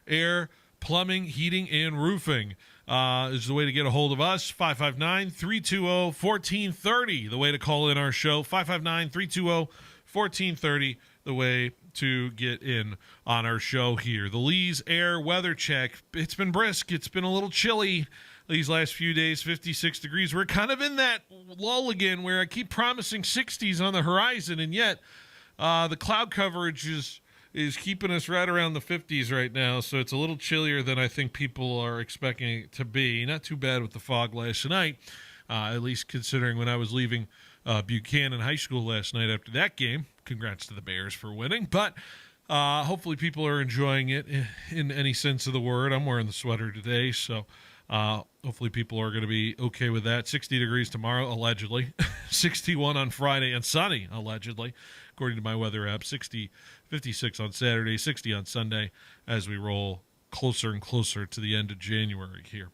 Air, plumbing, heating, and roofing is the way to get a hold of us. 559-320-1430, the way to call in our show. 559-320-1430, the way to get in on our show here. The Lee's Air weather check. It's been brisk. It's been a little chilly these last few days, 56 degrees. We're kind of in that lull again where I keep promising 60s on the horizon, and yet the cloud coverage is keeping us right around the 50s right now, so it's a little chillier than I think people are expecting it to be. Not too bad with the fog last night, at least considering when I was leaving Buchanan High School last night after that game. Congrats to the Bears for winning, but hopefully people are enjoying it in any sense of the word. I'm wearing the sweater today, so hopefully people are going to be okay with that. 60 degrees tomorrow, allegedly. 61 on Friday, and sunny, allegedly, according to my weather app. 56 on Saturday, 60 on Sunday, as we roll closer and closer to the end of January here.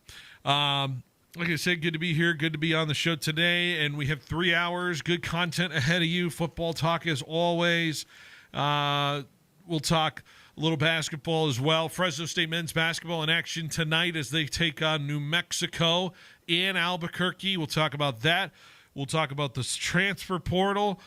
Like I said, good to be here, good to be on the show today, and we have 3 hours, good content ahead of you. Football talk as always. We'll talk a little basketball as well. Fresno State men's basketball in action tonight as they take on New Mexico in Albuquerque. We'll talk about that. We'll talk about this transfer portal.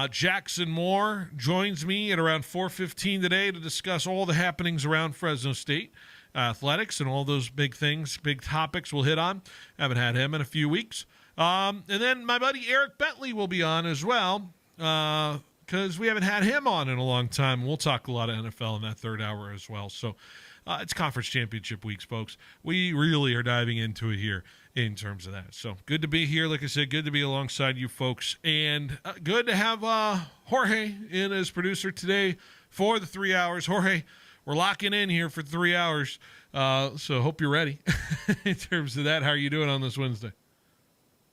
Jackson Moore joins me at around 4:15 today to discuss all the happenings around Fresno State athletics and all those big things, big topics we'll hit on. Haven't had him in a few weeks. And then my buddy Eric Bentley will be on as well because we haven't had him on in a long time. We'll talk a lot of NFL in that third hour as well. So it's conference championship weeks, folks. We really are diving into it here in terms of that. So good to be here. Like I said, good to be alongside you folks. And good to have Jorge in as producer today for the 3 hours. Jorge, we're locking in here for 3 hours. So hope you're ready in terms of that. How are you doing on this Wednesday?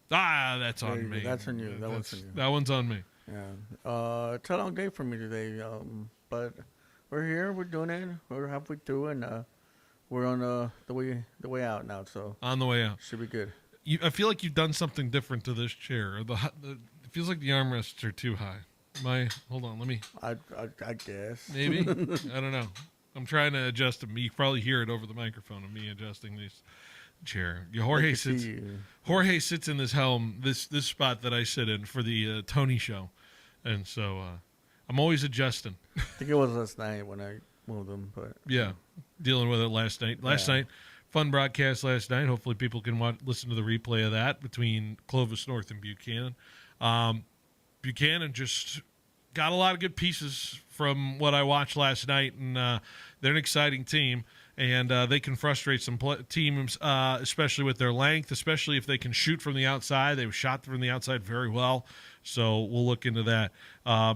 That's on me. That's on you. One's on you. That one's on me. Yeah. It's a long day for me today. But we're here. We're doing it. We're halfway through, and we're on the way out now. So on the way out, should be good. I feel like you've done something different to this chair. It feels like the armrests are too high. Hold on, let me. I guess maybe I don't know. I'm trying to adjust them. You probably hear it over the microphone of me adjusting this chair. Jorge sits in this helm, this spot that I sit in for the Tony show, and so I'm always adjusting. I think it was last night when I moved them, but yeah, dealing with it last night. Night, fun broadcast last night. Hopefully people can listen to the replay of that between Clovis North and Buchanan. Buchanan just got a lot of good pieces from what I watched last night, and they're an exciting team, and they can frustrate some teams, especially with their length, especially if they can shoot from the outside. They shot from the outside very well, so we'll look into that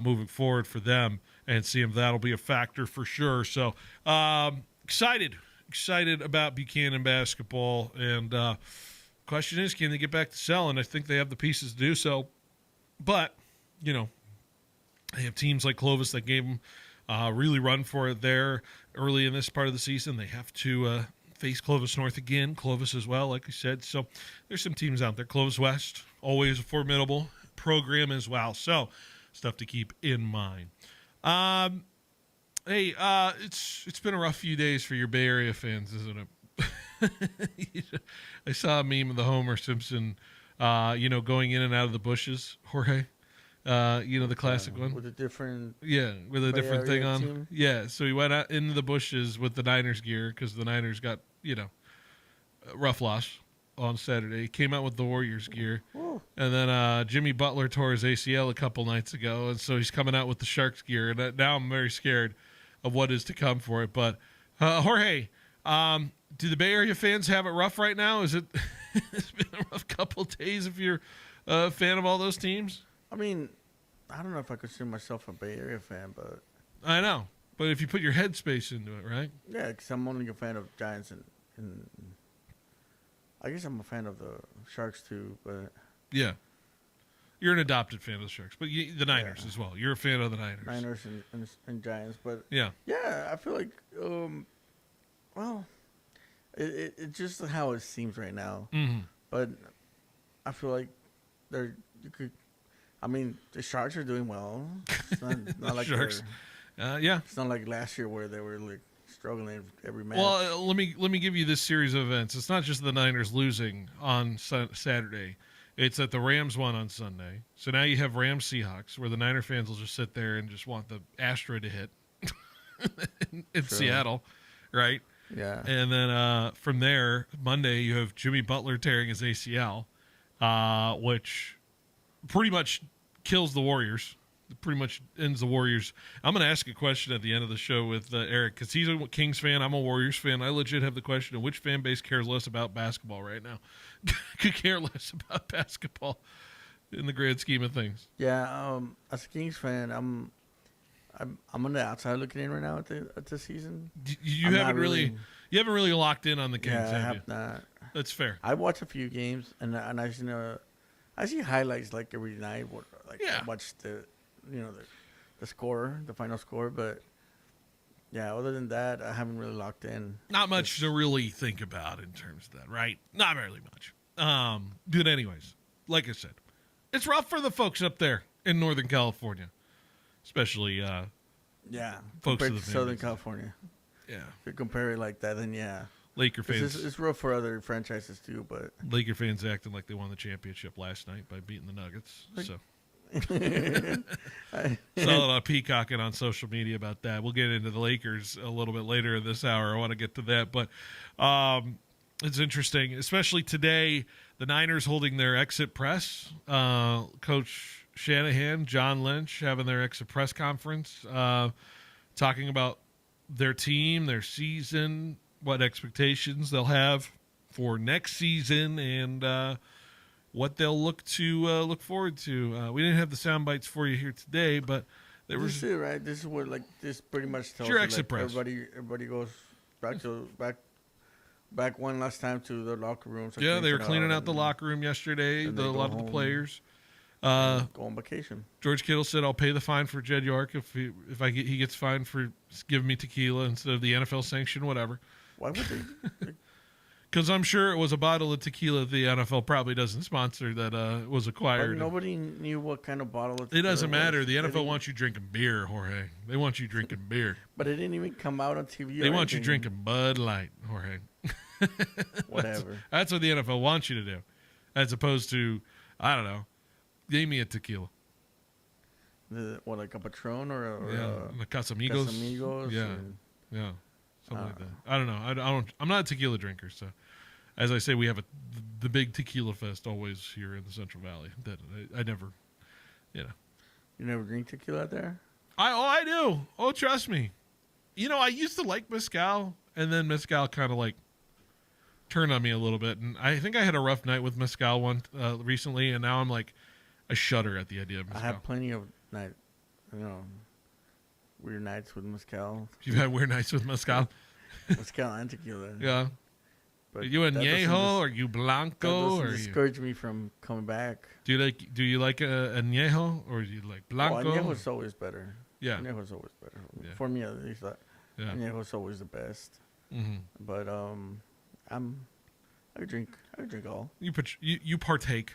moving forward for them and see if that'll be a factor for sure. So excited about Buchanan basketball, and question is, can they get back to selling? I think they have the pieces to do so, but, you know, they have teams like Clovis that gave them really run for it there early in this part of the season. They have to face Clovis North again, Clovis as well, like I said. So there's some teams out there. Clovis West, always a formidable program as well. So stuff to keep in mind. Hey, it's been a rough few days for your Bay Area fans, isn't it? I saw a meme of the Homer Simpson, going in and out of the bushes, Jorge. The classic one. With a different... Yeah, with a different thing on. Team. Yeah, so he went out into the bushes with the Niners gear because the Niners got, a rough loss on Saturday. He came out with the Warriors gear. Ooh. And then Jimmy Butler tore his ACL a couple nights ago, and so he's coming out with the Sharks gear. And now I'm very scared of what is to come for it. But, Jorge, do the Bay Area fans have it rough right now? It's been a rough couple days if you're a fan of all those teams? I mean, I don't know if I consider myself a Bay Area fan, but... I know. But if you put your headspace into it, right? Yeah, because I'm only a fan of Giants and I guess I'm a fan of the Sharks too, but... Yeah. You're an adopted fan of the Sharks, but the Niners as well. You're a fan of the Niners. Niners and Giants, but... Yeah. Yeah, I feel like, it's just how it seems right now. Mm-hmm. But I feel like the Sharks are doing well. It's not like Sharks. Yeah. It's not like last year where they were like struggling every match. Well, let me give you this series of events. It's not just the Niners losing on Saturday. It's that the Rams won on Sunday. So now you have Rams Seahawks, where the Niner fans will just sit there and just want the asteroid to hit in Seattle, right? Yeah. And then from there, Monday, you have Jimmy Butler tearing his ACL, which pretty much kills the Warriors. It pretty much ends the Warriors. I'm going to ask a question at the end of the show with Eric, because he's a Kings fan. I'm a Warriors fan. I legit have the question of which fan base cares less about basketball right now. Could care less about basketball in the grand scheme of things. Yeah, as a Kings fan, I'm on the outside looking in right now at the season. You haven't really locked in on the Kings, Yeah, I have you? have not. That's fair. I watch a few games and I see highlights like every night. I watch the score, the final score, but yeah, other than that, I haven't really locked in. Not much to really think about in terms of that, right? Not really much. But anyways, like I said, it's rough for the folks up there in Northern California, especially folks compared of the to Southern families. California. Yeah, If you compare it like that, then yeah, Laker fans. It's rough for other franchises too. But Laker fans acting like they won the championship last night by beating the Nuggets. So saw a lot of peacocking on social media about that. We'll get into the Lakers a little bit later in this hour. I want to get to that, but it's interesting, especially today. The Niners holding their exit press. Coach Shanahan, John Lynch having their exit press conference, talking about their team, their season, what expectations they'll have for next season, and what they'll look forward to. We didn't have the sound bites for you here today, but there was this is it, right. This is what this pretty much tells your you, exit press. Everybody goes back one last time to the locker room. Yeah, they were cleaning out the locker room yesterday. A lot of the players. Go on vacation. George Kittle said, "I'll pay the fine for Jed York if he gets fined for giving me tequila instead of the NFL sanction, whatever." Why would they? Because I'm sure it was a bottle of tequila the NFL probably doesn't sponsor that was acquired. But nobody knew what kind of bottle It doesn't matter. was. The NFL wants you drinking beer, Jorge. They want you drinking beer. But it didn't even come out on TV. They want you drinking Bud Light, Jorge. Whatever. That's what the NFL wants you to do, as opposed to, I don't know, give me a tequila. Like a Patron or the Casamigos. Casamigos. Yeah, something like that. I don't know. I'm not a tequila drinker, so as I say, we have the big tequila fest always here in the Central Valley. That I never, You never drink tequila out there? I do. Oh, trust me. I used to like mezcal, and then mezcal kind of like turned on me a little bit, and I think I had a rough night with mezcal recently, and now I'm like, I shudder at the idea of mezcal. I have plenty of weird nights with mezcal. You've had weird nights with mezcal? Mezcal and tequila. Yeah. But Are you añejo or you blanco? That doesn't discourage me from coming back. Do you like a añejo or do you like blanco? Well, añejo's always better. Yeah. Añejo's always better. Yeah. For me, at least. Yeah. Añejo's always the best. Mm-hmm. But I drink all. You partake.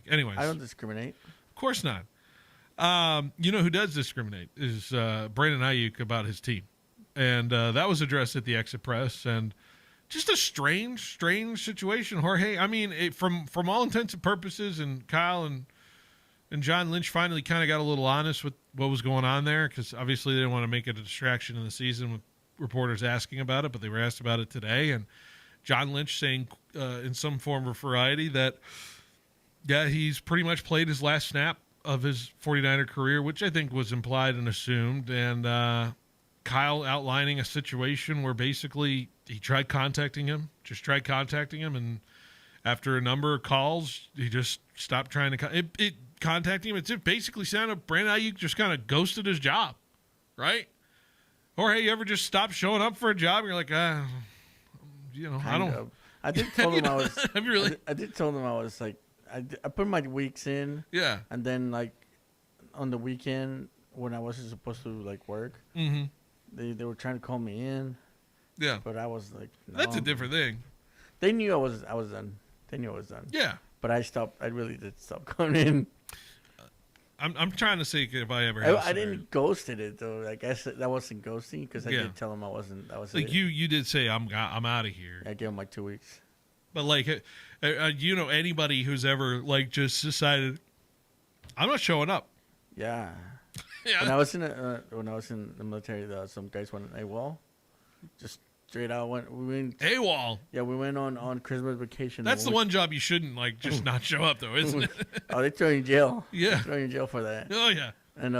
Anyways, I don't discriminate. Of course not. You know who does discriminate is Brandon Ayuk about his team, and that was addressed at the exit press, and just a strange situation, Jorge. I mean, from all intents and purposes, and Kyle and John Lynch finally kind of got a little honest with what was going on there, because obviously they didn't want to make it a distraction in the season with reporters asking about it, but they were asked about it today, and John Lynch saying in some form of variety that, yeah, he's pretty much played his last snap of his 49er career, which I think was implied and assumed, and Kyle outlining a situation where basically he tried contacting him, and after a number of calls, he just stopped trying to contact him. It basically sounded Brandon Ayuk just kind of ghosted his job, right? Or hey, you ever just stop showing up for a job and you're like, I don't. I did tell him I was. Have you really? I did tell them I was like, I put my weeks in. Yeah. And then like on the weekend when I wasn't supposed to like work, mm-hmm. they were trying to call me in. Yeah. But I was like, no. That's a different thing. They knew I was done. They knew I was done. Yeah. But I stopped. I really did stop coming in. I'm trying to say if I ever have. I didn't ghosted it though. I guess that wasn't ghosting because I did tell him I wasn't. That was like it. you did say I'm out of here. I gave him like 2 weeks. But like, anybody who's ever like just decided I'm not showing up. Yeah. Yeah. When I was in the military, some guys went AWOL. Just straight out we went AWOL. Yeah, we went on Christmas vacation. That's the one job you shouldn't like just not show up though, isn't it? Oh, they throw you in jail. Yeah, they throw you in jail for that. Oh yeah. And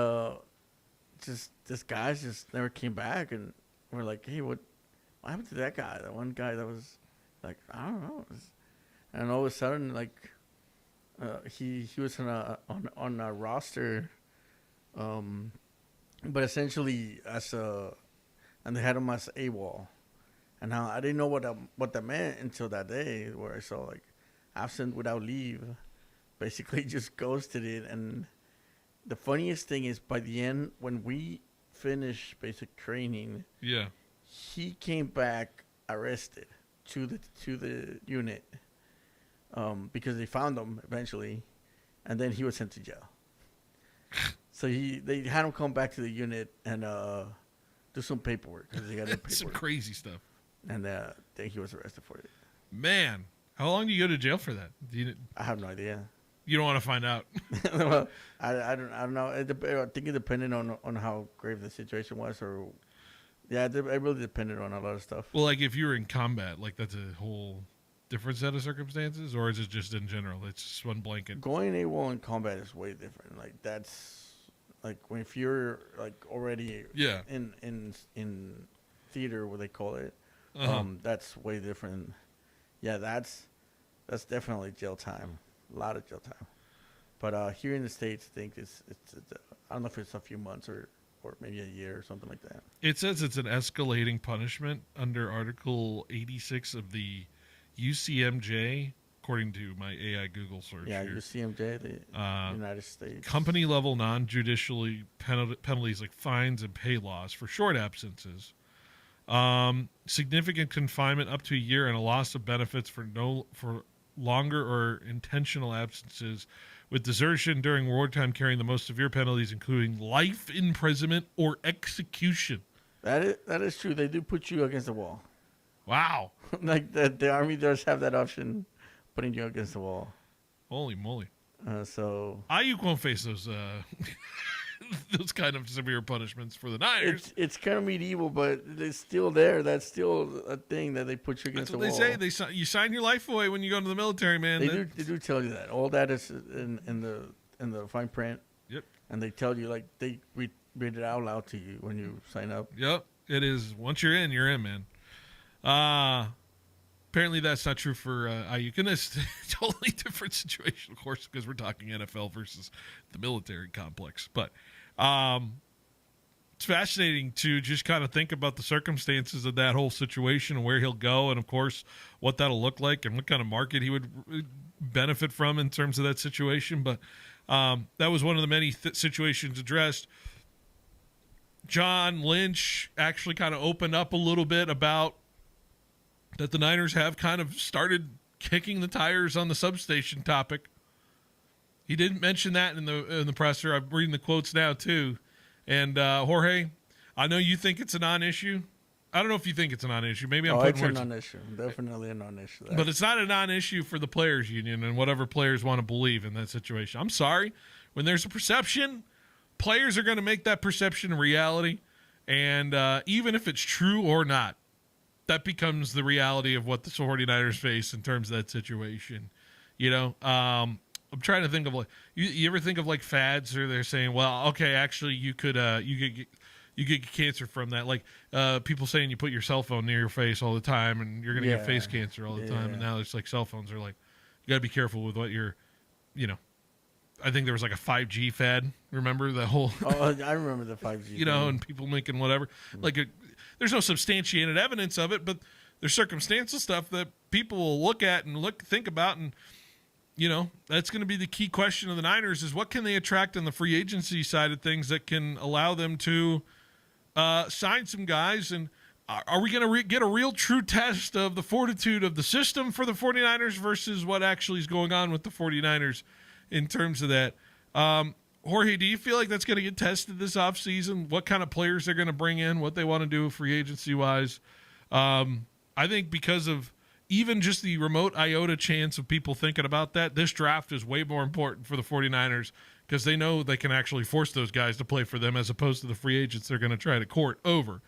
just this guy just never came back, and we're like, hey, what happened to that guy? That one guy that was like, I don't know. And all of a sudden, like, he was on a roster, but essentially and they had him as AWOL. And now I didn't know what that meant until that day where I saw like absent without leave, basically just ghosted it. And the funniest thing is by the end when we finished basic training, he came back arrested to the unit because they found him eventually, and then he was sent to jail. So they had him come back to the unit and do some paperwork because he got the paperwork. Some crazy stuff. And then he was arrested for it. Man, how long do you go to jail for that? I have no idea. You don't want to find out. Well, I don't know. I think it depended on how grave the situation was, or it really depended on a lot of stuff. Well, like if you were in combat, like that's a whole different set of circumstances, or is it just in general? It's just one blanket. Going AWOL in combat is way different. Like that's like if you're like already in theater, what they call it. That's way different. Yeah, that's definitely jail time. A lot of jail time. But here in the States, I think it's I don't know if it's a few months or maybe a year or something like that. It says it's an escalating punishment under Article 86 of the UCMJ, according to my AI Google search. Yeah, here. UCMJ, the United States. Company level non-judicially penalties like fines and pay laws for short absences. Significant confinement up to a year and a loss of benefits for longer or intentional absences, with desertion during wartime carrying the most severe penalties, including life imprisonment or execution. That is true. They do put you against the wall. Wow. Like the Army does have that option, putting you against the wall. Holy moly. So IU won't face those those kind of severe punishments for the Niners. It's kind of medieval, but it's still there. That's still a thing that they put you against the wall. That's what they say. You sign your life away when you go into the military, man. They do tell you that. All that is in the fine print. Yep. And they tell you, like, they read it out loud to you when you sign up. Yep. It is. Once you're in, man. Apparently that's not true for IU. And it's a totally different situation, of course, because we're talking NFL versus the military complex. But it's fascinating to just kind of think about the circumstances of that whole situation and where he'll go, and, of course, what that'll look like and what kind of market he would benefit from in terms of that situation. But that was one of the many situations addressed. John Lynch actually kind of opened up a little bit about that the Niners have kind of started kicking the tires on the substation topic. He didn't mention that in the presser. I'm reading the quotes now too. And Jorge, I know you think it's a non-issue. I don't know if you think it's a non-issue. Maybe I'm putting words. It's a non-issue. Definitely a non-issue. But it's not a non-issue for the players' union and whatever players want to believe in that situation. I'm sorry. When there's a perception, players are going to make that perception a reality. And even if it's true or not, that becomes the reality of what the 49ers face in terms of that situation. You know, I'm trying to think of like you ever think of like fads or they're saying, well, okay, actually you could get cancer from that. Like people saying you put your cell phone near your face all the time and you're gonna get face cancer all the time. And now it's like cell phones are like you gotta be careful with what you're, you know. I think there was like a 5G fad. Remember the whole? Oh, I remember the 5G. You know, and people making whatever like there's no substantiated evidence of it, but there's circumstantial stuff that people will look at and think about. And, you know, that's going to be the key question of the Niners is what can they attract on the free agency side of things that can allow them to sign some guys? And are we going to get a real true test of the fortitude of the system for the 49ers versus what actually is going on with the 49ers in terms of that? Jorge, do you feel like that's going to get tested this offseason? What kind of players they're going to bring in, what they want to do free agency-wise? I think because of even just the remote iota chance of people thinking about that, this draft is way more important for the 49ers because they know they can actually force those guys to play for them as opposed to the free agents they're going to try to court over.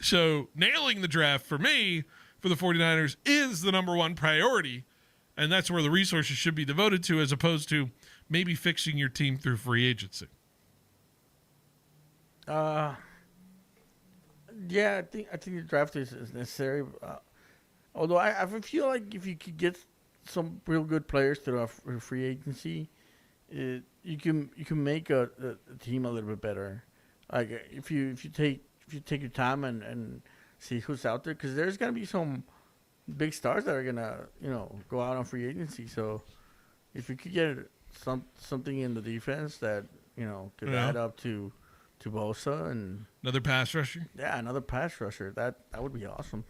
So nailing the draft for me, for the 49ers, is the number one priority, and that's where the resources should be devoted to as opposed to maybe fixing your team through free agency. Yeah, I think the draft is necessary. Although I feel like if you could get some real good players through a free agency, you can make a team a little bit better. Like if you take your time and see who's out there, because there's gonna be some big stars that are gonna go out on free agency. So if you could get something in the defense that could add up to Bosa and another pass rusher. Yeah, another pass rusher. That would be awesome.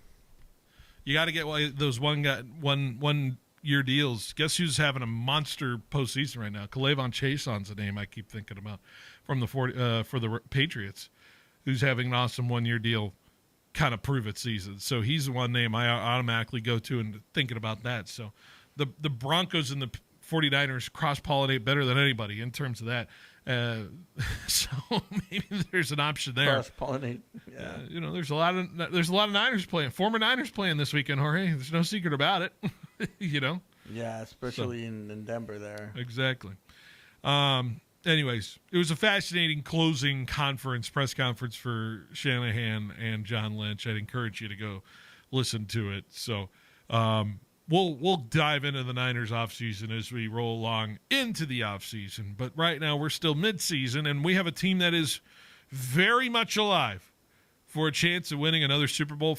You got to get those one year deals. Guess who's having a monster postseason right now? K'Lavon Chaison's a name I keep thinking about from the for the Patriots, who's having an awesome 1 year deal, kind of prove it season. So he's the one name I automatically go to and thinking about that. So the Broncos and the 49ers cross-pollinate better than anybody in terms of that. So maybe there's an option there. Cross-pollinate, yeah. There's a lot of Niners playing, former Niners playing this weekend, Jorge. There's no secret about it. Yeah, especially in Denver there. Exactly. Anyways, it was a fascinating closing press conference for Shanahan and John Lynch. I'd encourage you to go listen to it. So, We'll dive into the Niners offseason as we roll along into the offseason. But right now we're still midseason, and we have a team that is very much alive for a chance of winning another Super Bowl.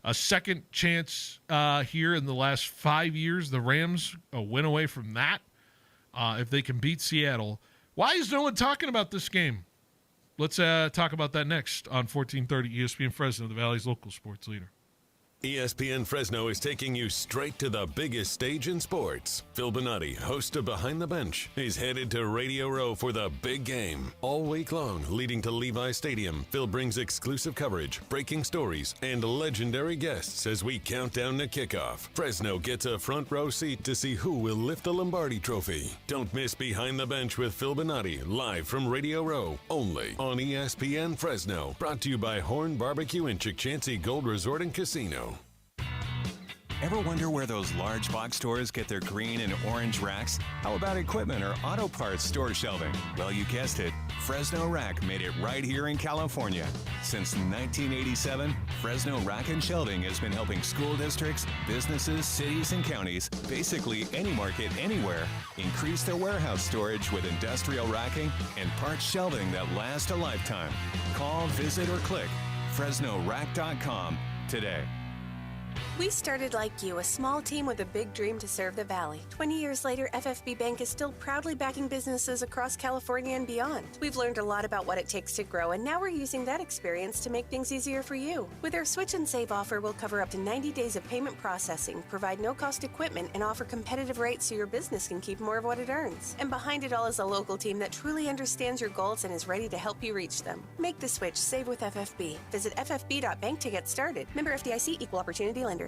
A second chance here in the last 5 years. The Rams a win away from that if they can beat Seattle. Why is no one talking about this game? Let's talk about that next on 1430 ESPN Fresno, the Valley's local sports leader. ESPN Fresno is taking you straight to the biggest stage in sports. Phil Bonatti, host of Behind the Bench, is headed to Radio Row for the big game. All week long, leading to Levi Stadium, Phil brings exclusive coverage, breaking stories, and legendary guests as we count down to kickoff. Fresno gets a front row seat to see who will lift the Lombardi Trophy. Don't miss Behind the Bench with Phil Bonatti, live from Radio Row, only on ESPN Fresno. Brought to you by Horn Barbecue and Chick-Chancy Gold Resort and Casino. Ever wonder where those large box stores get their green and orange racks? How about equipment or auto parts store shelving? Well, you guessed it. Fresno Rack made it right here in California. Since 1987, Fresno Rack and Shelving has been helping school districts, businesses, cities, and counties, basically any market anywhere, increase their warehouse storage with industrial racking and parts shelving that last a lifetime. Call, visit, or click FresnoRack.com today. We started like you, a small team with a big dream to serve the Valley. 20 years later, FFB Bank is still proudly backing businesses across California and beyond. We've learned a lot about what it takes to grow, and now we're using that experience to make things easier for you. With our Switch and Save offer, we'll cover up to 90 days of payment processing, provide no-cost equipment, and offer competitive rates so your business can keep more of what it earns. And behind it all is a local team that truly understands your goals and is ready to help you reach them. Make the switch, save with FFB. Visit ffb.bank to get started. Member FDIC, Equal Opportunity Lender.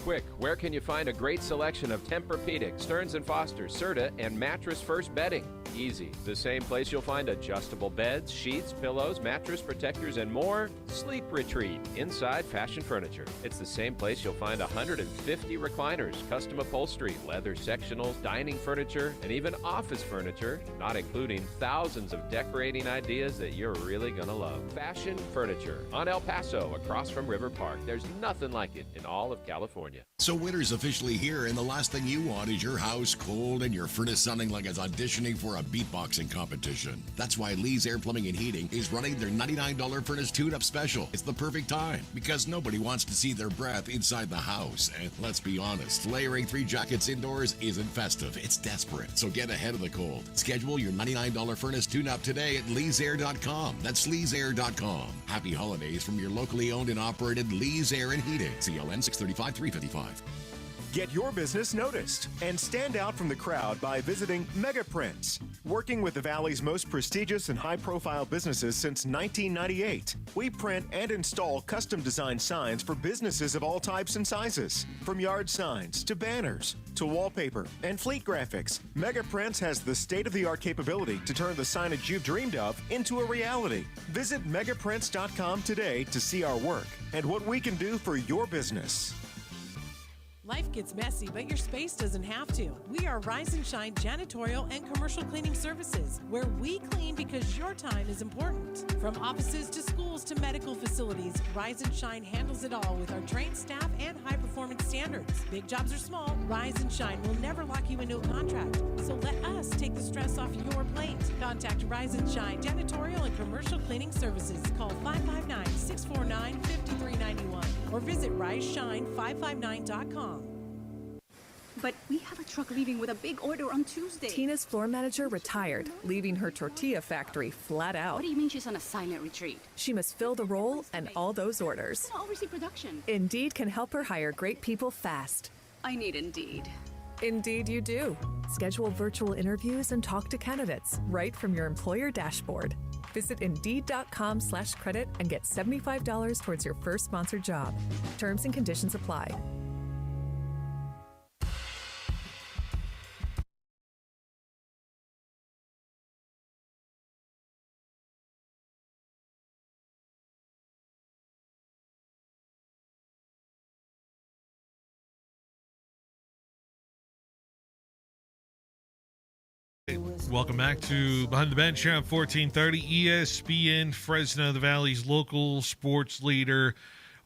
Quick, where can you find a great selection of Tempur-Pedic, Stearns & Foster, Serta, and Mattress First bedding? Easy. The same place you'll find adjustable beds, sheets, pillows, mattress protectors, and more. Sleep Retreat, inside fashion furniture. It's the same place you'll find 150 recliners, custom upholstery, leather sectionals, dining furniture, and even office furniture, not including thousands of decorating ideas that you're really gonna love. Fashion Furniture on El Paso, across from River Park. There's nothing like it in all of California. So winter's officially here, and the last thing you want is your house cold and your furnace sounding like it's auditioning for a beatboxing competition. That's why Lee's Air Plumbing and Heating is running their $99 furnace tune-up special. It's the perfect time, because nobody wants to see their breath inside the house. And let's be honest, layering 3 jackets indoors isn't festive, it's desperate. So get ahead of the cold. Schedule your $99 furnace tune-up today at leesair.com. That's leesair.com. Happy holidays from your locally owned and operated Lee's Air and Heating. CLN 635-355. Get your business noticed and stand out from the crowd by visiting MegaPrints. Working with the Valley's most prestigious and high-profile businesses since 1998, we print and install custom-designed signs for businesses of all types and sizes. From yard signs to banners to wallpaper and fleet graphics, MegaPrints has the state-of-the-art capability to turn the signage you've dreamed of into a reality. Visit megaprints.com today to see our work and what we can do for your business. Life gets messy, but your space doesn't have to. We are Rise and Shine Janitorial and Commercial Cleaning Services, where we clean because your time is important. From offices to schools to medical facilities, Rise and Shine handles it all with our trained staff and high-performance standards. Big jobs or small, Rise and Shine will never lock you into a contract. So let us take the stress off your plate. Contact Rise and Shine Janitorial and Commercial Cleaning Services. Call 559-649-5391 or visit riseshine559.com. But we have a truck leaving with a big order on Tuesday. Tina's floor manager retired, leaving her tortilla factory flat out. What do you mean she's on a silent retreat? She must fill the role and all those orders. I'll oversee production. Indeed can help her hire great people fast. I need Indeed. Indeed you do. Schedule virtual interviews and talk to candidates right from your employer dashboard. Visit Indeed.com/credit and get $75 towards your first sponsored job. Terms and conditions apply. Welcome back to Behind the Bench here on 1430 ESPN Fresno, the Valley's local sports leader.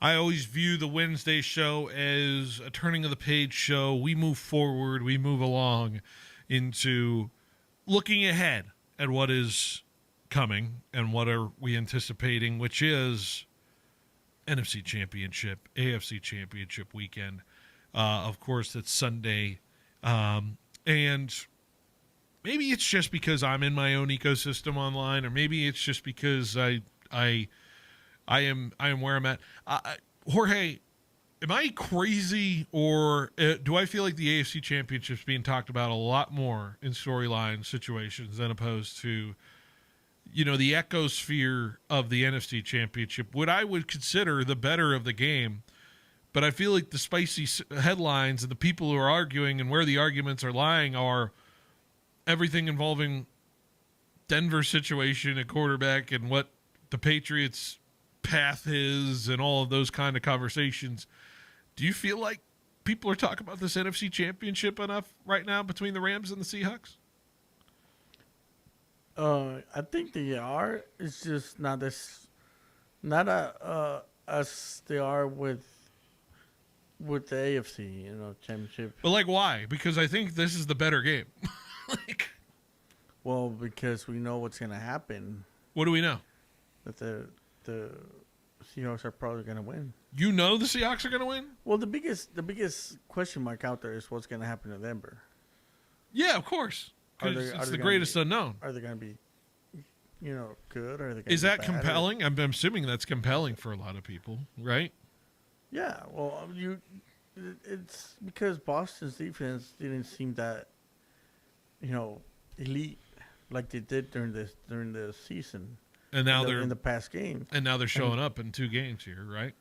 I always view the Wednesday show as a turning of the page show. We move forward, we move along into looking ahead at what is coming and what are we anticipating, which is NFC Championship, AFC Championship weekend. Of course, it's Sunday. And maybe it's just because I'm in my own ecosystem online, or maybe it's just because I am where I'm at. Jorge, am I crazy, or do I feel like the AFC Championship's being talked about a lot more in storyline situations than opposed to, the echosphere of the NFC Championship, what I would consider the better of the game? But I feel like the spicy headlines and the people who are arguing and where the arguments are lying are everything involving Denver's situation at quarterback and what the Patriots' path is and all of those kind of conversations. Do you feel like people are talking about this NFC Championship enough right now between the Rams and the Seahawks? I think they are. It's just not as they are with the AFC, championship. But why? Because I think this is the better game. Well, because we know what's going to happen. What do we know? That the Seahawks are probably going to win. You know the Seahawks are going to win? Well, the biggest question mark out there is what's going to happen to Denver. Yeah, of course. It's the greatest unknown. Are they going to be, good? Or are they? Is that compelling? I'm assuming that's compelling for a lot of people, right? Yeah. Well, it's because Boston's defense didn't seem that, elite like they did during the season. And now they're in the past game. And now they're showing up in 2 games here, right?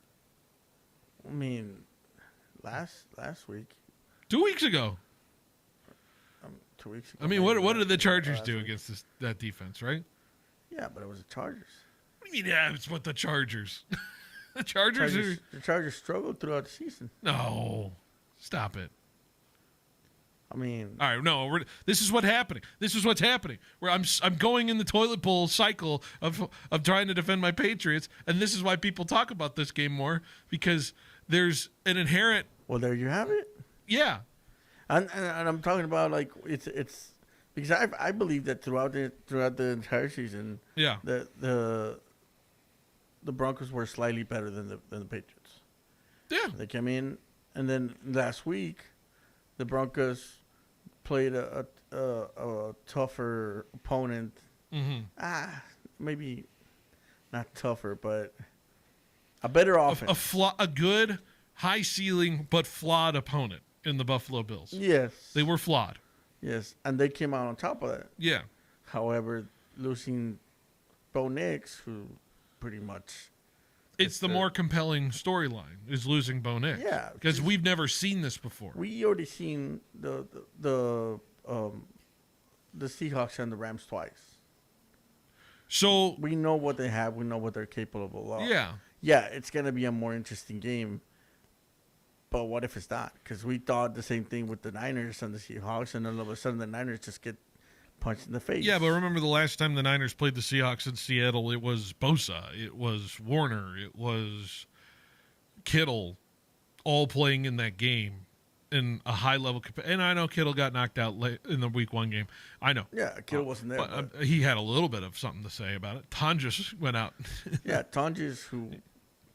I mean, last week. 2 weeks ago. 2 weeks ago. I mean, what did the Chargers do against that defense, right? Yeah, but it was the Chargers. What do you mean, it's what the Chargers? The Chargers struggled throughout the season. No. Stop it. I mean, all right, no. This is what's happening. This is what's happening. Where I'm going in the toilet bowl cycle of trying to defend my Patriots, and this is why people talk about this game more, because there's an inherent. Well, there you have it. Yeah, and I'm talking about it's because I believe that throughout the entire season, yeah, the Broncos were slightly better than the Patriots. Yeah, they came in, and then last week, the Broncos played a tougher opponent. Mm-hmm. Maybe not tougher, but a better offense. A good, high ceiling but flawed opponent. in the Buffalo Bills. Yes. They were flawed. Yes, and they came out on top of that. Yeah. However, losing Bo Nix, who pretty much... It's the more compelling storyline, is losing Bo Nix. Yeah. Because we've never seen this before. We already seen the Seahawks and the Rams twice. So we know what they have. We know what they're capable of. Yeah. Yeah, it's going to be a more interesting game. But what if it's not? Because we thought the same thing with the Niners and the Seahawks, and then all of a sudden the Niners just get punched in the face. Yeah, but remember the last time the Niners played the Seahawks in Seattle, it was Bosa, it was Warner, it was Kittle, all playing in that game in a high level. And I know Kittle got knocked out late in the Week 1 game. I know. Yeah, Kittle wasn't there. But he had a little bit of something to say about it. Tonjes went out. Yeah, Tonjes, who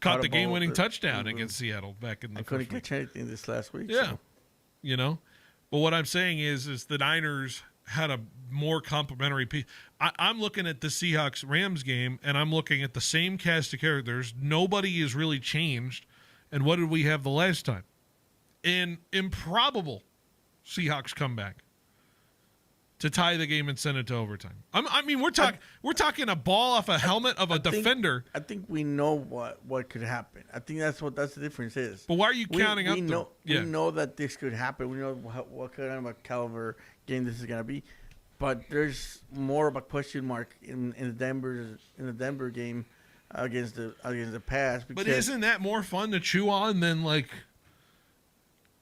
caught the game-winning touchdown against Seattle back in the first couldn't catch anything this last week. Yeah. So. You know? But what I'm saying is the Niners had a more complimentary piece. I'm looking at the Seahawks-Rams game, and I'm looking at the same cast of characters. Nobody is really changed. And what did we have the last time? An improbable Seahawks comeback to tie the game and send it to overtime. I mean, we're talking a ball off a helmet of a defender. I think we know what could happen. I think that's the difference is. But why are you counting up? We know that this could happen. We know what kind of a caliber game this is going to be. But there's more of a question mark in the Denver game against the Pats. But isn't that more fun to chew on than like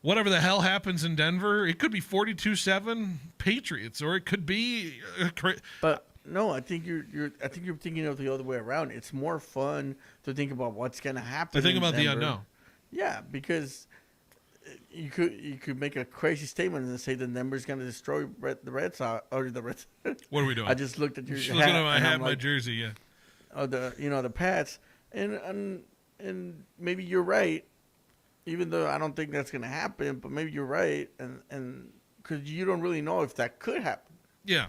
whatever the hell happens in Denver? It could be 42-7 Patriots, or it could be. But no, I think you're thinking of the other way around. It's more fun to think about what's going to happen. To think about Denver. the unknown. Yeah, because you could make a crazy statement and say the Denver's going to destroy the Red Sox or the Reds. What are we doing? I just looked at your Just hat. looking at my hat, like, my jersey. Yeah. The Pats, and maybe you're right. Even though I don't think that's going to happen, but maybe you're right, and because you don't really know if that could happen. Yeah.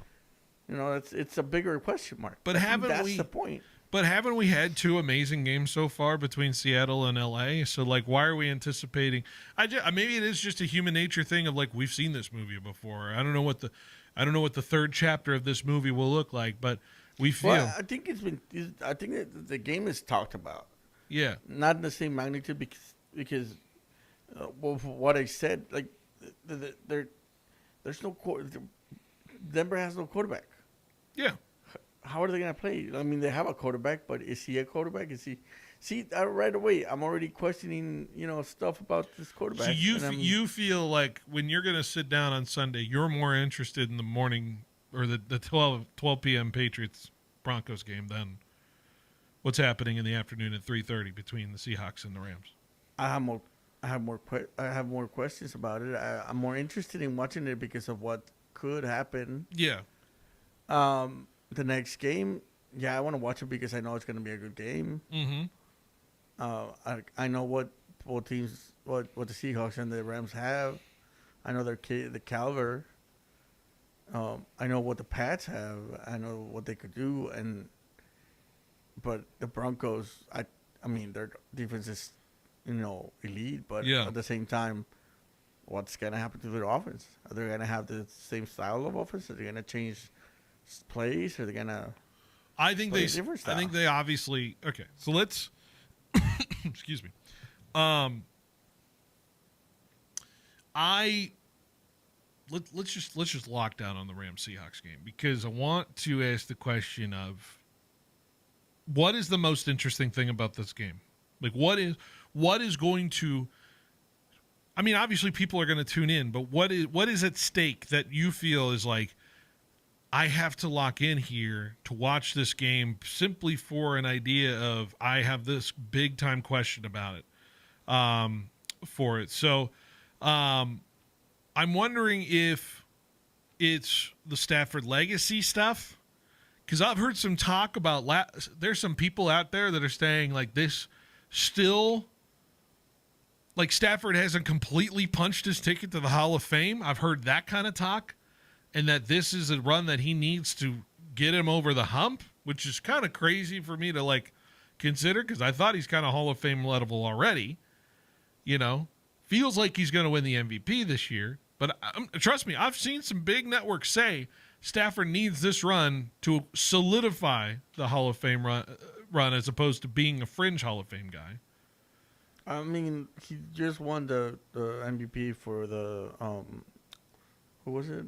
It's a bigger question mark. But that's the point. But haven't we had two amazing games so far between Seattle and LA? So like, why are we anticipating? Maybe it is just a human nature thing of like we've seen this movie before. I don't know what the third chapter of this movie will look like, but we feel. Well, I think that the game is talked about. Yeah. Not in the same magnitude because what I said, like there's no Denver has no quarterback. Yeah. How are they going to play? I mean, they have a quarterback, but is he a quarterback? Is he? See, right away, I'm already questioning, stuff about this quarterback. So you feel like when you're going to sit down on Sunday, you're more interested in the morning or the 12 p.m. Patriots Broncos game than what's happening in the afternoon at 3:30 between the Seahawks and the Rams. I have more questions about it. I'm more interested in watching it because of what could happen. Yeah. The next game, I want to watch it because I know it's going to be a good game. Mm-hmm. I know what both teams, what the Seahawks and the Rams have. I know the caliber. I know what the Pats have. I know what they could do, but the Broncos, I mean, their defense is, elite. But at the same time, what's going to happen to their offense? Are they going to have the same style of offense? Are they going to change plays? Are they going to? I think they obviously. Okay, so let's. Excuse me. Let's just lock down on the Rams Seahawks game because I want to ask the question of what is the most interesting thing about this game? Like what is going to? I mean, obviously people are going to tune in, but what is at stake that you feel is like? I have to lock in here to watch this game simply for an idea of I have this big time question about it for it. So I'm wondering if it's the Stafford legacy stuff because I've heard some talk about there's some people out there that are saying like this still like Stafford hasn't completely punched his ticket to the Hall of Fame. I've heard that kind of talk. And that this is a run that he needs to get him over the hump, which is kind of crazy for me to like consider because I thought he's kind of Hall of Fame level already, feels like he's going to win the MVP this year. But trust me, I've seen some big networks say Stafford needs this run to solidify the Hall of Fame run as opposed to being a fringe Hall of Fame guy. I mean, he just won the MVP for the who was it?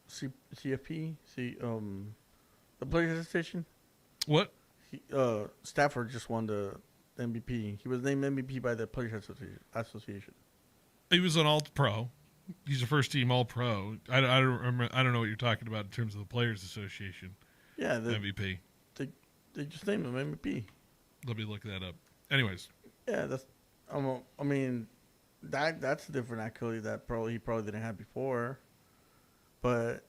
CFP, the Players Association. What? Stafford just won the MVP. He was named MVP by the Players Association. He was an All-Pro. He's a first-team All-Pro. I don't remember. I don't know what you're talking about in terms of the Players Association. Yeah, the MVP. They just named him MVP. Let me look that up. Anyways. Yeah, that's. I mean, that's a different accolade that he probably didn't have before. But,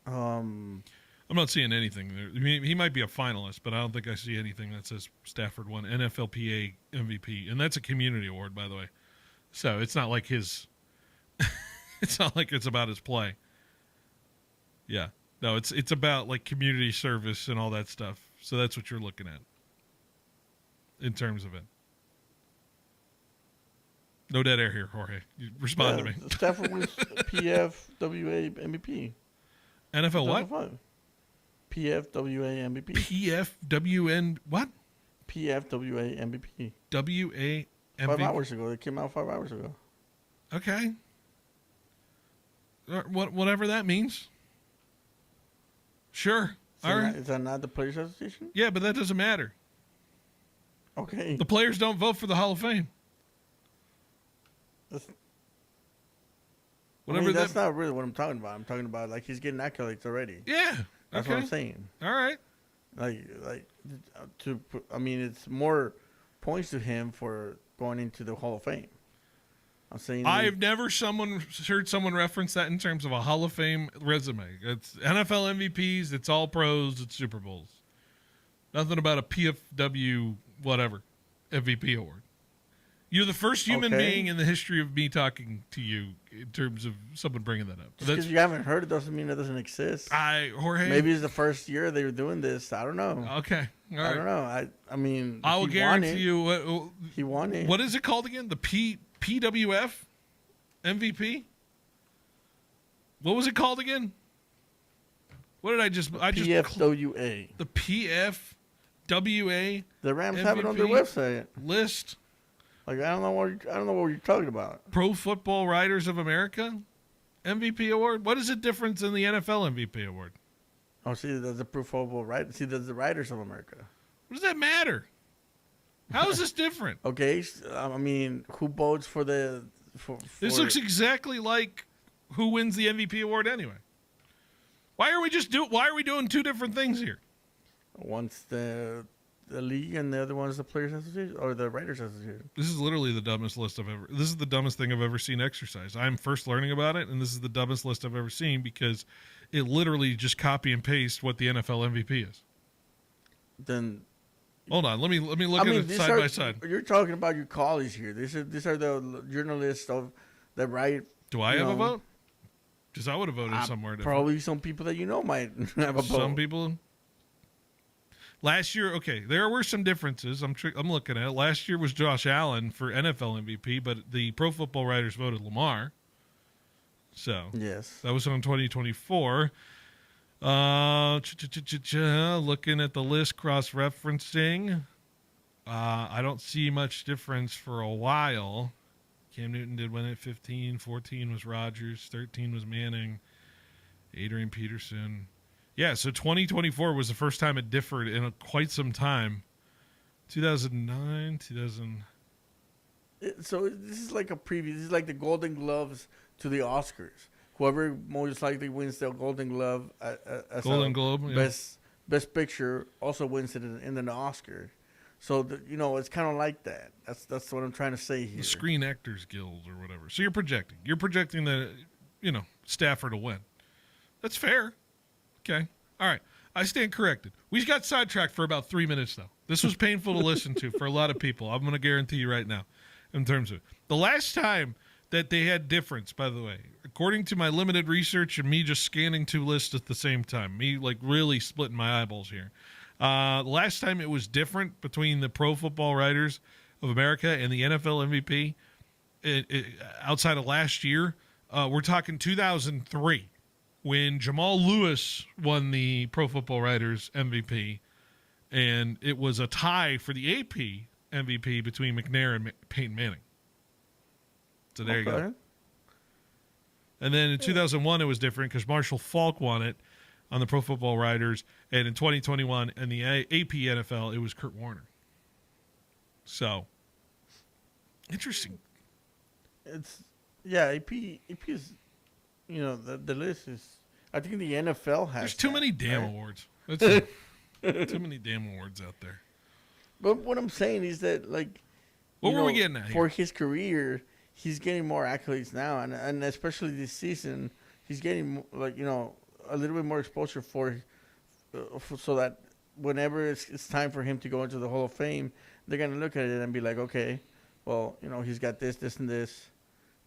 I'm not seeing anything there. I mean, he might be a finalist, but I don't think I see anything that says Stafford won NFLPA MVP, and that's a community award, by the way. So it's not like his. It's not like it's about his play. Yeah, no, it's about like community service and all that stuff. So that's what you're looking at in terms of it. No dead air here, Jorge. You respond to me. Stafford wins PFWA MVP. NFL what? PFWA MVP. PFWN what? PFWA MVP. WA MVP. 5 hours ago. It came out 5 hours ago. Okay. Whatever that means. Sure. All right. Is that not the Players Association? Yeah, but that doesn't matter. Okay. The players don't vote for the Hall of Fame. That's not really what I'm talking about. I'm talking about like he's getting accolades already. Yeah. That's what I'm saying. All right. It's more points to him for going into the Hall of Fame. I'm saying I've never heard someone reference that in terms of a Hall of Fame resume. It's NFL MVPs, it's all pros, it's Super Bowls. Nothing about a PFW whatever MVP award. You're the first human being in the history of me talking to you in terms of someone bringing that up. Just because you haven't heard it doesn't mean it doesn't exist. Jorge. Maybe it's the first year they were doing this. I don't know. Okay. All right. I don't know. I mean, I will guarantee you. He won it. What is it called again? The PWF MVP? What was it called again? What did I just PFWA. The PFWA. The Rams MVP have it on their website list. Like I don't know what you're talking about. Pro Football Writers of America MVP award. What is the difference in the NFL MVP award? Oh, see, that's the Pro Football Writers. See, that's the Writers of America. What does that matter? How is this different? Okay, I mean, who votes for the? This looks exactly like who wins the MVP award anyway. Why are we doing two different things here? One's the league and the other one is the Players Association or the Writers Association. This is literally the dumbest list this is the dumbest thing I've ever seen exercised. I'm first learning about it, and this is the dumbest list I've ever seen because it literally just copy and paste what the NFL MVP is. Then hold on, let me look at it side by side. You're talking about your colleagues here. These are the journalists that write. Do I have a vote? Because I would have voted somewhere different. Probably some people that you know might have a vote. Some people. Last year, okay, there were some differences. I'm looking at it. Last year was Josh Allen for NFL MVP, but the Pro Football Writers voted Lamar. So yes, that was on 2024. Looking at the list, cross-referencing, I don't see much difference for a while. Cam Newton did win at 15. 14 was Rodgers. 13 was Manning. Adrian Peterson. Yeah, so 2024 was the first time it differed in quite some time. 2009, 2000. So this is like a preview. This is like the Golden Gloves to the Oscars. Whoever most likely wins the Golden Glove as Golden Globe, best picture also wins it in an Oscar. So it's kind of like that. That's what I'm trying to say here. The Screen Actors Guild or whatever. So you're projecting that Stafford will win. That's fair. Okay. All right. I stand corrected. We got sidetracked for about 3 minutes, though. This was painful to listen to for a lot of people. I'm going to guarantee you right now in terms of it. The last time that they had difference, by the way, according to my limited research and me just scanning two lists at the same time, me like really splitting my eyeballs here. The last time it was different between the Pro Football Writers of America and the NFL MVP outside of last year, we're talking 2003 when Jamal Lewis won the Pro Football Writers MVP, and it was a tie for the AP MVP between McNair and Peyton Manning. So there you go. And then in 2001, it was different because Marshall Faulk won it on the Pro Football Writers. And in 2021, in the AP NFL, it was Kurt Warner. So, interesting. AP is, the list is, I think the NFL has. There's too many damn awards. Too many damn awards out there. But what I'm saying is that, like, what were we getting at here? For his career, he's getting more accolades now, and especially this season, he's getting a little bit more exposure for so that whenever it's time for him to go into the Hall of Fame, they're gonna look at it and be like, okay, well, he's got this, and this,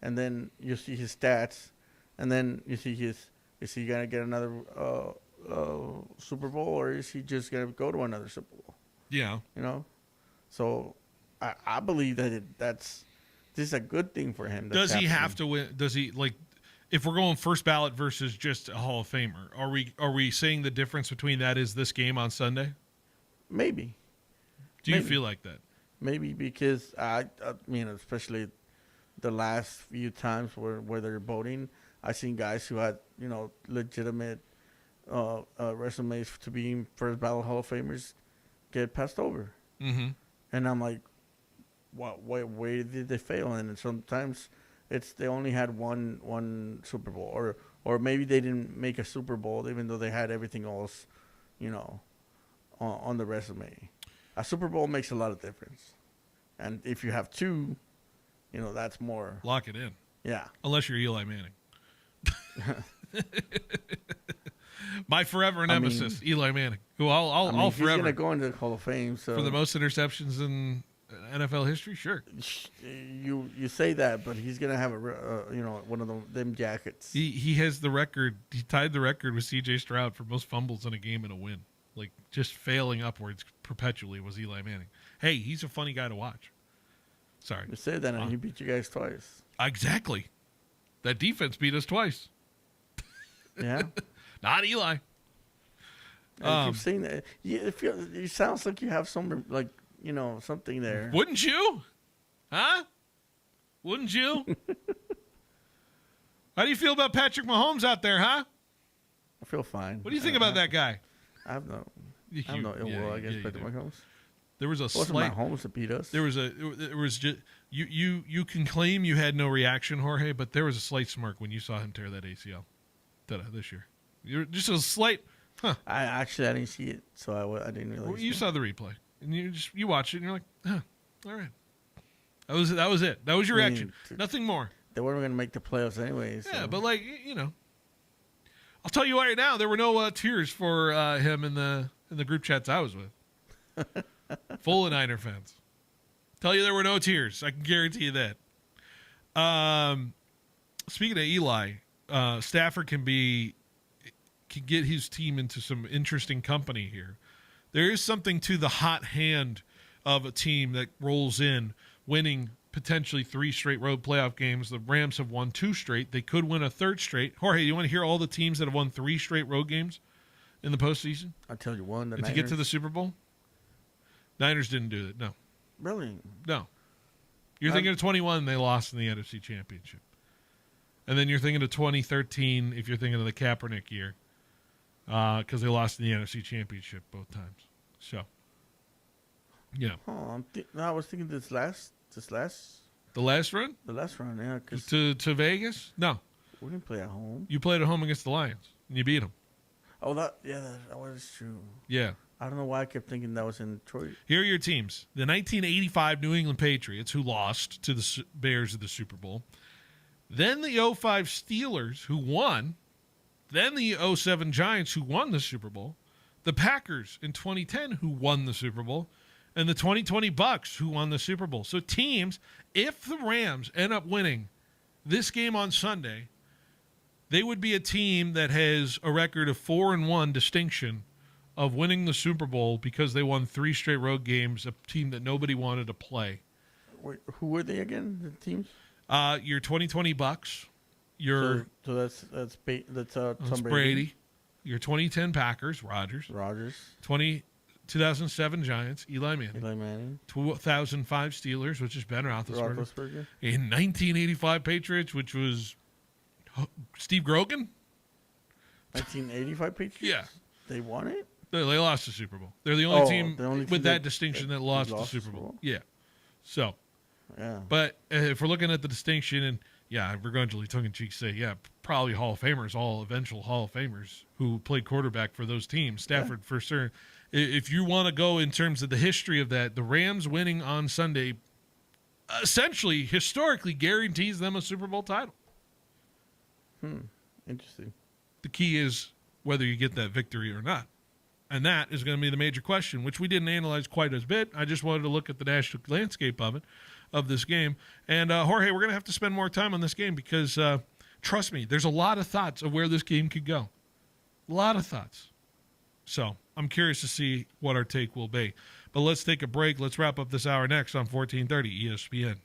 and then you see his stats, and then you see is he gonna get another Super Bowl, or is he just gonna go to another Super Bowl? Yeah, So I believe that this is a good thing for him. Does he have to win? Does he, like, if we're going first ballot versus just a Hall of Famer, are we saying the difference between that is this game on Sunday? Maybe. Do you feel like that? Maybe because I mean, especially the last few times where they're voting, I've seen guys who had legitimate resumes to being first ballot Hall of Famers get passed over, and I'm like, where did they fail? And sometimes they only had one Super Bowl, or maybe they didn't make a Super Bowl even though they had everything else, on the resume. A Super Bowl makes a lot of difference, and if you have two, that's more. Lock it in. Yeah. Unless you're Eli Manning. My forever nemesis, Eli Manning, who I'll forever. He's gonna go into the Hall of Fame. So for the most interceptions in NFL history, sure. You say that, but he's gonna have one of them jackets. He has the record. He tied the record with C.J. Stroud for most fumbles in a game and a win. Like, just failing upwards perpetually was Eli Manning. Hey, he's a funny guy to watch. Sorry. You said that, and he beat you guys twice. Exactly. That defense beat us twice. Yeah. Not Eli. I keep saying that. It sounds like you have some, something there. Wouldn't you? Huh? Wouldn't you? How do you feel about Patrick Mahomes out there, huh? I feel fine. What do you think about that guy? I have no ill will against Patrick Mahomes. There was a slight Mahomes that beat us. There was just you can claim you had no reaction, Jorge, but there was a slight smirk when you saw him tear that ACL this year. You're just a slight. Huh. I didn't see it, so I didn't really. Well, you saw the replay, and you watched it, and you're like, huh, all right. That was it. That was your reaction. Nothing more. They weren't going to make the playoffs anyways. Yeah, but I'll tell you right now, there were no tears for him in the group chats I was with. Full of Niner fans. Tell you there were no tears. I can guarantee you that. Speaking of Eli, Stafford can get his team into some interesting company here. There is something to the hot hand of a team that rolls in, winning potentially 3 straight road playoff games. The Rams have won 2 straight. They could win a 3rd straight. Jorge, you want to hear all the teams that have won 3 straight road games in the postseason? I'll tell you one. If you get to the Super Bowl? Niners didn't do it, no. Really? No. You're thinking of 21, they lost in the NFC Championship. And then you're thinking of 2013 if you're thinking of the Kaepernick year, because they lost in the NFC Championship both times. So, yeah. Oh, I was thinking this last. The last run? The last run, yeah. Cause to Vegas? No. We didn't play at home. You played at home against the Lions, and you beat them. Oh, that was true. Yeah. I don't know why I kept thinking that was in Detroit. Here are your teams. The 1985 New England Patriots, who lost to the Bears at the Super Bowl. Then the 05 Steelers, who won. Then the 07 Giants, who won the Super Bowl. The Packers in 2010, who won the Super Bowl. And the 2020 Bucks, who won the Super Bowl. So teams, if the Rams end up winning this game on Sunday, they would be a team that has a record of 4-1 distinction of winning the Super Bowl because they won 3 straight road games, a team that nobody wanted to play Wait, who were they again? The teams? Your 2020 Bucks. Your so that's Tom Brady. Your 2010 Packers, Rodgers. 2007 Giants, Eli Manning. 2005 Steelers, which is Ben Roethlisberger. In 1985 Patriots, which was Steve Grogan. 1985 Patriots? Yeah. They won it? They lost the Super Bowl. They're the only team with that distinction that lost the Super Bowl. Yeah. So. Yeah. But if we're looking at the distinction, and yeah, begrudgingly, tongue-in-cheek say, yeah, probably Hall of Famers, all eventual Hall of Famers who played quarterback for those teams. Stafford for sure. If you want to go in terms of the history of that, the Rams winning on Sunday essentially, historically, guarantees them a Super Bowl title. Interesting. The key is whether you get that victory or not. And that is going to be the major question, which we didn't analyze quite as bit. I just wanted to look at the national landscape of it, of this game. And, Jorge, we're going to have to spend more time on this game because, trust me, there's a lot of thoughts of where this game could go. A lot of thoughts. So I'm curious to see what our take will be. But let's take a break. Let's wrap up this hour next on 1430 ESPN.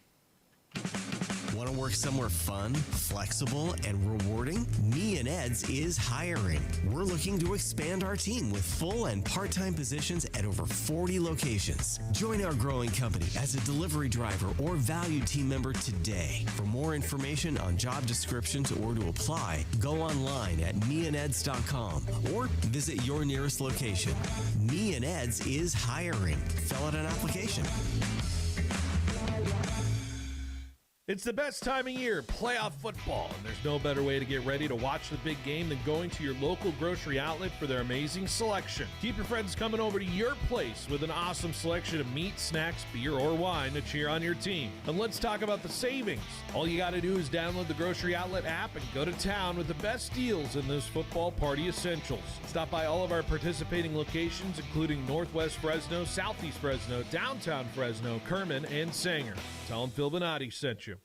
Want to work somewhere fun, flexible, and rewarding? Me and Ed's is hiring. We're looking to expand our team with full and part-time positions at over 40 locations. Join our growing company as a delivery driver or valued team member today. For more information on job descriptions or to apply, go online at meandeds.com or visit your nearest location. Me and Ed's is hiring. Fill out an application. It's the best time of year, playoff football, and there's no better way to get ready to watch the big game than going to your local grocery outlet for their amazing selection. Keep your friends coming over to your place with an awesome selection of meat, snacks, beer, or wine to cheer on your team. And let's talk about the savings. All you got to do is download the Grocery Outlet app and go to town with the best deals in those football party essentials. Stop by all of our participating locations, including Northwest Fresno, Southeast Fresno, Downtown Fresno, Kerman, and Sanger. Tell them Phil Bonatti sent you.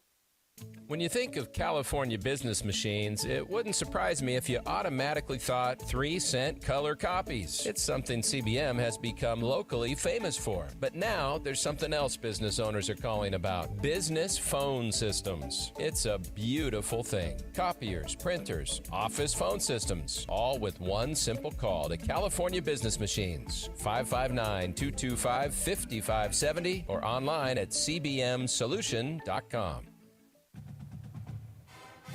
When you think of California business machines, it wouldn't surprise me if you automatically thought 3-cent color copies. It's something CBM has become locally famous for. But now there's something else business owners are calling about: business phone systems. It's a beautiful thing. Copiers, printers, office phone systems, all with one simple call to California Business Machines. 559-225-5570 or online at cbmsolution.com.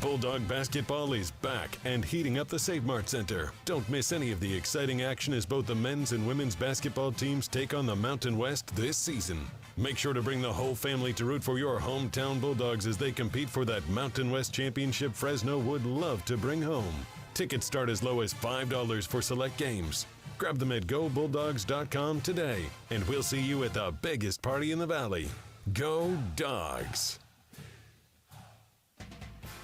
Bulldog basketball is back and heating up the Save Mart Center. Don't miss any of the exciting action as both the men's and women's basketball teams take on the Mountain West this season. Make sure to bring the whole family to root for your hometown Bulldogs as they compete for that Mountain West championship Fresno would love to bring home. Tickets start as low as $5 for select games. Grab them at GoBulldogs.com today, and we'll see you at the biggest party in the Valley. Go Dogs!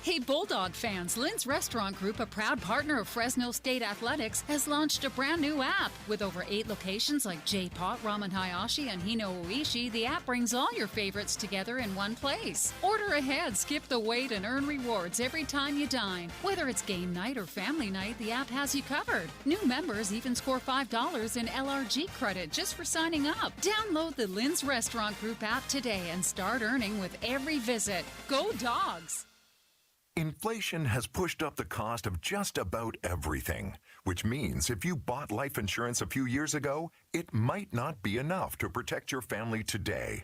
Hey Bulldog fans, Lynn's Restaurant Group, a proud partner of Fresno State Athletics, has launched a brand new app. With over 8 locations like J-Pot, Ramen Hayashi, and Hino Oishi, the app brings all your favorites together in one place. Order ahead, skip the wait, and earn rewards every time you dine. Whether it's game night or family night, the app has you covered. New members even score $5 in LRG credit just for signing up. Download the Lynn's Restaurant Group app today and start earning with every visit. Go Dogs! Inflation has pushed up the cost of just about everything, which means if you bought life insurance a few years ago, it might not be enough to protect your family today.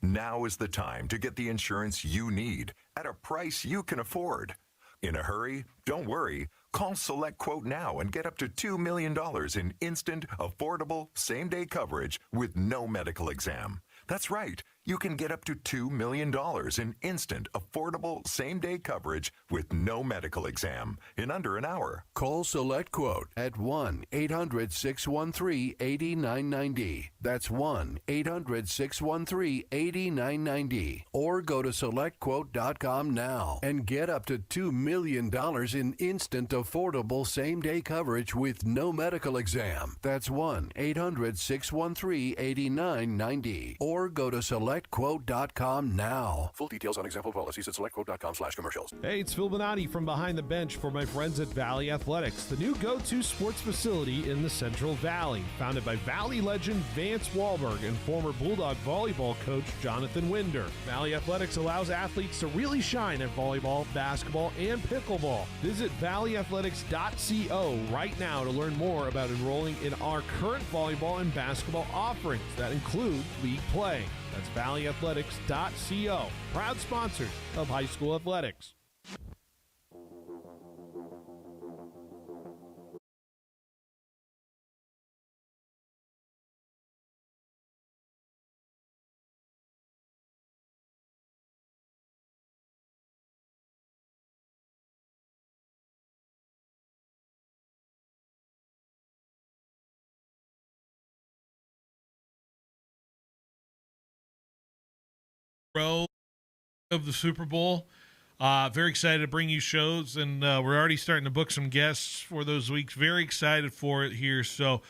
Now is the time to get the insurance you need at a price you can afford. In a hurry? Don't worry. Call Select Quote now and get up to $2 million in instant, affordable, same-day coverage with no medical exam. That's right. You can get up to $2 million in instant, affordable, same-day coverage with no medical exam in under an hour. Call Select Quote at 1-800-613-8990. That's 1-800-613-8990. Or go to SelectQuote.com now and get up to $2 million in instant, affordable, same-day coverage with no medical exam. That's 1-800-613-8990. Or go to SelectQuote.com SelectQuote.com now. Full details on example policies at selectquote.com/commercials. Hey, it's Phil Bonatti from Behind the Bench for my friends at Valley Athletics, the new go-to sports facility in the Central Valley. Founded by Valley legend Vance Wahlberg and former Bulldog volleyball coach Jonathan Winder. Valley Athletics allows athletes to really shine at volleyball, basketball, and pickleball. Visit valleyathletics.co right now to learn more about enrolling in our current volleyball and basketball offerings that include league play. That's valleyathletics.co. Proud sponsors of high school athletics. Row of the Super Bowl. Very excited to bring you shows, and we're already starting to book some guests for those weeks. Very excited for it here. So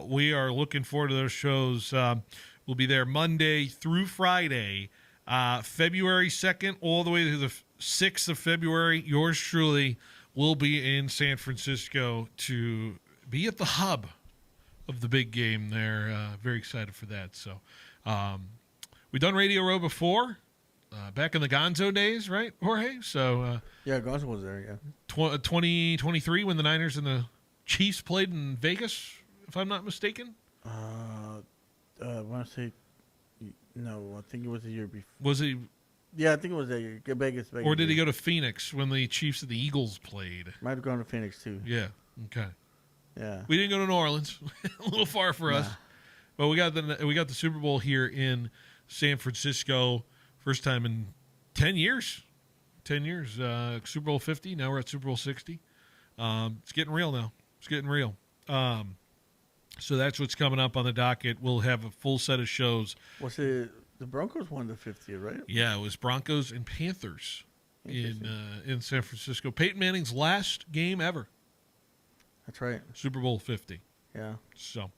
we are looking forward to those shows. We'll be there Monday through Friday, February 2nd, all the way to the 6th of February. Yours truly will be in San Francisco to be at the hub of the big game there. Very excited for that. So we've done Radio Row before, back in the Gonzo days, right, Jorge? So yeah, Gonzo was there, yeah. 2023 when the Niners and the Chiefs played in Vegas, if I'm not mistaken. I want to say, no, I think it was the year before. Was he? Yeah, I think it was that year. Vegas. Or did he go to Phoenix when the Chiefs and the Eagles played? Might have gone to Phoenix, too. Yeah, okay. Yeah. We didn't go to New Orleans. A little far for us. But we got the Super Bowl here in San Francisco. First time in 10 years. 10 years. Super Bowl 50. Now we're at Super Bowl 60. It's getting real now. It's getting real. So that's what's coming up on the docket. We'll have a full set of shows. Was it the Broncos won the 50th, right? Yeah, it was Broncos and Panthers in San Francisco. Peyton Manning's last game ever. That's right. Super Bowl 50. Yeah. So,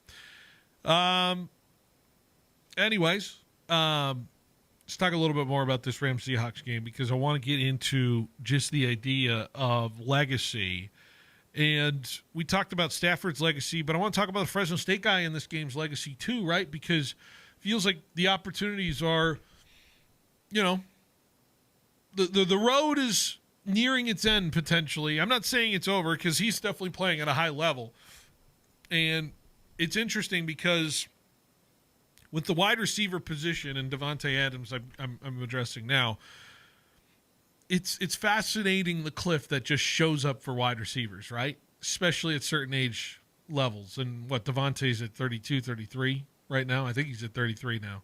anyways, let's talk a little bit more about this Rams-Seahawks game because I want to get into just the idea of legacy. And we talked about Stafford's legacy, but I want to talk about the Fresno State guy in this game's legacy too, right? Because it feels like the opportunities are, the road is nearing its end potentially. I'm not saying it's over because he's definitely playing at a high level. And it's interesting because with the wide receiver position and Davante Adams I'm addressing now, it's fascinating the cliff that just shows up for wide receivers, right? Especially at certain age levels. And what, Davante's at 32, 33 right now? I think he's at 33 now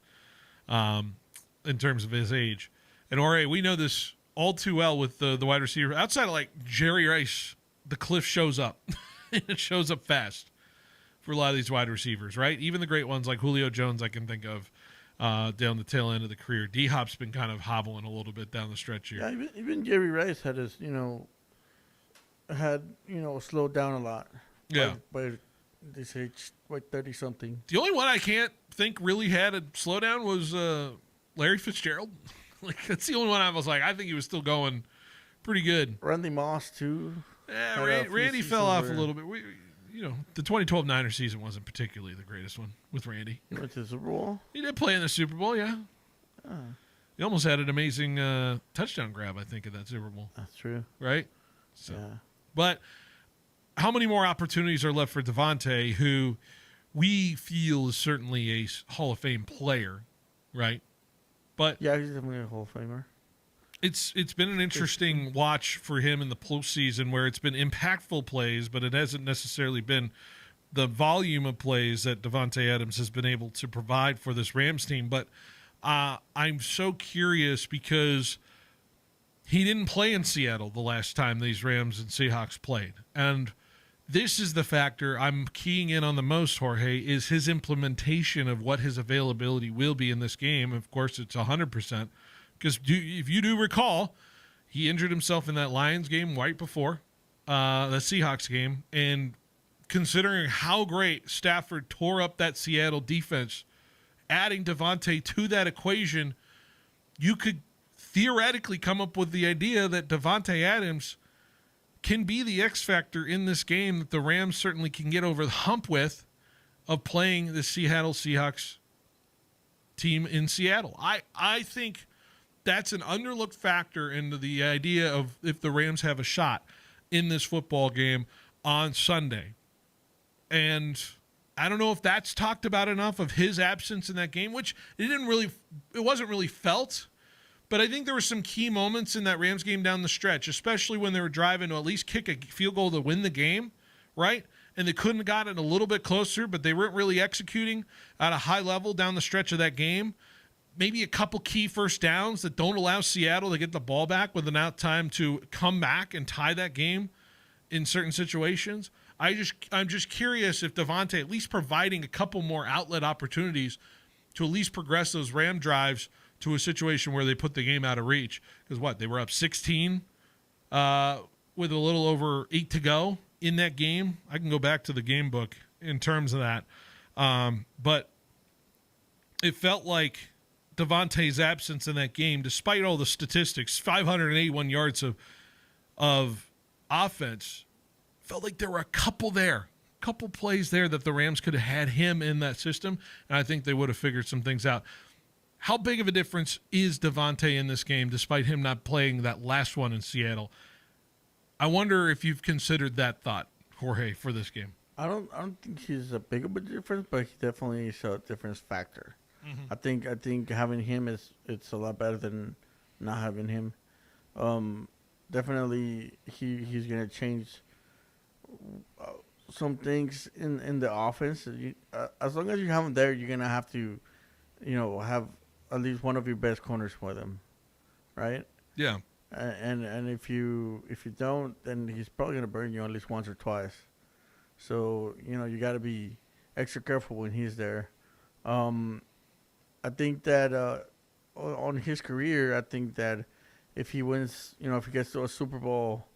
in terms of his age. And, we know this all too well with the wide receiver. Outside of, like, Jerry Rice, the cliff shows up. It shows up fast for a lot of these wide receivers, right? Even the great ones like Julio Jones I can think of down the tail end of the career. D-Hop's been kind of hobbling a little bit down the stretch here. Yeah, even Jerry Rice had his, slowed down a lot. Yeah. By this age, 30-something. The only one I can't think really had a slowdown was Larry Fitzgerald. Like, that's the only one I was like, I think he was still going pretty good. Randy Moss, too. Yeah, Randy fell off a little bit. The 2012 Niners season wasn't particularly the greatest one with Randy. He went to the Super Bowl? He did play in the Super Bowl, yeah. He almost had an amazing touchdown grab, I think, in that Super Bowl. That's true. Right? So, yeah. But how many more opportunities are left for Davante, who we feel is certainly a Hall of Fame player, right? But yeah, he's definitely a Hall of Famer. It's been an interesting watch for him in the postseason where it's been impactful plays, but it hasn't necessarily been the volume of plays that Davante Adams has been able to provide for this Rams team. But I'm so curious because he didn't play in Seattle the last time these Rams and Seahawks played. And this is the factor I'm keying in on the most, Jorge, is his implementation of what his availability will be in this game. Of course, it's 100%. Because if you do recall, he injured himself in that Lions game right before the Seahawks game. And considering how great Stafford tore up that Seattle defense adding Devontae to that equation, you could theoretically come up with the idea that Devontae Adams can be the X factor in this game that the Rams certainly can get over the hump with of playing the Seattle Seahawks team in Seattle. I think that's an underlooked factor into the idea of if the Rams have a shot in this football game on Sunday. And I don't know if that's talked about enough of his absence in that game, which it wasn't really felt. But I think there were some key moments in that Rams game down the stretch, especially when they were driving to at least kick a field goal to win the game, right? And they couldn't have gotten a little bit closer, but they weren't really executing at a high level down the stretch of that game. Maybe a couple key first downs that don't allow Seattle to get the ball back with enough time to come back and tie that game in certain situations. I'm just curious if Devontae at least providing a couple more outlet opportunities to at least progress those Ram drives to a situation where they put the game out of reach. Because they were up 16 with a little over 8 to go in that game. I can go back to the game book in terms of that. But it felt like Devontae's absence in that game, despite all the statistics, 581 yards of offense, felt like there were a couple plays there that the Rams could have had him in that system, and I think they would have figured some things out. How big of a difference is Devontae in this game, despite him not playing that last one in Seattle? I wonder if you've considered that thought, Jorge, for this game. I don't think he's a big of a difference, but he definitely is a difference factor. Mm-hmm. I think having him it's a lot better than not having him. Definitely he's gonna change some things in the offense. As long as you have him there, you're gonna have to, have at least one of your best corners for them, right? Yeah. And if you don't, then he's probably gonna burn you at least once or twice. So you got to be extra careful when he's there. I think that on his career, I think that if he wins, if he gets to a Super Bowl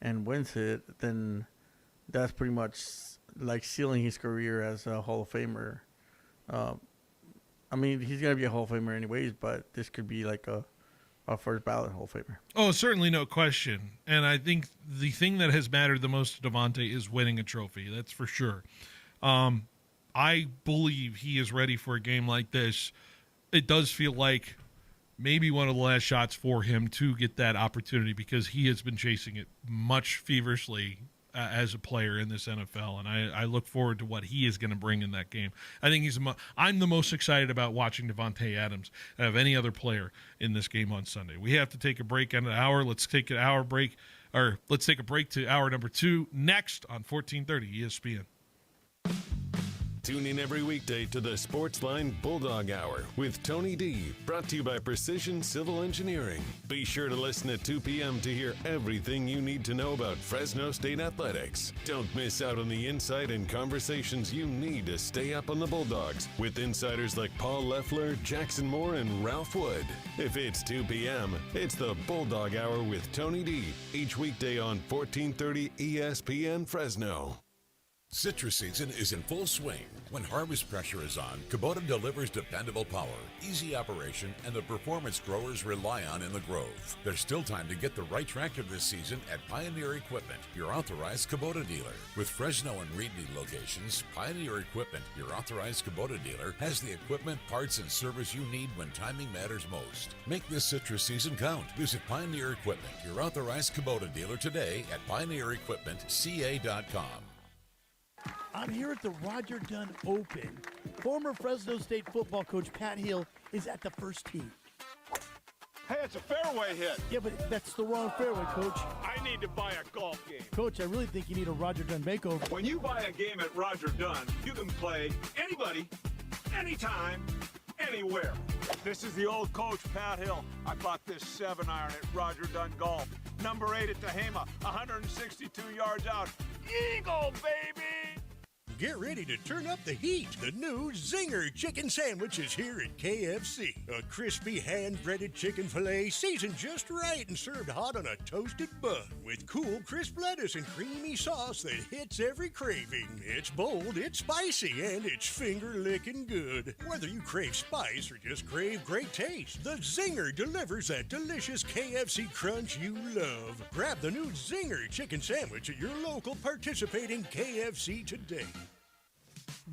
and wins it, then that's pretty much like sealing his career as a Hall of Famer. I mean, he's going to be a Hall of Famer anyways, but this could be like a first ballot Hall of Famer. Oh, certainly no question. And I think the thing that has mattered the most to Devontae is winning a trophy. That's for sure. I believe he is ready for a game like this. It does feel like maybe one of the last shots for him to get that opportunity because he has been chasing it much feverishly as a player in this NFL, and I look forward to what he is going to bring in that game. I think I'm the most excited about watching Devontae Adams of any other player in this game on Sunday. We have to take a break on an hour. Let's take an hour break, or let's take a break to hour number 2 next on 1430 ESPN. Tune in every weekday to the Sportsline Bulldog Hour with Tony D, brought to you by Precision Civil Engineering. Be sure to listen at 2 p.m. to hear everything you need to know about Fresno State athletics. Don't miss out on the insight and conversations you need to stay up on the Bulldogs with insiders like Paul Loeffler, Jackson Moore, and Ralph Wood. If it's 2 p.m., it's the Bulldog Hour with Tony D, each weekday on 1430 ESPN Fresno. Citrus season is in full swing. When harvest pressure is on, Kubota delivers dependable power, easy operation, and the performance growers rely on in the Grove. There's still time to get the right tractor this season at Pioneer Equipment, your authorized Kubota dealer. With Fresno and Reedley locations, Pioneer Equipment, your authorized Kubota dealer, has the equipment, parts, and service you need when timing matters most. Make this citrus season count. Visit Pioneer Equipment, your authorized Kubota dealer today at pioneerequipmentca.com. I'm here at the Roger Dunn Open. Former Fresno State football coach Pat Hill is at the first tee. Hey, it's a fairway hit. Yeah, but that's the wrong fairway, Coach. I need to buy a golf game. Coach, I really think you need a Roger Dunn makeover. When you buy a game at Roger Dunn, you can play anybody, anytime, anywhere. This is the old coach, Pat Hill. I bought this 7-iron at Roger Dunn Golf. Number 8 at Tehama, 162 yards out. Eagle, baby! Get ready to turn up the heat. The new Zinger Chicken Sandwich is here at KFC. A crispy hand-breaded chicken filet seasoned just right and served hot on a toasted bun with cool, crisp lettuce and creamy sauce that hits every craving. It's bold, it's spicy, and it's finger-licking good. Whether you crave spice or just crave great taste, the Zinger delivers that delicious KFC crunch you love. Grab the new Zinger Chicken Sandwich at your local participating KFC today.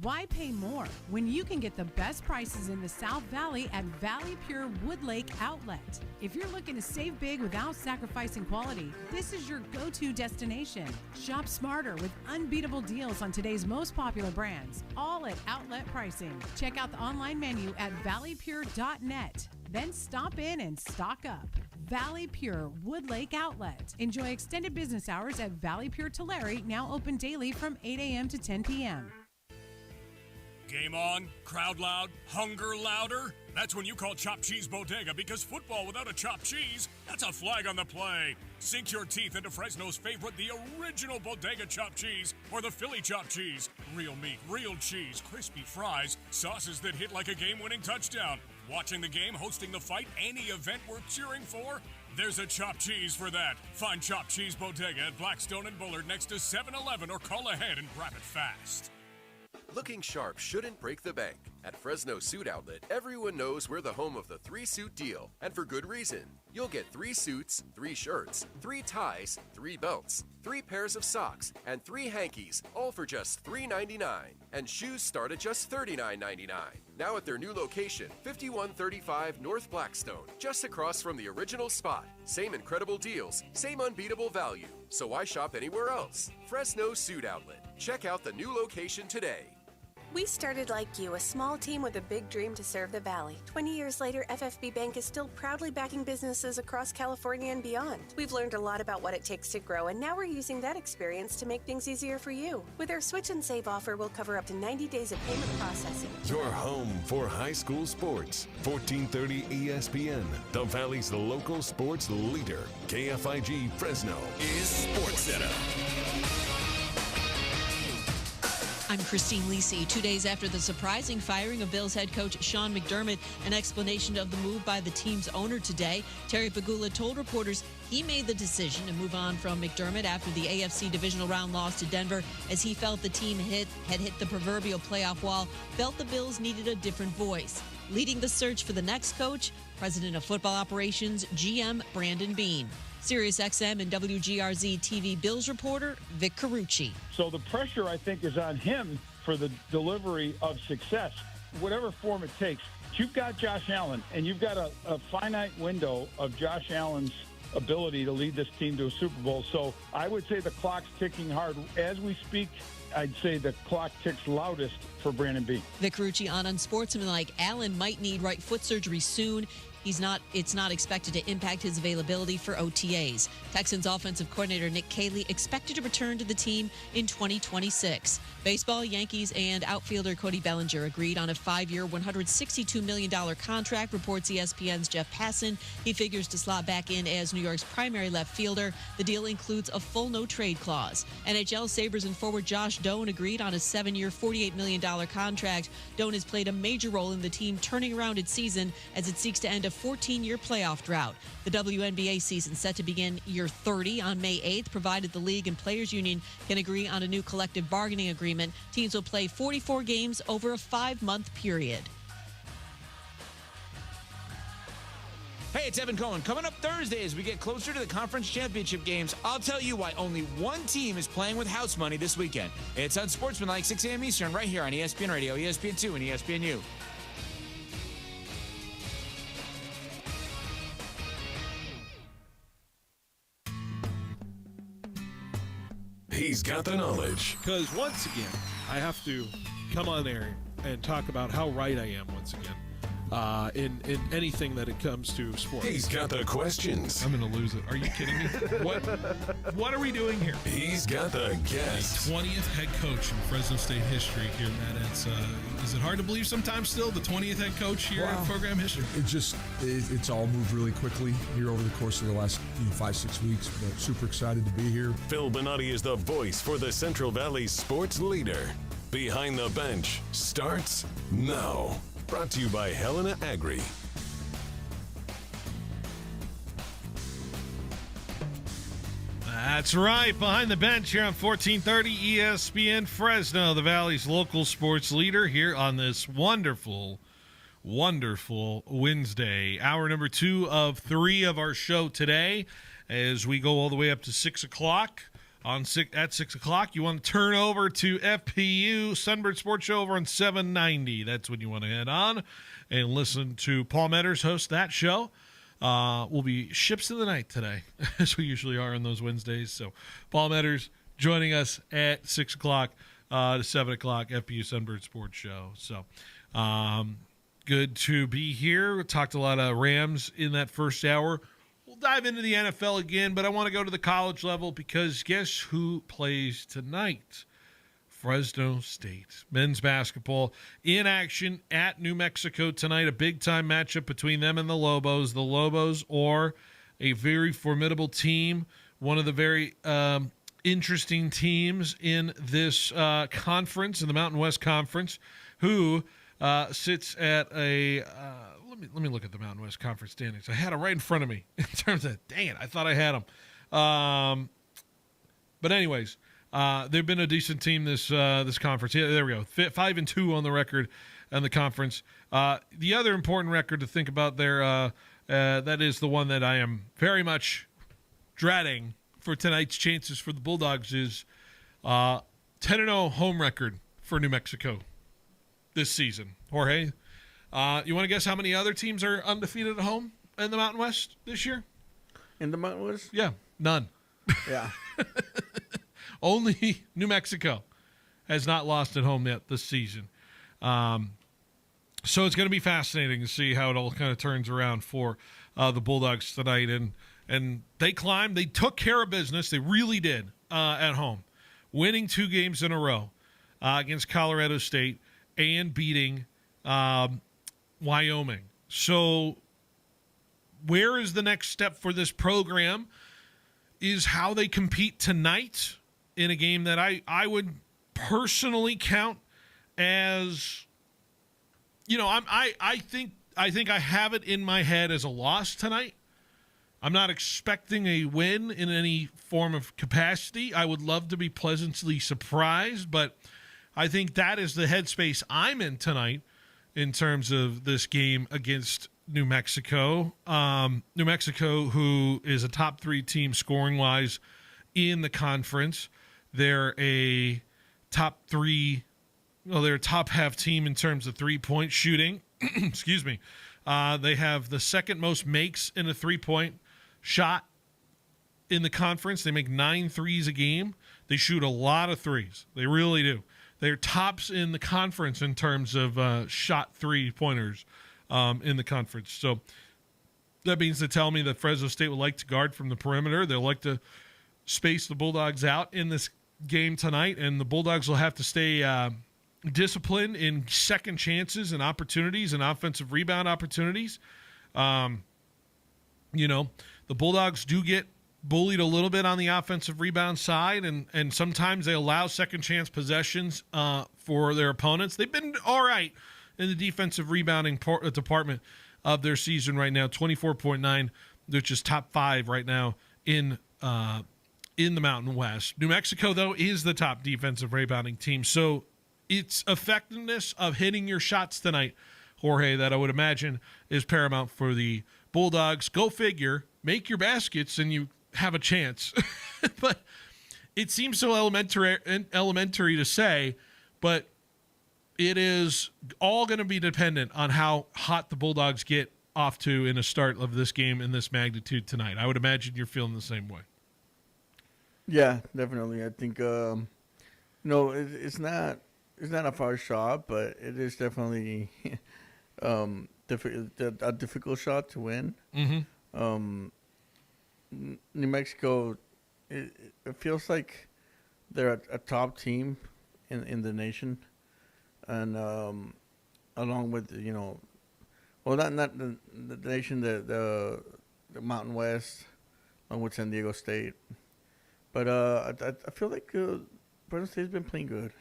Why pay more when you can get the best prices in the South Valley at Valley Pure Wood Lake Outlet? If you're looking to save big without sacrificing quality, this is your go-to destination. Shop smarter with unbeatable deals on today's most popular brands, all at outlet pricing. Check out the online menu at valleypure.net. Then stop in and stock up. Valley Pure Wood Lake Outlet. Enjoy extended business hours at Valley Pure Tulare, now open daily from 8 a.m. to 10 p.m. Game on, crowd loud, hunger louder? That's when you call Chopped Cheese Bodega, because football without a chopped cheese, that's a flag on the play. Sink your teeth into Fresno's favorite, the original Bodega chopped cheese, or the Philly chopped cheese. Real meat, real cheese, crispy fries, sauces that hit like a game-winning touchdown. Watching the game, hosting the fight, any event worth cheering for? There's a chopped cheese for that. Find Chopped Cheese Bodega at Blackstone and Bullard next to 7-Eleven, or call ahead and grab it fast. Looking sharp shouldn't break the bank. At Fresno Suit Outlet, everyone knows we're the home of the 3-suit deal, and for good reason. You'll get 3 suits, 3 shirts, 3 ties, 3 belts, 3 pairs of socks, and 3 hankies, all for just $3.99. And shoes start at just $39.99. Now at their new location, 5135 North Blackstone, just across from the original spot. Same incredible deals, same unbeatable value. So why shop anywhere else? Fresno Suit Outlet. Check out the new location today. We started like you, a small team with a big dream to serve the Valley. 20 years later, FFB Bank is still proudly backing businesses across California and beyond. We've learned a lot about what it takes to grow, and now we're using that experience to make things easier for you. With our Switch and Save offer, we'll cover up to 90 days of payment processing. Your home for high school sports. 1430 ESPN, the Valley's local sports leader. KFIG Fresno is Sports Center. I'm Christine Lisi. 2 days after the surprising firing of Bills head coach Sean McDermott, an explanation of the move by the team's owner today, Terry Pegula told reporters he made the decision to move on from McDermott after the AFC divisional round loss to Denver, as he felt the team had hit the proverbial playoff wall, felt the Bills needed a different voice. Leading the search for the next coach, President of Football Operations, GM Brandon Beane. SiriusXM and WGRZ TV Bills reporter Vic Carucci. So the pressure, I think, is on him for the delivery of success, whatever form it takes. You've got Josh Allen, and you've got a finite window of Josh Allen's ability to lead this team to a Super Bowl. So I would say the clock's ticking hard. As we speak, I'd say the clock ticks loudest for Brandon Beane. Vic Carucci on unsportsmanlike. Allen might need right foot surgery soon. It's not expected to impact his availability for OTAs. Texans offensive coordinator Nick Caley expected to return to the team in 2026. Baseball, Yankees, and outfielder Cody Bellinger agreed on a 5-year, $162 million contract, reports ESPN's Jeff Passan. He figures to slot back in as New York's primary left fielder. The deal includes a full no-trade clause. NHL Sabres and forward Josh Doan agreed on a 7-year, $48 million contract. Doan has played a major role in the team turning around its season as it seeks to end a 14-year playoff drought. The WNBA season set to begin year 30 on May 8th, provided the league and players union can agree on a new collective bargaining agreement. Teams will play 44 games over a 5-month period. Hey, it's Evan Cohen. Coming up Thursday as we get closer to the conference championship games, I'll tell you why only one team is playing with house money this weekend. It's Unsportsmanlike, 6 a.m. Eastern, right here on ESPN Radio, ESPN2, and ESPNU. He's got the knowledge. Because once again, I have to come on there and talk about how right I am once again in anything that it comes to sports. He's got the questions. I'm going to lose it. Are you kidding me? What are we doing here? He's got the guests. 20th head coach in Fresno State history here, Matt. Is it hard to believe sometimes still the 20th head coach here in program history? It's all moved really quickly here over the course of the last 5-6 weeks, but super excited to be here. Phil Bonatti is the voice for the Central Valley sports leader. Behind the Bench starts now. Brought to you by Helena Agri. That's right. Behind the Bench here on 1430 ESPN Fresno, the Valley's local sports leader, here on this wonderful Wednesday. Hour number 2 of 3 of our show today, as we go all the way up to 6 o'clock. At 6 o'clock, you want to turn over to FPU Sunbird Sports Show over on 790. That's when you want to head on and listen to Paul Metters host that show. We'll be ships of the night today, as we usually are on those Wednesdays. So Paul Metters joining us at 6 o'clock to 7 o'clock, FPU Sunbird Sports Show. So good to be here. We talked a lot of Rams in that first hour. We'll dive into the NFL again, but I want to go to the college level because guess who plays tonight? Fresno State. Men's basketball in action at New Mexico tonight. A big-time matchup between them and the Lobos. The Lobos are a very formidable team, one of the very interesting teams in this conference, in the Mountain West Conference, who sits at a let me look at the Mountain West Conference standings. I had them right in front of me in terms of, dang it, I thought I had them. But anyways, they've been a decent team this conference. Yeah, there we go. 5-2 on the record in the conference. The other important record to think about there, that is the one that I am very much dreading for tonight's chances for the Bulldogs, is 10-0 home record for New Mexico this season. Jorge, you want to guess how many other teams are undefeated at home in the Mountain West this year? In the Mountain West? Yeah, none. Yeah. Only New Mexico has not lost at home yet this season. So it's going to be fascinating to see how it all kind of turns around for the Bulldogs tonight. And they climbed. They took care of business. They really did at home, winning 2 games in a row against Colorado State and beating Wyoming. So where is the next step for this program is how they compete tonight in a game that I would personally count as, you know, I think I have it in my head as a loss tonight. I'm not expecting a win in any form of capacity. I would love to be pleasantly surprised, but I think that is the headspace I'm in tonight in terms of this game against New Mexico. New Mexico, who is a top 3 team scoring-wise in the conference. They're a top half team in terms of three-point shooting. Excuse me. They have the second most makes in a three-point shot in the conference. They make 9 threes a game. They shoot a lot of threes. They really do. They're tops in the conference in terms of shot three-pointers in the conference. So that means to tell me that Fresno State would like to guard from the perimeter. They'll like to space the Bulldogs out in this game tonight, and the Bulldogs will have to stay disciplined in second chances and opportunities and offensive rebound opportunities. You know, the Bulldogs do get bullied a little bit on the offensive rebound side, and sometimes they allow second chance possessions for their opponents. They've been all right in the defensive rebounding department of their season right now, 24.9, which is top 5 right now in the Mountain West. New Mexico, though, is the top defensive rebounding team, so it's effectiveness of hitting your shots tonight, Jorge, that I would imagine is paramount for the Bulldogs. Go figure, make your baskets, and you have a chance. But it seems so elementary to say, but it is all going to be dependent on how hot the Bulldogs get off to in a start of this game in this magnitude tonight. I would imagine you're feeling the same way. Yeah, definitely. I think it's not a far shot, but it is definitely a difficult shot to win. Mm-hmm. New Mexico, it feels like they're a top team in the nation, and along with not the nation, the Mountain West, along with San Diego State, but I feel like Fresno State's been playing good.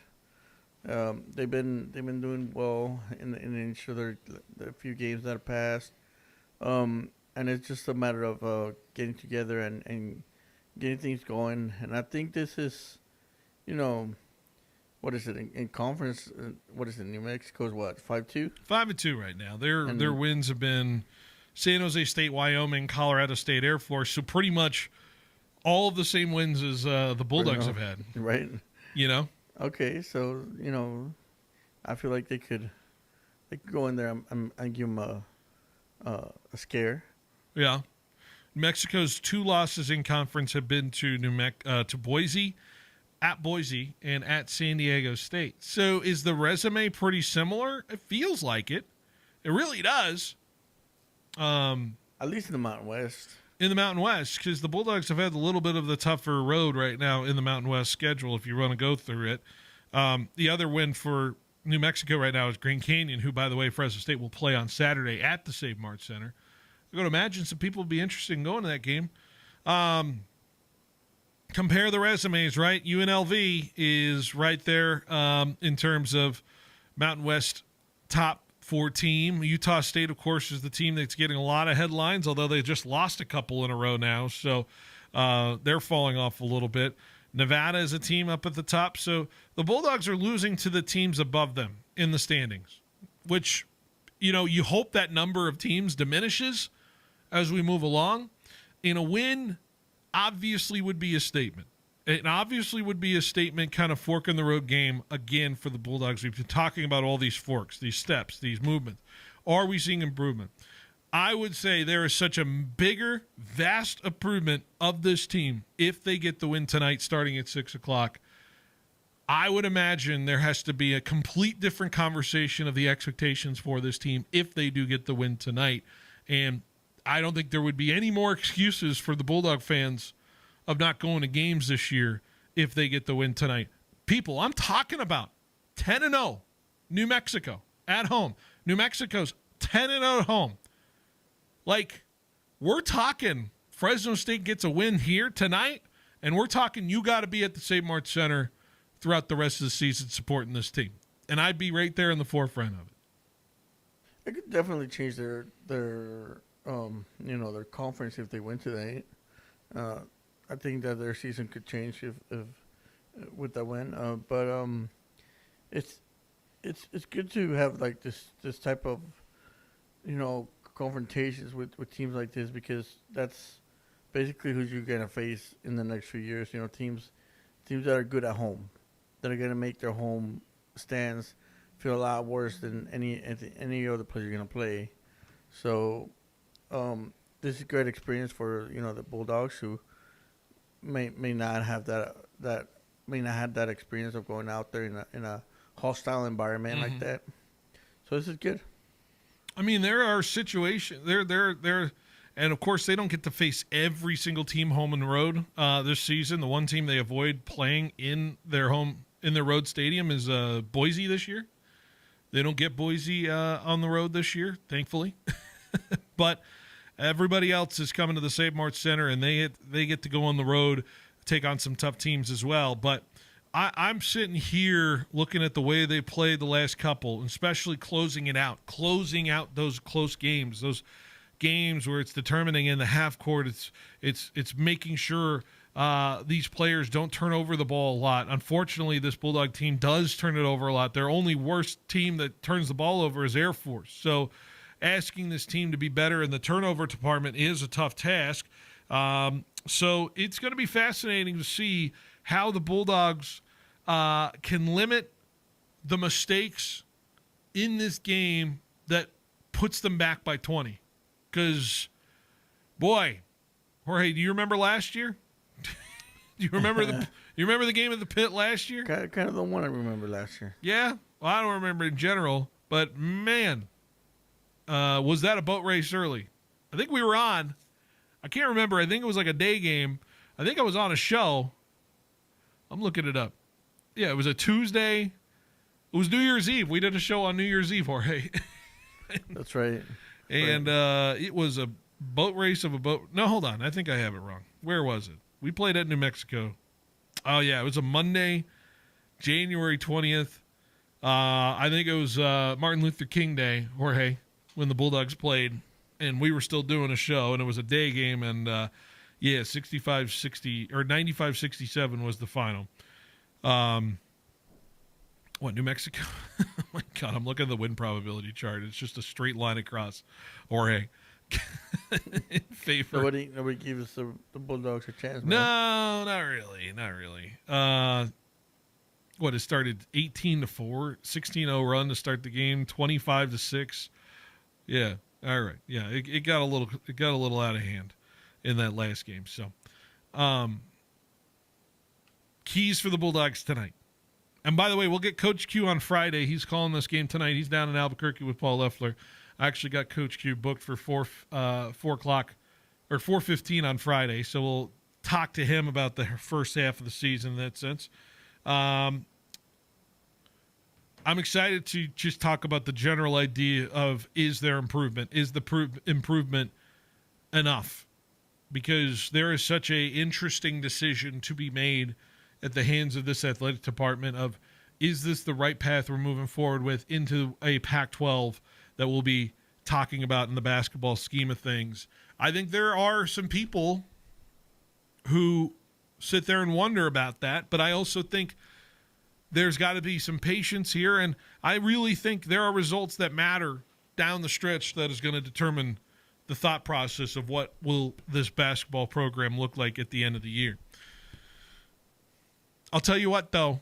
They've been doing well in each of the few games that have passed. And it's just a matter of getting together and getting things going. And I think this is, what is it in conference? What is it? New Mexico's what 5-2? 5-2 right now. Their wins have been San Jose State, Wyoming, Colorado State, Air Force. So pretty much all of the same wins as the Bulldogs have had. Right. Okay, so I feel like they could go in there and give them a scare. Yeah. Mexico's 2 losses in conference have been to to Boise, at Boise, and at San Diego State. So is the resume pretty similar? It feels like it. It really does. At least in the Mountain West. In the Mountain West, because the Bulldogs have had a little bit of the tougher road right now in the Mountain West schedule if you want to go through it. The other win for New Mexico right now is Grand Canyon, who, by the way, Fresno State will play on Saturday at the Save Mart Center. I'm going to imagine some people would be interested in going to that game. Compare the resumes, right? UNLV is right there in terms of Mountain West top 4 team. Utah State, of course, is the team that's getting a lot of headlines, although they just lost a couple in a row now, so they're falling off a little bit. Nevada is a team up at the top, so the Bulldogs are losing to the teams above them in the standings, which, you hope that number of teams diminishes as we move along. In a win, obviously would be a statement. It obviously would be a statement, kind of fork in the road game again for the Bulldogs. We've been talking about all these forks, these steps, these movements. Are we seeing improvement? I would say there is such a bigger, vast improvement of this team if they get the win tonight starting at 6 o'clock. I would imagine there has to be a complete different conversation of the expectations for this team if they do get the win tonight. And I don't think there would be any more excuses for the Bulldog fans of not going to games this year if they get the win tonight. People, I'm talking about 10-0 New Mexico at home. New Mexico's 10-0 at home. Like, we're talking Fresno State gets a win here tonight, and we're talking you got to be at the Save Mart Center throughout the rest of the season supporting this team. And I'd be right there in the forefront of it. It could definitely change their conference if they win tonight. I think that their season could change if with that win. But it's good to have like this type of confrontations with teams like this, because that's basically who you're gonna face in the next few years. Teams that are good at home, that are gonna make their home stands feel a lot worse than any other place you're gonna play. So this is a great experience for the Bulldogs, who may not have that experience of going out there in a hostile environment like that. So this is good. I mean, there are situations there, and of course they don't get to face every single team home and road this season. The one team they avoid playing in their road stadium is Boise this year. They don't get Boise on the road this year, thankfully. But everybody else is coming to the Save Mart Center, and they get to go on the road, take on some tough teams as well. But I'm sitting here looking at the way they played the last couple, especially closing out those close games, those games where it's determining in the half court. It's making sure these players don't turn over the ball a lot. Unfortunately, this Bulldog team does turn it over a lot. Their only worst team that turns the ball over is Air Force. So asking this team to be better in the turnover department is a tough task. So it's going to be fascinating to see how the Bulldogs can limit the mistakes in this game that puts them back by 20. Because, boy, Jorge, do you remember last year? Do you remember the game at the Pit last year? Kind of the one I remember last year. Yeah? Well, I don't remember in general, but, man, was that a boat race early? I think we were on. I can't remember. I think it was like a day game. I think I was on a show. I'm looking it up. Yeah, it was a Tuesday. It was New Year's Eve. We did a show on New Year's Eve, Jorge. That's right. And it was a boat race of a boat. No, hold on. I think I have it wrong. Where was it? We played at New Mexico. Oh, yeah. It was a Monday, January 20th. I think it was Martin Luther King Day, Jorge, when the Bulldogs played, and we were still doing a show, and it was a day game, and 65-60 or 95-67 was the final. New Mexico? Oh my God, I'm looking at the win probability chart. It's just a straight line across. Jorge. In favor. Nobody gives the Bulldogs a chance. No, not really. Not really. It started 18-4, 16-0 run to start the game, 25-6. Yeah. All right. Yeah. It got a little out of hand in that last game. So, keys for the Bulldogs tonight. And by the way, we'll get Coach Q on Friday. He's calling this game tonight. He's down in Albuquerque with Paul Loeffler. I actually got Coach Q booked for 4 o'clock or 4:15 on Friday. So we'll talk to him about the first half of the season in that sense. I'm excited to just talk about the general idea of, is there improvement? Is the improvement enough? Because there is such a interesting decision to be made at the hands of this athletic department of, is this the right path we're moving forward with into a Pac-12 that we'll be talking about in the basketball scheme of things? I think there are some people who sit there and wonder about that, but I also think there's got to be some patience here, and I really think there are results that matter down the stretch that is going to determine the thought process of what will this basketball program look like at the end of the year. I'll tell you what, though.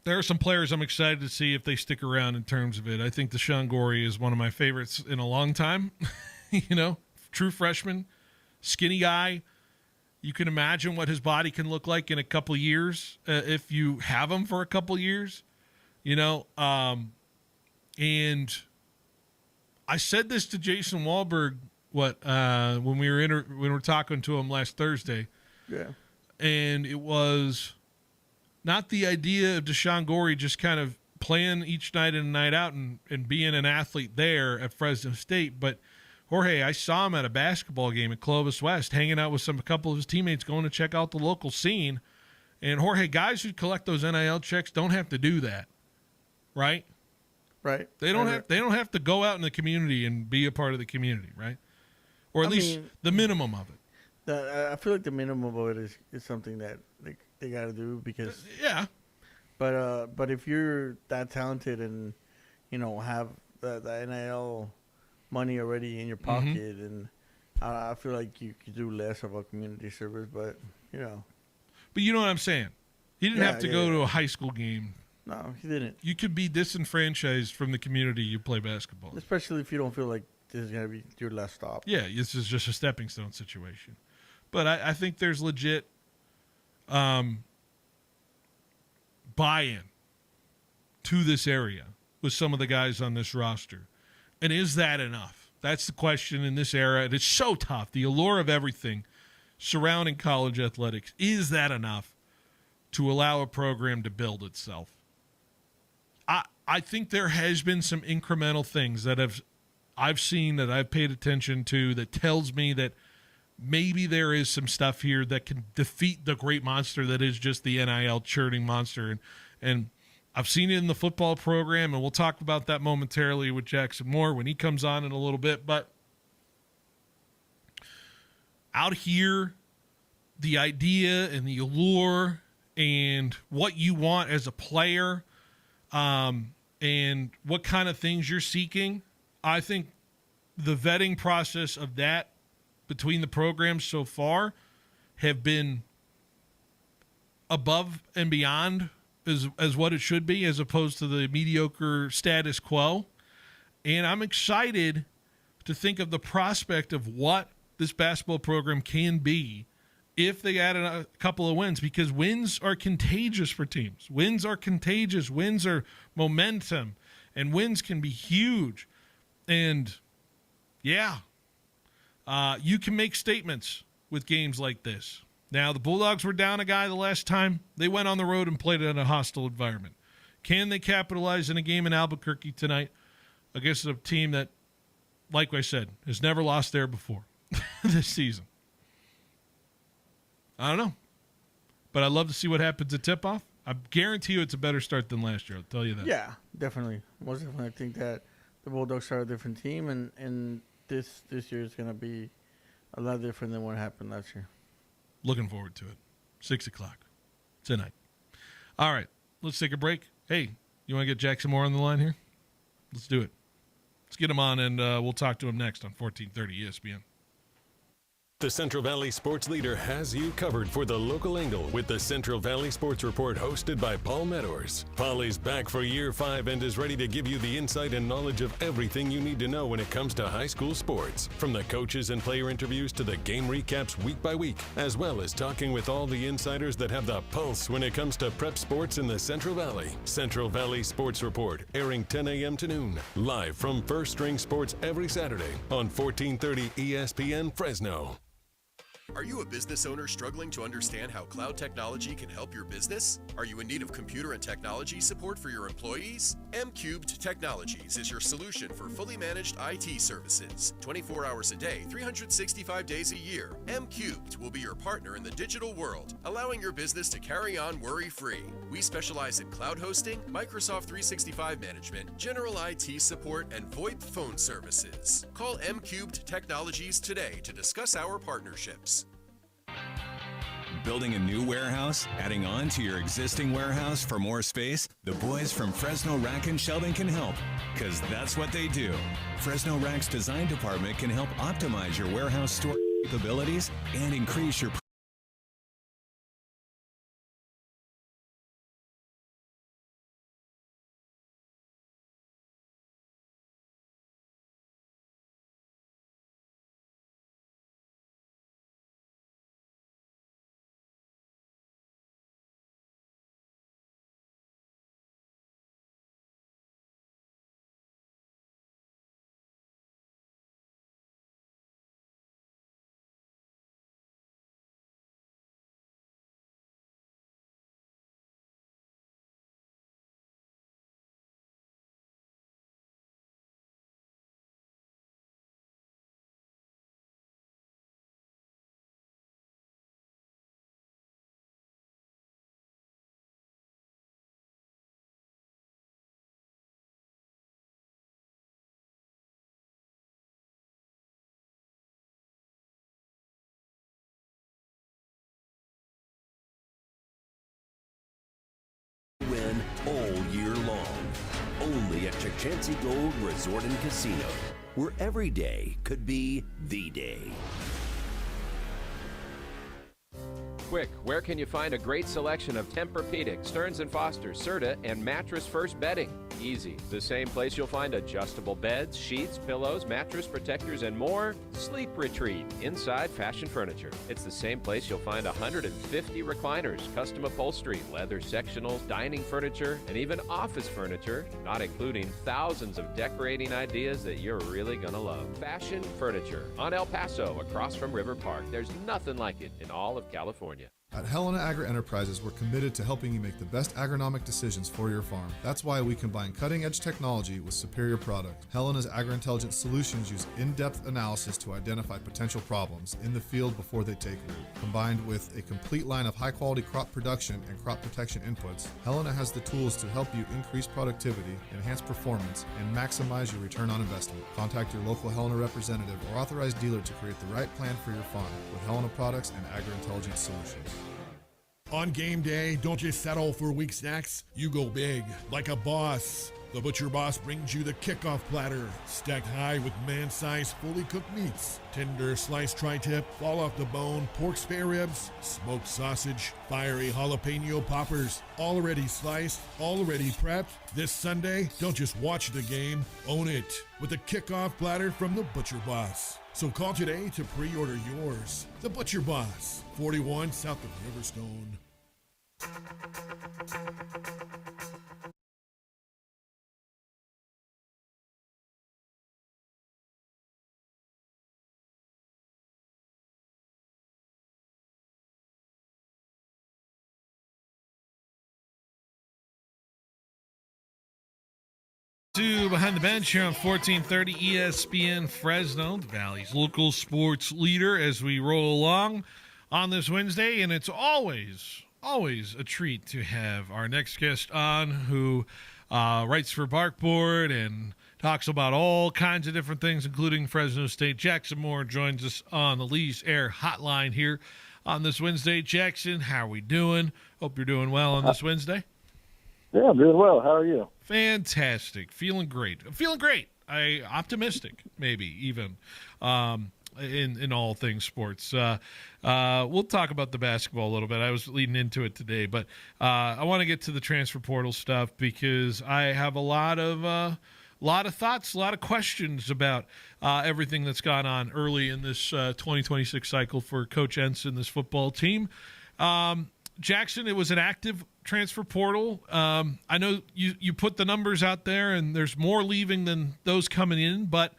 There are some players I'm excited to see if they stick around in terms of it. I think Deshaun Gorey is one of my favorites in a long time. True freshman, skinny guy. You can imagine what his body can look like in a couple years if you have him for a couple years. And I said this to Jason Wahlberg when we were talking to him last Thursday. Yeah. And it was not the idea of Deshaun Gorey just kind of playing each night in and night out and being an athlete there at Fresno State. But, Jorge, I saw him at a basketball game at Clovis West, hanging out with a couple of his teammates going to check out the local scene. And, Jorge, guys who collect those NIL checks don't have to do that, right? Right. They don't have to go out in the community and be a part of the community, right? Or at least the minimum of it. I feel like the minimum of it is something that they got to do because yeah. But if you're that talented and have the NIL money already in your pocket, and I feel like you could do less of a community service. But But you know what I'm saying? He didn't have to go to a high school game. No, he didn't. You could be disenfranchised from the community you play basketball, especially if you don't feel like this is gonna be your last stop. Yeah, this is just a stepping stone situation. But I think there's legit buy-in to this area with some of the guys on this roster. And is that enough? That's the question in this era. And it's so tough. The allure of everything surrounding college athletics. Is that enough to allow a program to build itself? I think there has been some incremental things that I've seen, that I've paid attention to, that tells me that maybe there is some stuff here that can defeat the great monster that is just the NIL churning monster. And I've seen it in the football program, and we'll talk about that momentarily with Jackson Moore when he comes on in a little bit. But out here, the idea and the allure and what you want as a player, and what kind of things you're seeking, I think the vetting process of that between the programs so far have been above and beyond as what it should be, as opposed to the mediocre status quo. And I'm excited to think of the prospect of what this basketball program can be if they add a couple of wins, because wins are contagious for teams. Wins are contagious. Wins are momentum, and wins can be huge. And yeah, you can make statements with games like this. Now, the Bulldogs were down a guy the last time. They went on the road and played in a hostile environment. Can they capitalize in a game in Albuquerque tonight against a team that, like I said, has never lost there before this season? I don't know. But I'd love to see what happens at tip-off. I guarantee you it's a better start than last year. I'll tell you that. Yeah, definitely. Most definitely. I think that the Bulldogs are a different team, and this year is going to be a lot different than what happened last year. Looking forward to it. 6 o'clock tonight. All right, let's take a break. Hey, you want to get Jackson Moore on the line here? Let's do it. Let's get him on, and we'll talk to him next on 1430 ESPN. The Central Valley Sports Leader has you covered for the local angle with the Central Valley Sports Report hosted by Paul Meadors. Paul is back for year 5 and is ready to give you the insight and knowledge of everything you need to know when it comes to high school sports. From the coaches and player interviews to the game recaps week by week, as well as talking with all the insiders that have the pulse when it comes to prep sports in the Central Valley. Central Valley Sports Report, airing 10 a.m. to noon. Live from First String Sports every Saturday on 1430 ESPN Fresno. Are you a business owner struggling to understand how cloud technology can help your business? Are you in need of computer and technology support for your employees? M-Cubed Technologies is your solution for fully managed IT services. 24 hours a day, 365 days a year. M-Cubed will be your partner in the digital world, allowing your business to carry on worry-free. We specialize in cloud hosting, Microsoft 365 management, general IT support, and VoIP phone services. Call M-Cubed Technologies today to discuss our partnerships. Building a new warehouse? Adding on to your existing warehouse for more space? The boys from Fresno Rack and Sheldon can help, because that's what they do. Fresno Rack's design department can help optimize your warehouse store capabilities and increase your win all year long. Only at Chichancy Gold Resort and Casino, where every day could be the day. Quick, where can you find a great selection of Tempur-Pedic, Stearns & Foster, Serta, and Mattress First bedding? Easy. The same place you'll find adjustable beds, sheets, pillows, mattress protectors, and more. Sleep Retreat, Inside Fashion Furniture. It's the same place you'll find 150 recliners, custom upholstery, leather sectionals, dining furniture, and even office furniture, not including thousands of decorating ideas that you're really gonna love. Fashion Furniture on El Paso, across from River Park. There's nothing like it in all of California. At Helena Agri-Enterprises, we're committed to helping you make the best agronomic decisions for your farm. That's why we combine cutting-edge technology with superior product. Helena's agri-intelligence solutions use in-depth analysis to identify potential problems in the field before they take root. Combined with a complete line of high-quality crop production and crop protection inputs, Helena has the tools to help you increase productivity, enhance performance, and maximize your return on investment. Contact your local Helena representative or authorized dealer to create the right plan for your farm with Helena products and agri-intelligence solutions. On game day, don't just settle for weak snacks. You go big, like a boss. The Butcher Boss brings you the kickoff platter, stacked high with man-sized, fully cooked meats. Tender sliced tri-tip, fall off the bone, pork spare ribs, smoked sausage, fiery jalapeno poppers, already sliced, already prepped. This Sunday, don't just watch the game, own it with a kickoff platter from the Butcher Boss. So call today to pre-order yours. The Butcher Boss, 41 south of Riverstone. To Behind the Bench here on 1430 ESPN Fresno, the Valley's local sports leader, as we roll along on this Wednesday. And it's always always a treat to have our next guest on who writes for Barkboard and talks about all kinds of different things, including Fresno State. Jackson Moore joins us on the Lee's Air Hotline here on this Wednesday. Jackson, how are we doing? Hope you're doing well on this Wednesday. Yeah, I'm doing well. How are you? Fantastic. Feeling great. Optimistic, maybe even. In all things sports. We'll talk about the basketball a little bit. I was leading into it today, but I want to get to the transfer portal stuff because I have a lot of thoughts, a lot of questions about everything that's gone on early in this 2026 cycle for Coach Ensign, this football team. Jackson, it was an active transfer portal. I know you put the numbers out there, and there's more leaving than those coming in, but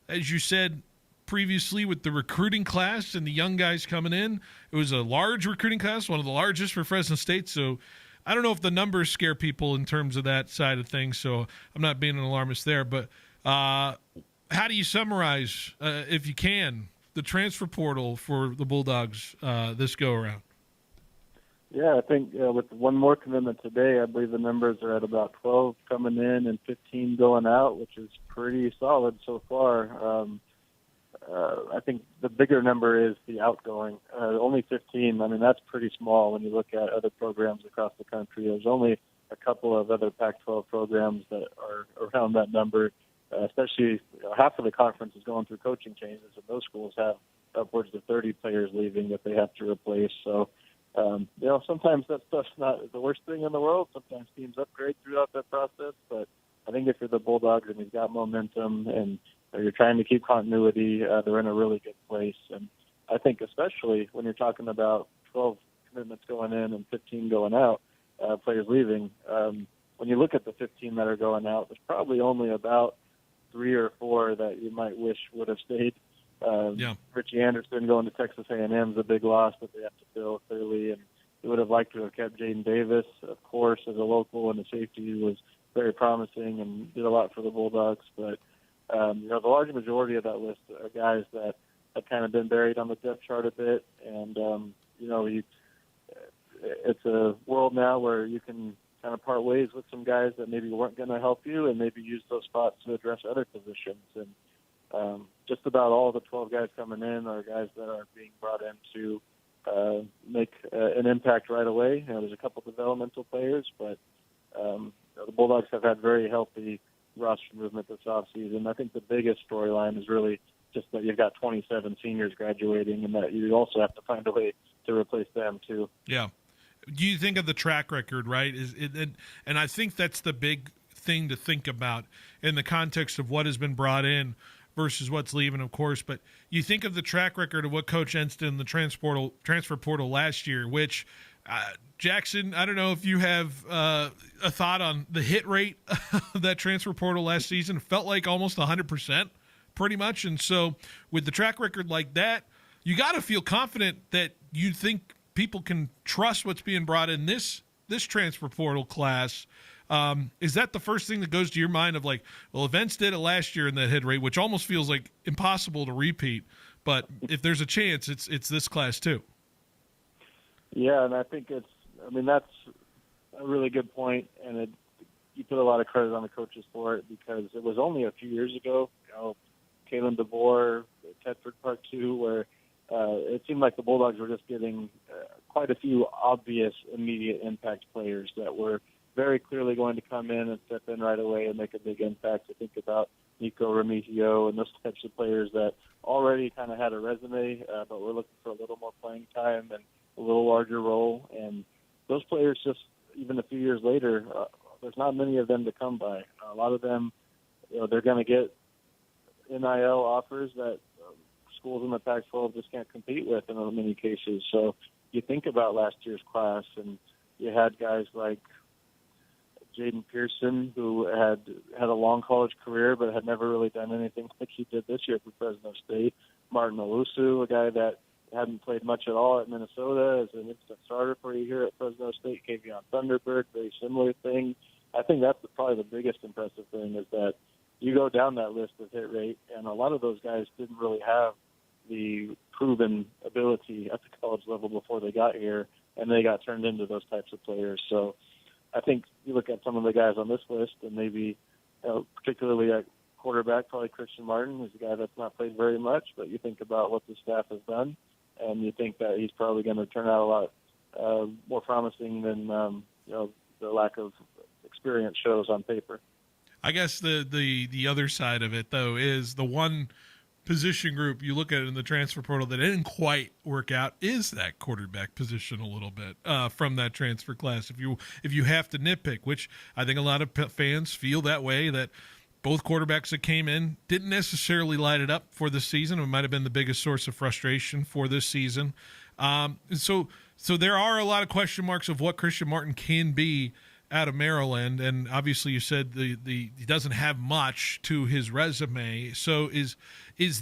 as you said previously with the recruiting class and the young guys coming in, it was a large recruiting class, one of the largest for Fresno State. So I don't know if the numbers scare people in terms of that side of things, so I'm not being an alarmist there. But how do you summarize, if you can, the transfer portal for the Bulldogs this go-around? Yeah, I think with one more commitment today, I believe the numbers are at about 12 coming in and 15 going out, which is pretty solid so far. I think the bigger number is the outgoing. Only 15. I mean, that's pretty small when you look at other programs across the country. There's only a couple of other Pac-12 programs that are around that number, especially half of the conference is going through coaching changes, and those schools have upwards of 30 players leaving that they have to replace. So, sometimes that stuff's not the worst thing in the world. Sometimes teams upgrade throughout that process, but I think if you're the Bulldogs and you've got momentum and you're trying to keep continuity, they're in a really good place. And I think especially when you're talking about 12 commitments going in and 15 going out, players leaving, when you look at the 15 that are going out, there's probably only about 3 or 4 that you might wish would have stayed. Richie Anderson going to Texas A&M is a big loss that they have to fill, clearly. And we would have liked to have kept Jaden Davis, of course, as a local and a safety who was very promising and did a lot for the Bulldogs. But the large majority of that list are guys that have kind of been buried on the depth chart a bit. And, it's a world now where you can kind of part ways with some guys that maybe weren't going to help you and maybe use those spots to address other positions. And just about all the 12 guys coming in are guys that are being brought in to make an impact right away. There's a couple developmental players, but the Bulldogs have had very healthy roster movement this offseason. I think the biggest storyline is really just that you've got 27 seniors graduating and that you also have to find a way to replace them too. Yeah. Do you think of the track record, right? And I think that's the big thing to think about in the context of what has been brought in versus what's leaving, of course. But you think of the track record of what Coach Ensign the transfer portal last year, which Jackson, I don't know if you have a thought on the hit rate of that transfer portal last season. It felt like almost 100%, pretty much. And so with the track record like that, you got to feel confident that you think people can trust what's being brought in this transfer portal class. Is that the first thing that goes to your mind of like, well, events did it last year in that hit rate, which almost feels like impossible to repeat. But if there's a chance, it's this class too. Yeah, and I think that's a really good point, and you put a lot of credit on the coaches for it because it was only a few years ago, Kalen DeBoer, Tedford Part 2, where it seemed like the Bulldogs were just getting quite a few obvious immediate impact players that were very clearly going to come in and step in right away and make a big impact. I think about Nico Remigio and those types of players that already kind of had a resume, but were looking for a little more playing time and a little larger role. And those players just, even a few years later, there's not many of them to come by. A lot of them, they're going to get NIL offers that schools in the Pac-12 just can't compete with in many cases. So you think about last year's class, and you had guys like Jaden Pearson, who had a long college career but had never really done anything like he did this year for Fresno State. Martin Owusu, a guy that hadn't played much at all at Minnesota, as an instant starter for you here at Fresno State. Kavion Thunderberg, very similar thing. I think that's probably the biggest impressive thing is that you go down that list of hit rate, and a lot of those guys didn't really have the proven ability at the college level before they got here, and they got turned into those types of players. So I think you look at some of the guys on this list, and maybe particularly at quarterback, probably Christian Martin is a guy that's not played very much, but you think about what the staff has done, and you think that he's probably going to turn out a lot more promising than the lack of experience shows on paper. I guess the other side of it, though, is the one position group you look at in the transfer portal that didn't quite work out is that quarterback position a little bit from that transfer class. If you have to nitpick, which I think a lot of fans feel that way, that both quarterbacks that came in didn't necessarily light it up for this season. It might have been the biggest source of frustration for this season. So there are a lot of question marks of what Christian Martin can be out of Maryland, and obviously you said he doesn't have much to his resume. So is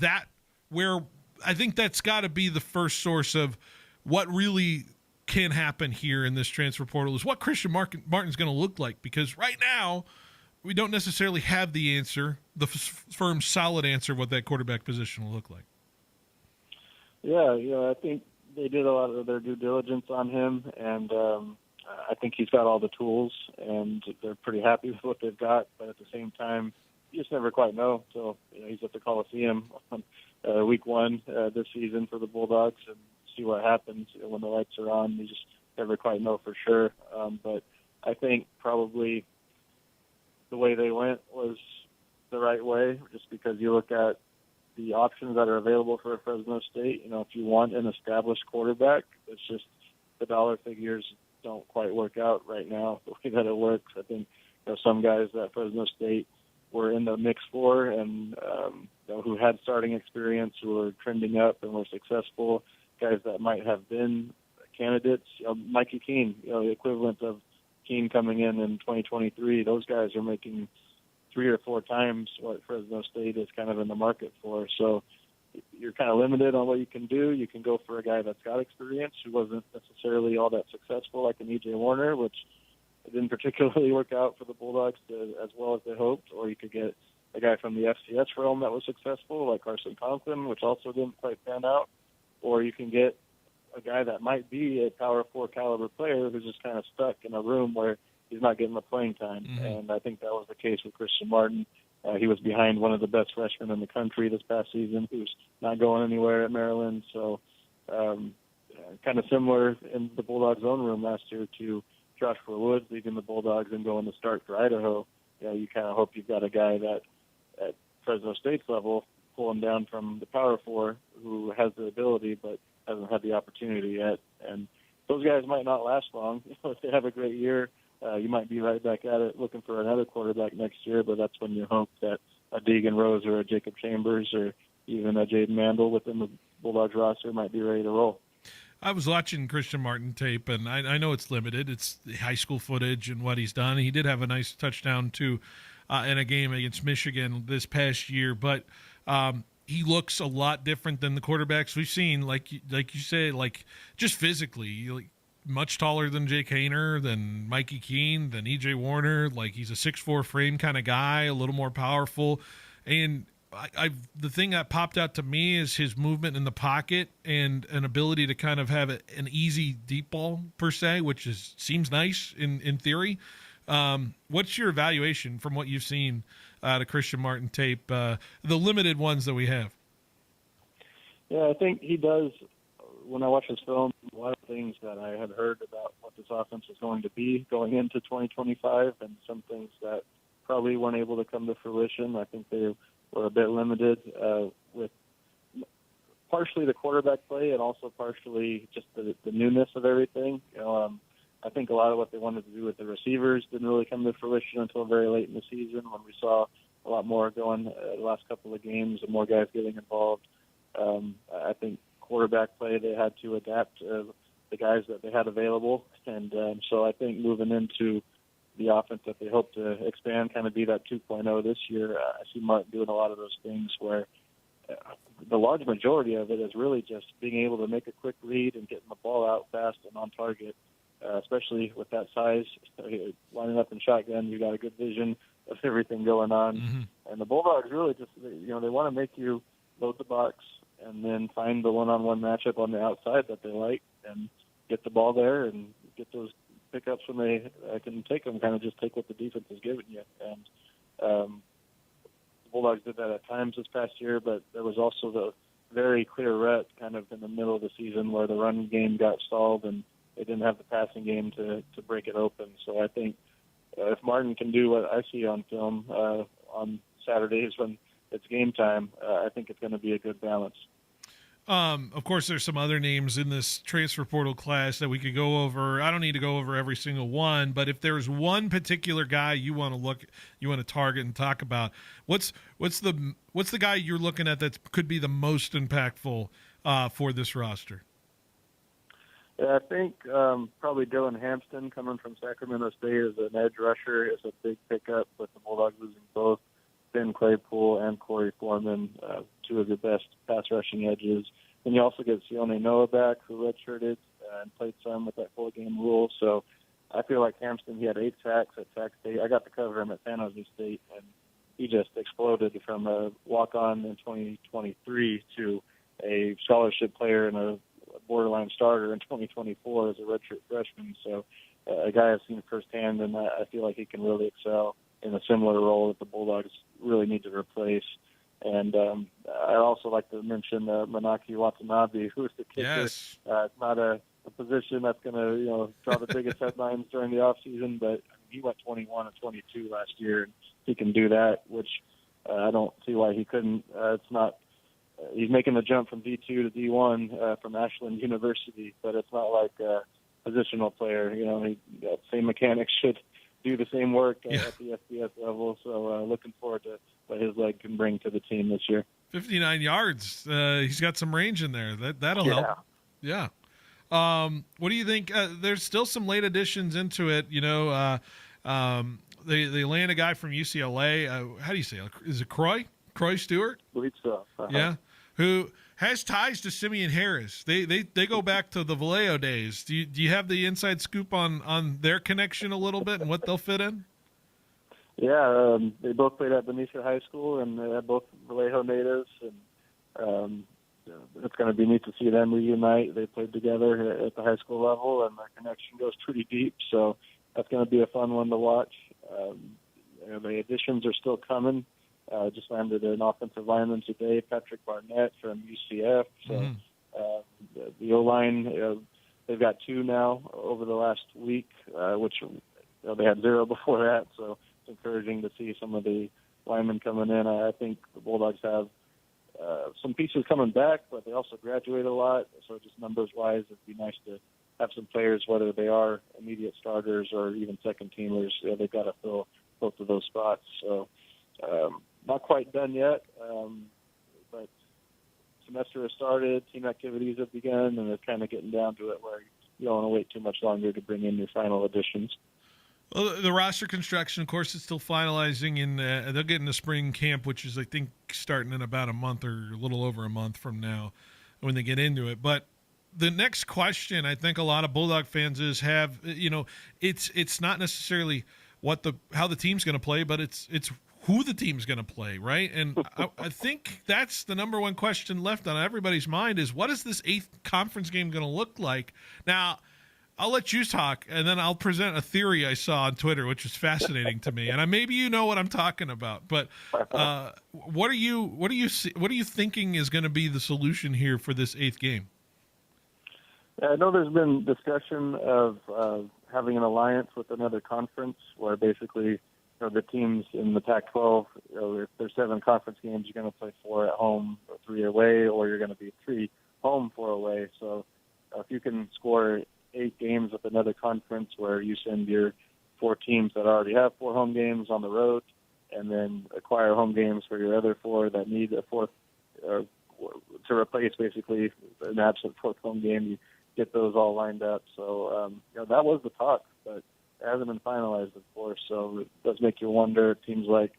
that where I think that's got to be the first source of what really can happen here in this transfer portal, is what Christian Martin's going to look like, because right now we don't necessarily have the answer, the firm solid answer of what that quarterback position will look like. Yeah, I think they did a lot of their due diligence on him, and I think he's got all the tools, and they're pretty happy with what they've got. But at the same time, you just never quite know. So he's at the Coliseum on week 1 this season for the Bulldogs, and see what happens when the lights are on. You just never quite know for sure. But I think probably the way they went was the right way, just because you look at the options that are available for Fresno State. If you want an established quarterback, it's just the dollar figures don't quite work out right now the way that it works. I think some guys that Fresno State were in the mix for, and who had starting experience, who were trending up and were successful, guys that might have been candidates. Mikey Keene, the equivalent of Keene coming in 2023. Those guys are making 3 or 4 times what Fresno State is kind of in the market for. So you're kind of limited on what you can do. You can go for a guy that's got experience who wasn't necessarily all that successful, like an E.J. Warner, which didn't particularly work out for the Bulldogs as well as they hoped. Or you could get a guy from the FCS realm that was successful, like Carson Conklin, which also didn't quite pan out. Or you can get a guy that might be a Power 4 caliber player who's just kind of stuck in a room where he's not getting the playing time. Mm-hmm. And I think that was the case with Christian Martin. He was behind one of the best freshmen in the country this past season, who's not going anywhere at Maryland. So kind of similar in the Bulldogs' own room last year to Joshua Woods leaving the Bulldogs and going to start for Idaho. You kind of hope you've got a guy that at Fresno State's level, pulling down from the Power 4, who has the ability but hasn't had the opportunity yet. And those guys might not last long. If they have a great year, you might be right back at it looking for another quarterback next year, but that's when you hope that a Deegan Rose or a Jacob Chambers or even a Jaden Mandel within the Bulldogs roster might be ready to roll. I was watching Christian Martin tape, and I know it's limited. It's the high school footage and what he's done. He did have a nice touchdown, too, in a game against Michigan this past year, but he looks a lot different than the quarterbacks we've seen, like you say, like just physically, like much taller than Jake Haener, than Mikey Keene, than E.J. Warner. Like he's a 6'4" frame kind of guy, a little more powerful. And the thing that popped out to me is his movement in the pocket and an ability to kind of have an easy deep ball per se, which seems nice in theory. What's your evaluation from what you've seen out of Christian Martin tape, the limited ones that we have? Yeah, I think he does. When I watch his film, a lot of things that I had heard about what this offense was going to be going into 2025, and some things that probably weren't able to come to fruition. I think they were a bit limited with partially the quarterback play and also partially just the newness of everything. I think a lot of what they wanted to do with the receivers didn't really come to fruition until very late in the season, when we saw a lot more going the last couple of games and more guys getting involved. I think quarterback play, they had to adapt the guys that they had available. And so I think moving into the offense that they hope to expand, kind of be that 2.0 this year, I see Martin doing a lot of those things where the large majority of it is really just being able to make a quick read and getting the ball out fast and on target, especially with that size. Lining up in shotgun, you got a good vision of everything going on. Mm-hmm. And the Bulldogs really just, they want to make you load the box, and then find the one-on-one matchup on the outside that they like and get the ball there and get those pickups when they can take them, kind of just take what the defense is giving you. And the Bulldogs did that at times this past year, but there was also the very clear rut kind of in the middle of the season where the run game got stalled and they didn't have the passing game to break it open. So I think if Martin can do what I see on film on Saturdays when it's game time, I think it's going to be a good balance. Of course, there's some other names in this transfer portal class that we could go over. I don't need to go over every single one, but if there's one particular guy you want to target and talk about, what's the guy you're looking at that could be the most impactful for this roster? Yeah, I think probably Dylan Hampton coming from Sacramento State as an edge rusher is a big pickup with the Bulldogs losing both Ben Claypool and Corey Foreman, two of the best pass rushing edges. And you also get Sione Noah back, who redshirted and played some with that full game rule. So I feel like Hampton, he had 8 sacks at Sac State. I got to cover him at San Jose State, and he just exploded from a walk-on in 2023 to a scholarship player and a borderline starter in 2024 as a redshirt freshman. So a guy I've seen firsthand, and I feel like he can really excel in a similar role that the Bulldogs really need to replace. And I'd also like to mention Manaki Watanabe, who is the kicker. Yes. It's not a position that's going to draw the biggest headlines during the offseason, but he went 21 and 22 last year, and he can do that, which I don't see why he couldn't. It's not he's making the jump from D2 to D1 from Ashland University, but it's not like a positional player. Same mechanics should do the same work at the FBS level. So looking forward to what his leg can bring to the team this year. 59 yards. He's got some range in there. That'll help. Yeah. What do you think? There's still some late additions into it. They land a guy from UCLA. How do you say it? Is it Croy Stewart? I believe so. Yeah. Who has ties to Simeon Harris. They go back to the Vallejo days. Do you have the inside scoop on their connection a little bit and what they'll fit in? Yeah, they both played at Benicia High School, and they're both Vallejo natives, and it's going to be neat to see them reunite. They played together at the high school level, and their connection goes pretty deep, so that's going to be a fun one to watch. The additions are still coming. Just landed an offensive lineman today, Patrick Barnett from UCF. So the O-line, they've got 2 now over the last week, which they had 0 before that, so it's encouraging to see some of the linemen coming in. I think the Bulldogs have some pieces coming back, but they also graduate a lot. So just numbers-wise, it'd be nice to have some players, whether they are immediate starters or even second-teamers. They've got to fill both of those spots. So not quite done yet, but semester has started, team activities have begun, and it's kind of getting down to it where you don't want to wait too much longer to bring in your final additions. Well, the roster construction, of course, is still finalizing, and they'll get into spring camp, which is, I think, starting in about a month or a little over a month from now when they get into it. But the next question I think a lot of Bulldog fans it's not necessarily how the team's going to play, but it's who the team's going to play, right? And I think that's the number one question left on everybody's mind is what is this 8th conference game going to look like? Now, I'll let you talk, and then I'll present a theory I saw on Twitter, which was fascinating to me. And maybe you know what I'm talking about, but what are you thinking is going to be the solution here for this 8th game? I know there's been discussion of having an alliance with another conference where basically the teams in the Pac-12, if there's 7 conference games, you're going to play 4 at home, or 3 away, or you're going to be 3 home, 4 away. So if you can score 8 games with another conference where you send your 4 teams that already have 4 home games on the road and then acquire home games for your other 4 that need a 4th to replace basically an absent 4th home game, you get those all lined up. So, that was the talk, but it hasn't been finalized, of course. So it does make you wonder. It seems like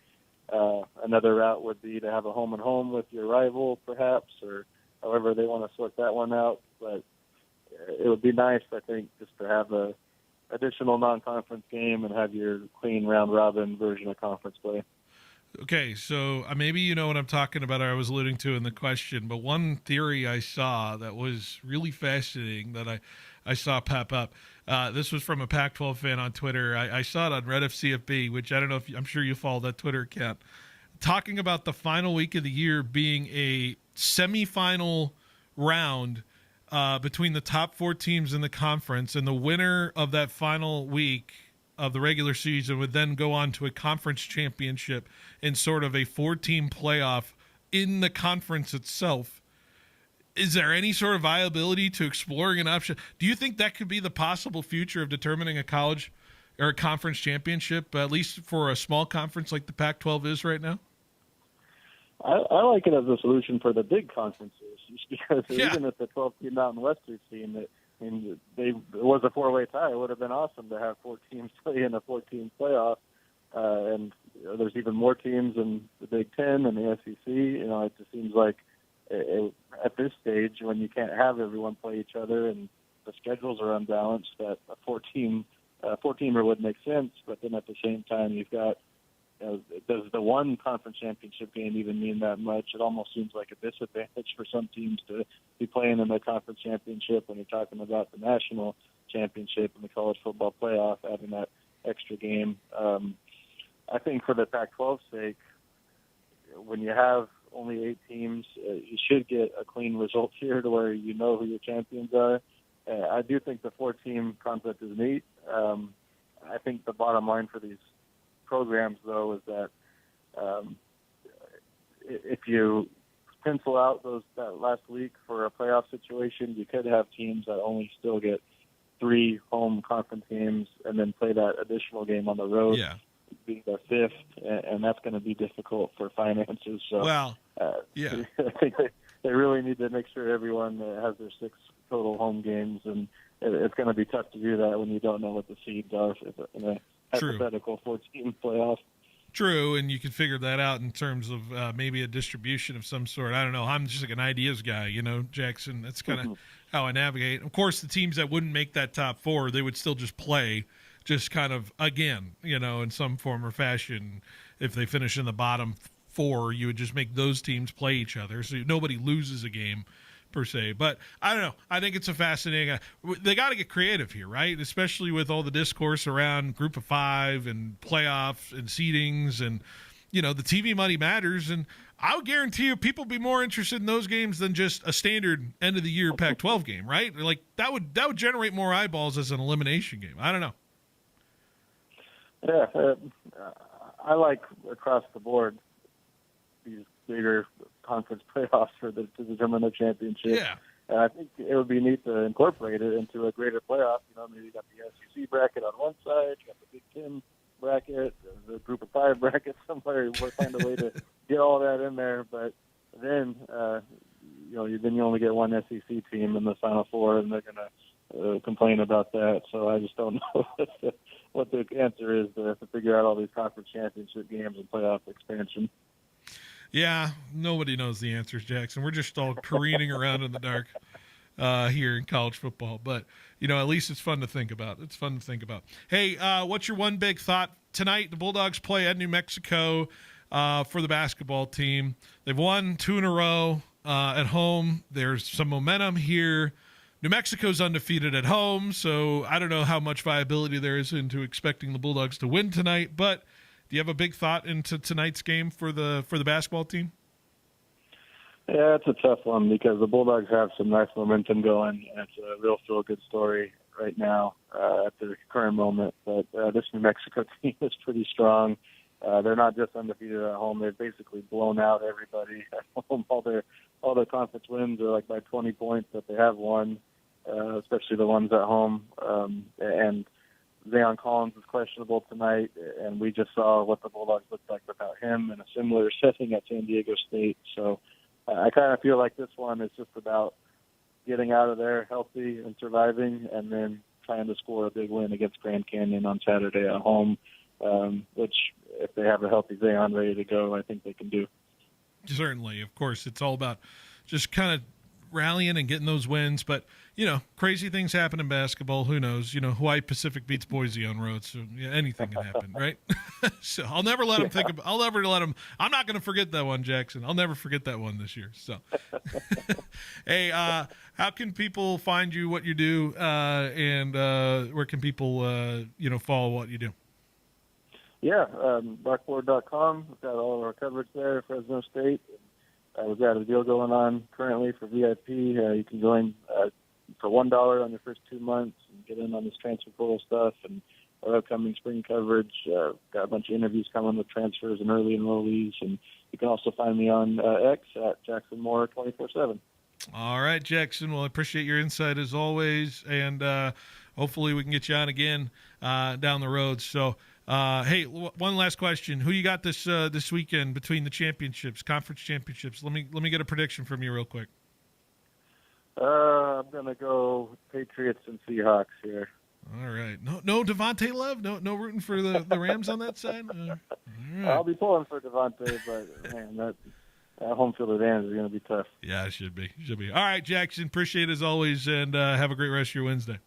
another route would be to have a home and home with your rival, perhaps, or however they want to sort that one out. But it would be nice, I think, just to have a additional non-conference game and have your clean round-robin version of conference play. Okay, so maybe you know what I'm talking about, or I was alluding to in the question, but one theory I saw that was really fascinating that I saw pop up. This was from a Pac-12 fan on Twitter. I saw it on Red FCFB, which I don't know if I'm sure you follow that Twitter account, talking about the final week of the year being a semifinal round between the top 4 teams in the conference, and the winner of that final week of the regular season would then go on to a conference championship in sort of a 4-team playoff in the conference itself. Is there any sort of viability to exploring an option? Do you think that could be the possible future of determining a college or a conference championship, at least for a small conference like the Pac-12 is right now? I like it as a solution for the big conferences, just because even if the 12-team Mountain West we've seen, it was a 4-way tie. It would have been awesome to have 4 teams play in a 4-team playoff. And there's even more teams in the Big Ten and the SEC. It just seems like at this stage, when you can't have everyone play each other and the schedules are unbalanced, that a 4-teamer would make sense. But then at the same time, you've got, does the one conference championship game even mean that much? It almost seems like a disadvantage for some teams to be playing in the conference championship when you're talking about the national championship and the college football playoff, having that extra game. I think for the Pac-12's sake, when you have only 8 teams, you should get a clean result here to where you know who your champions are. I do think the 4-team concept is neat. I think the bottom line for these programs, though, is that if you pencil out that last week for a playoff situation, you could have teams that only still get 3 home conference games and then play that additional game on the road. Yeah. Being their 5th, and that's going to be difficult for finances. So, I think they really need to make sure everyone has their 6 total home games, and it's going to be tough to do that when you don't know what the seeds are in a hypothetical 14 playoff. True, and you can figure that out in terms of maybe a distribution of some sort. I don't know. I'm just like an ideas guy, Jackson. That's kind of how I navigate. Of course, the teams that wouldn't make that top 4, they would still just play. Just kind of, again, in some form or fashion, if they finish in the bottom 4, you would just make those teams play each other. So nobody loses a game per se. But I don't know. I think it's a fascinating they got to get creative here, right? Especially with all the discourse around group of 5 and playoffs and seedings and, the TV money matters. And I would guarantee you people would be more interested in those games than just a standard end of the year Pac-12 game, right? Like that would generate more eyeballs as an elimination game. I don't know. Yeah, I like across the board these bigger conference playoffs to determine the championship. Yeah. And I think it would be neat to incorporate it into a greater playoff. Maybe you got the SEC bracket on one side, you got the Big Ten bracket, the group of 5 bracket somewhere. We'll find a way to get all that in there. But then, then you only get one SEC team in the Final 4, and they're going to complain about that. So I just don't know what the answer is to figure out all these conference championship games and playoff expansion. Yeah, nobody knows the answers, Jackson. We're just all careening around in the dark here in college football. But, at least it's fun to think about. Hey, what's your one big thought? Tonight, the Bulldogs play at New Mexico for the basketball team. They've won 2 in a row at home. There's some momentum here. New Mexico's undefeated at home, so I don't know how much viability there is into expecting the Bulldogs to win tonight. But do you have a big thought into tonight's game for the basketball team? Yeah, it's a tough one because the Bulldogs have some nice momentum going, and it's a real feel-good story right now at the current moment. But this New Mexico team is pretty strong. They're not just undefeated at home; they've basically blown out everybody at home. All their conference wins are like by 20 points that they have won, especially the ones at home. And Zayon Collins is questionable tonight, and we just saw what the Bulldogs looked like without him in a similar setting at San Diego State. So I kind of feel like this one is just about getting out of there healthy and surviving, and then trying to score a big win against Grand Canyon on Saturday at home, which if they have a healthy Zayon ready to go, I think they can do. Certainly. Of course, it's all about just kind of rallying and getting those wins. But, crazy things happen in basketball. Who knows? Hawaii Pacific beats Boise on road, so anything can happen, right? So I'll never let them think about. I'll never let them. I'm not going to forget that one, Jackson. I'll never forget that one this year. So, hey, how can people find you? What you do, and where can people, follow what you do? Yeah, blackboard.com. We've got all of our coverage there. Fresno State. We've got a deal going on currently for VIP. You can join for $1 on your first 2 months and get in on this transfer portal stuff and our upcoming spring coverage. Got a bunch of interviews coming with transfers and early enrollees. And you can also find me on X at Jackson Moore 24/7. All right, Jackson. Well, I appreciate your insight as always, and hopefully we can get you on again down the road. So, hey, one last question: who you got this weekend between the conference championships? Let me get a prediction from you real quick. I'm gonna go Patriots and Seahawks here. All right. No Devontae Love. No rooting for the Rams on that side. Right. I'll be pulling for Devontae, but man, that home field advantage is going to be tough. Yeah, it should be. All right, Jackson. Appreciate it as always, and have a great rest of your Wednesday.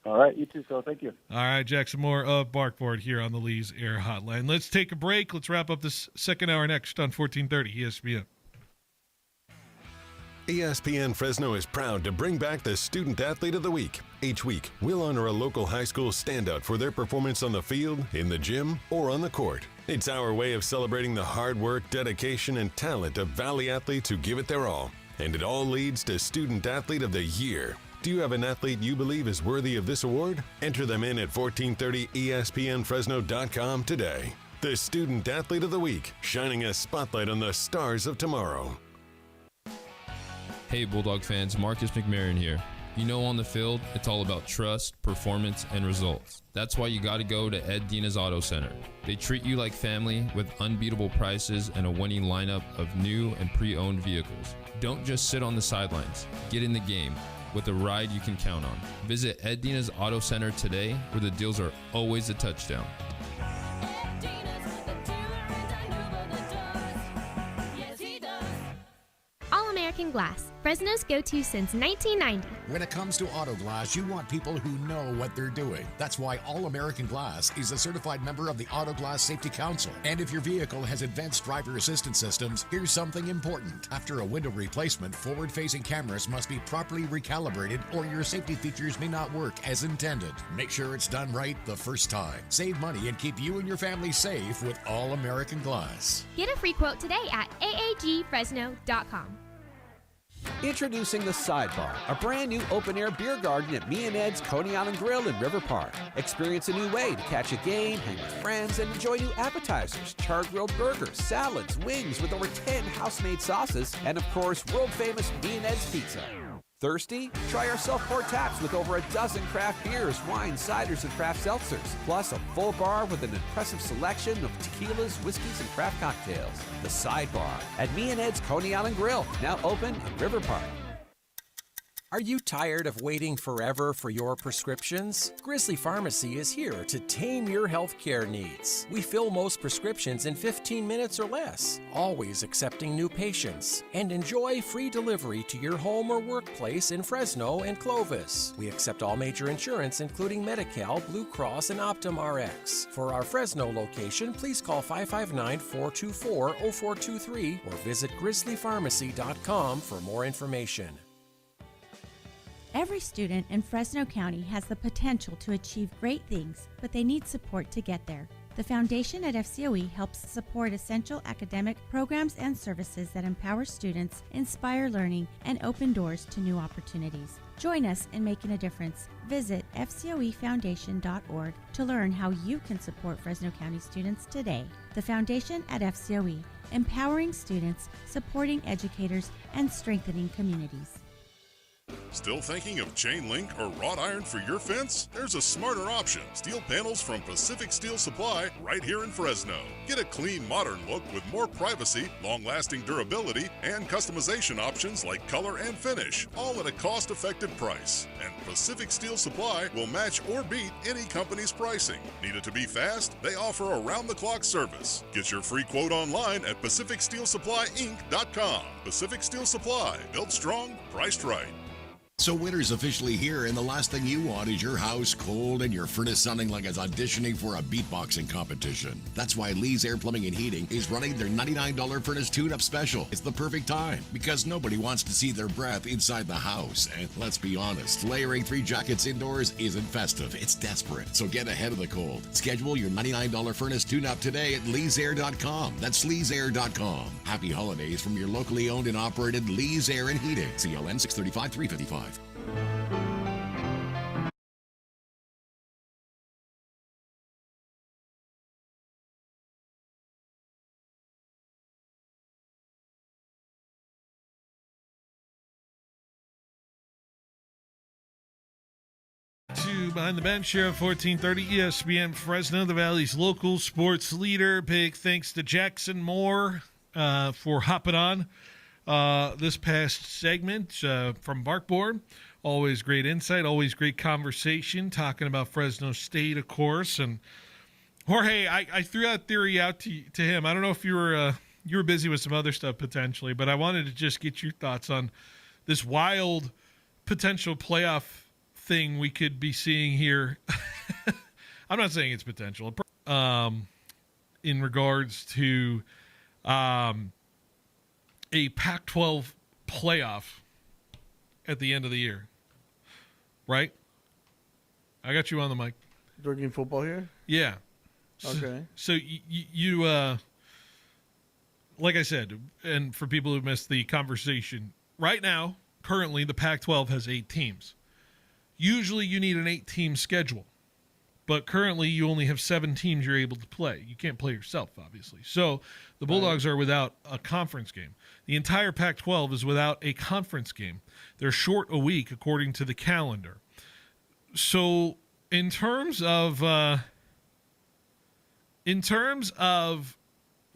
All right, you too, Phil. Thank you. All right, Jackson Moore of Barkboard here on the Lee's Air Hotline. Let's take a break. Let's wrap up this second hour next on 1430 ESPN. ESPN Fresno is proud to bring back the Student Athlete of the Week. Each week, we'll honor a local high school standout for their performance on the field, in the gym, or on the court. It's our way of celebrating the hard work, dedication, and talent of Valley athletes who give it their all. And it all leads to Student Athlete of the Year. Do you have an athlete you believe is worthy of this award? Enter them in at 1430ESPNFresno.com today. The Student Athlete of the Week, shining a spotlight on the stars of tomorrow. Hey Bulldog fans, Marcus McMarion here. On the field, it's all about trust, performance, and results. That's why you got to go to Ed Dina's Auto Center. They treat you like family with unbeatable prices and a winning lineup of new and pre-owned vehicles. Don't just sit on the sidelines. Get in the game with a ride you can count on. Visit Ed Dina's Auto Center today, where the deals are always a touchdown. All-American Glass, Fresno's go-to since 1990. When it comes to auto glass, you want people who know what they're doing. That's why All-American Glass is a certified member of the Auto Glass Safety Council. And if your vehicle has advanced driver assistance systems, here's something important. After a window replacement, forward-facing cameras must be properly recalibrated or your safety features may not work as intended. Make sure it's done right the first time. Save money and keep you and your family safe with All-American Glass. Get a free quote today at aagfresno.com. Introducing The Sidebar, a brand new open-air beer garden at Me and Ed's Coney Island Grill in River Park. Experience a new way to catch a game, hang with friends, and enjoy new appetizers, char-grilled burgers, salads, wings with over 10 house-made sauces, and of course, world-famous Me and Ed's pizza. Thirsty? Try our self-poured taps with over a dozen craft beers, wines, ciders, and craft seltzers. Plus a full bar with an impressive selection of tequilas, whiskeys, and craft cocktails. The Sidebar at Me and Ed's Coney Island Grill, now open in River Park. Are you tired of waiting forever for your prescriptions? Grizzly Pharmacy is here to tame your healthcare needs. We fill most prescriptions in 15 minutes or less, always accepting new patients, and enjoy free delivery to your home or workplace in Fresno and Clovis. We accept all major insurance, including Medi-Cal, Blue Cross, and Optum Rx. For our Fresno location, please call 559-424-0423 or visit grizzlypharmacy.com for more information. Every student in Fresno County has the potential to achieve great things, but they need support to get there. The Foundation at FCOE helps support essential academic programs and services that empower students, inspire learning, and open doors to new opportunities. Join us in making a difference. Visit fcoefoundation.org to learn how you can support Fresno County students today. The Foundation at FCOE, empowering students, supporting educators, and strengthening communities. Still thinking of chain link or wrought iron for your fence? There's a smarter option. Steel panels from Pacific Steel Supply right here in Fresno. Get a clean, modern look with more privacy, long-lasting durability, and customization options like color and finish, all at a cost-effective price. And Pacific Steel Supply will match or beat any company's pricing. Need it to be fast? They offer around-the-clock service. Get your free quote online at PacificSteelSupplyInc.com. Pacific Steel Supply, built strong, priced right. So winter's officially here, and the last thing you want is your house cold and your furnace sounding like it's auditioning for a beatboxing competition. That's why Lee's Air Plumbing and Heating is running their $99 furnace tune-up special. It's the perfect time, because nobody wants to see their breath inside the house. And let's be honest, layering 3 jackets indoors isn't festive, it's desperate. So get ahead of the cold. Schedule your $99 furnace tune-up today at leesair.com. That's leesair.com. Happy holidays from your locally owned and operated Lee's Air and Heating. CLN 635-355. To Behind the Bench here at 1430 ESPN Fresno, the Valley's local sports leader. Big thanks to Jackson Moore for hopping on this past segment from Barkboard. Always great insight, always great conversation, talking about Fresno State, of course. And Jorge, I threw that theory out to him. I don't know if you were busy with some other stuff potentially, but I wanted to just get your thoughts on this wild potential playoff thing we could be seeing here. I'm not saying it's potential. In regards to a Pac-12 playoff at the end of the year. Right? I got you on the mic. Talking football here? Yeah. Okay. So you like I said, and for people who missed the conversation, right now, currently, the Pac-12 has 8 teams. Usually you need an 8-team schedule, but currently you only have 7 teams you're able to play. You can't play yourself, obviously. So the Bulldogs are without a conference game. The entire Pac-12 is without a conference game. They're short a week according to the calendar. So in terms of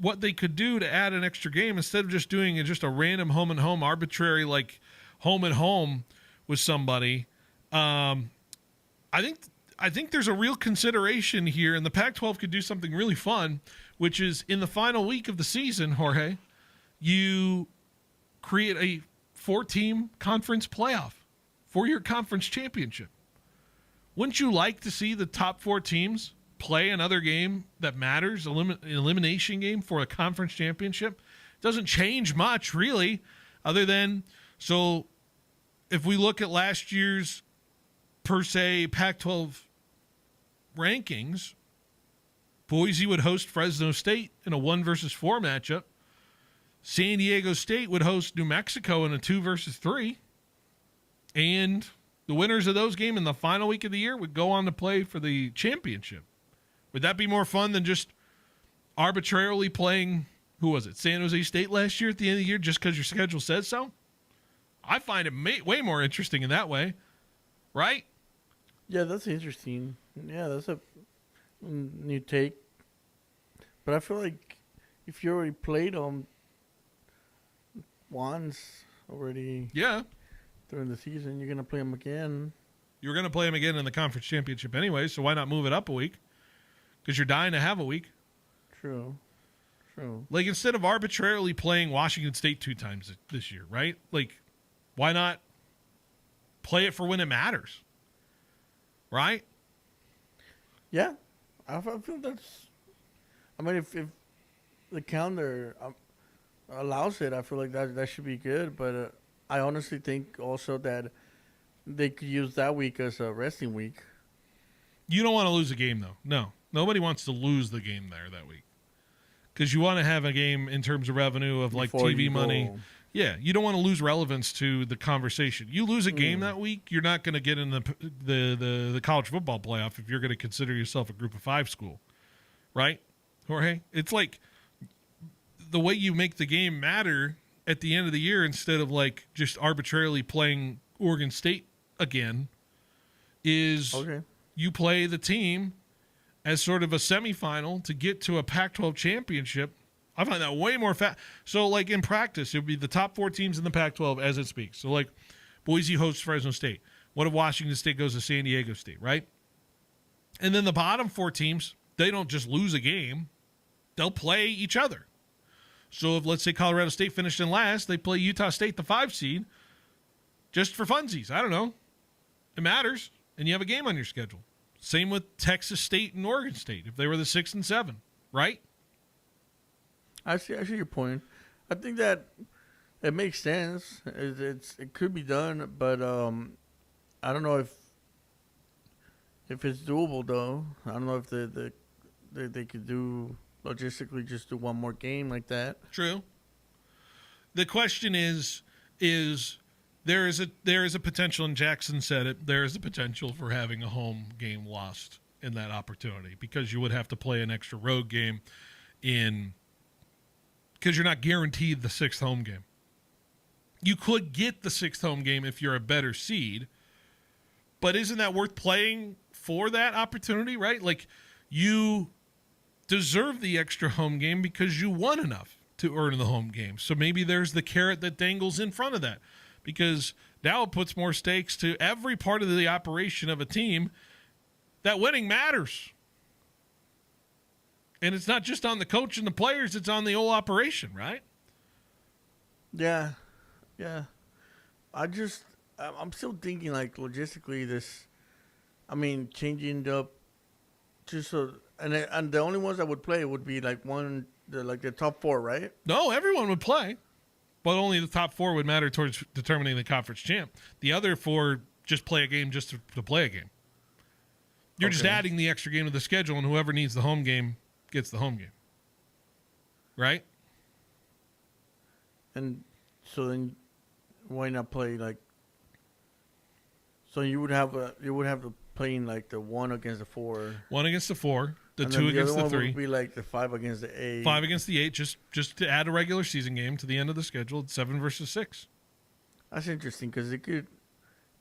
what they could do to add an extra game, instead of just doing just a random home and home, arbitrary like home and home with somebody, I think there's a real consideration here, and the Pac-12 could do something really fun, which is in the final week of the season, Jorge, you create a 4-team conference playoff for your conference championship. Wouldn't you like to see the top 4 teams play another game that matters, an elimination game for a conference championship? It doesn't change much, really, other than, so if we look at last year's, per se, Pac-12 rankings, Boise would host Fresno State in a 1-4 matchup. San Diego State would host New Mexico in a 2-3. And the winners of those games in the final week of the year would go on to play for the championship. Would that be more fun than just arbitrarily playing, who was it, San Jose State last year at the end of the year just because your schedule says so? I find it way more interesting in that way, right? Yeah, that's interesting. Yeah, that's a new take. But I feel like if you already played them once already, during the season, you're gonna play them again. You're gonna play them again in the conference championship anyway, so why not move it up a week? Because you're dying to have a week. True. Like, instead of arbitrarily playing Washington State 2 times this year, right? Like, why not play it for when it matters? Right? Yeah. I feel that's... I mean, if the calendar allows it, I feel like that should be good. But I honestly think also that they could use that week as a resting week. You don't want to lose a game, though. No. Nobody wants to lose the game there that week. Because you want to have a game in terms of revenue of, like, Before TV money. go. Yeah, you don't want to lose relevance to the conversation. You lose a game that week, you're not going to get in the college football playoff if you're going to consider yourself a Group of 5 school. Right, Jorge? It's like the way you make the game matter at the end of the year instead of, like, just arbitrarily playing Oregon State again is you play the team as sort of a semifinal to get to a Pac-12 championship. I find that way more So, like, in practice, it would be the top 4 teams in the Pac-12 as it speaks. So, like, Boise hosts Fresno State. What if Washington State goes to San Diego State, right? And then the bottom 4 teams, they don't just lose a game. They'll play each other. So if, let's say, Colorado State finished in last, they play Utah State, the 5 seed, just for funsies. I don't know. It matters. And you have a game on your schedule. Same with Texas State and Oregon State, if they were the 6 and 7, right? I see your point. I think that it makes sense. It could be done, but I don't know if it's doable, though. I don't know if they could do logistically just do one more game like that. True. The question is there is a potential, and Jackson said it, there is a potential for having a home game lost in that opportunity because you would have to play an extra road game because you're not guaranteed the 6th home game. You could get the 6th home game if you're a better seed, but isn't that worth playing for that opportunity, right? Like, you deserve the extra home game because you won enough to earn the home game. So maybe there's the carrot that dangles in front of that, because now it puts more stakes to every part of the operation of a team that winning matters. And it's not just on the coach and the players, it's on the whole operation, right? Yeah. I'm still thinking, like, logistically changing up just so, and the only ones that would play would be like the top 4, right? No, everyone would play, but only the top 4 would matter towards determining the conference champ. The other 4 just play a game just to play a game. You're just adding the extra game to the schedule, and whoever needs the home game gets the home game. Right? And so then why not play like, so you would have to play in like the 1 against the 4. 1 against the 4, the and 2 against the the 3. Would be like the 5 against the 8. 5 against the 8, just to add a regular season game to the end of the schedule. It's 7 versus 6. That's interesting because you could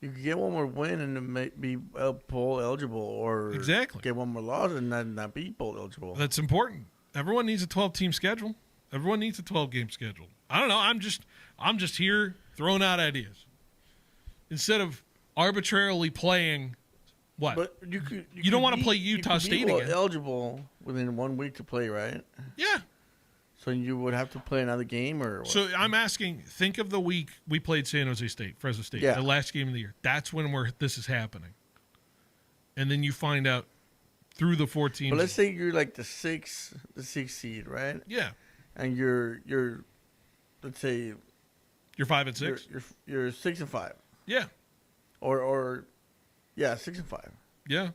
get one more win and it may be bowl eligible, or get one more loss and not be bowl eligible. That's important. Everyone needs a 12-team schedule. Everyone needs a 12-game schedule. I don't know. I'm just here throwing out ideas instead of arbitrarily playing. What? But you don't want to play Utah State again. Eligible within 1 week to play, right? Yeah. So you would have to play another game, or what? So I'm asking. Think of the week we played San Jose State, Fresno State, the last game of the year. That's when this is happening, and then you find out through the 4 teams. But let's say you're like the 6th seed, right? Yeah. And you're let's say you're 5 and 6. You're 6 and 5. Yeah. Or 6 and 5. Yeah.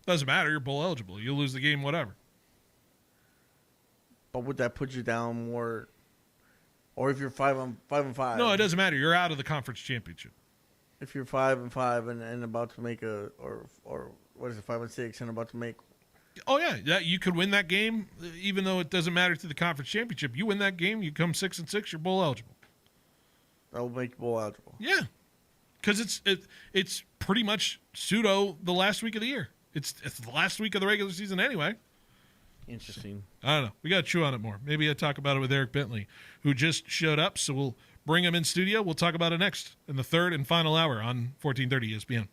Doesn't matter. You're bowl eligible. You lose the game, whatever. But would that put you down more? Or if you're 5 and 5? No, it doesn't matter. You're out of the conference championship. If you're 5 and 5 and about to make or what is it, 5 and 6 and about to make? Oh yeah, you could win that game, even though it doesn't matter to the conference championship. You win that game, you come 6 and 6, you're bowl eligible. That will make you bowl eligible. Yeah, because it's pretty much pseudo the last week of the year. It's the last week of the regular season anyway. Interesting. I don't know. We got to chew on it more. Maybe I'll talk about it with Eric Bentley, who just showed up. So we'll bring him in studio. We'll talk about it next in the third and final hour on 1430 ESPN.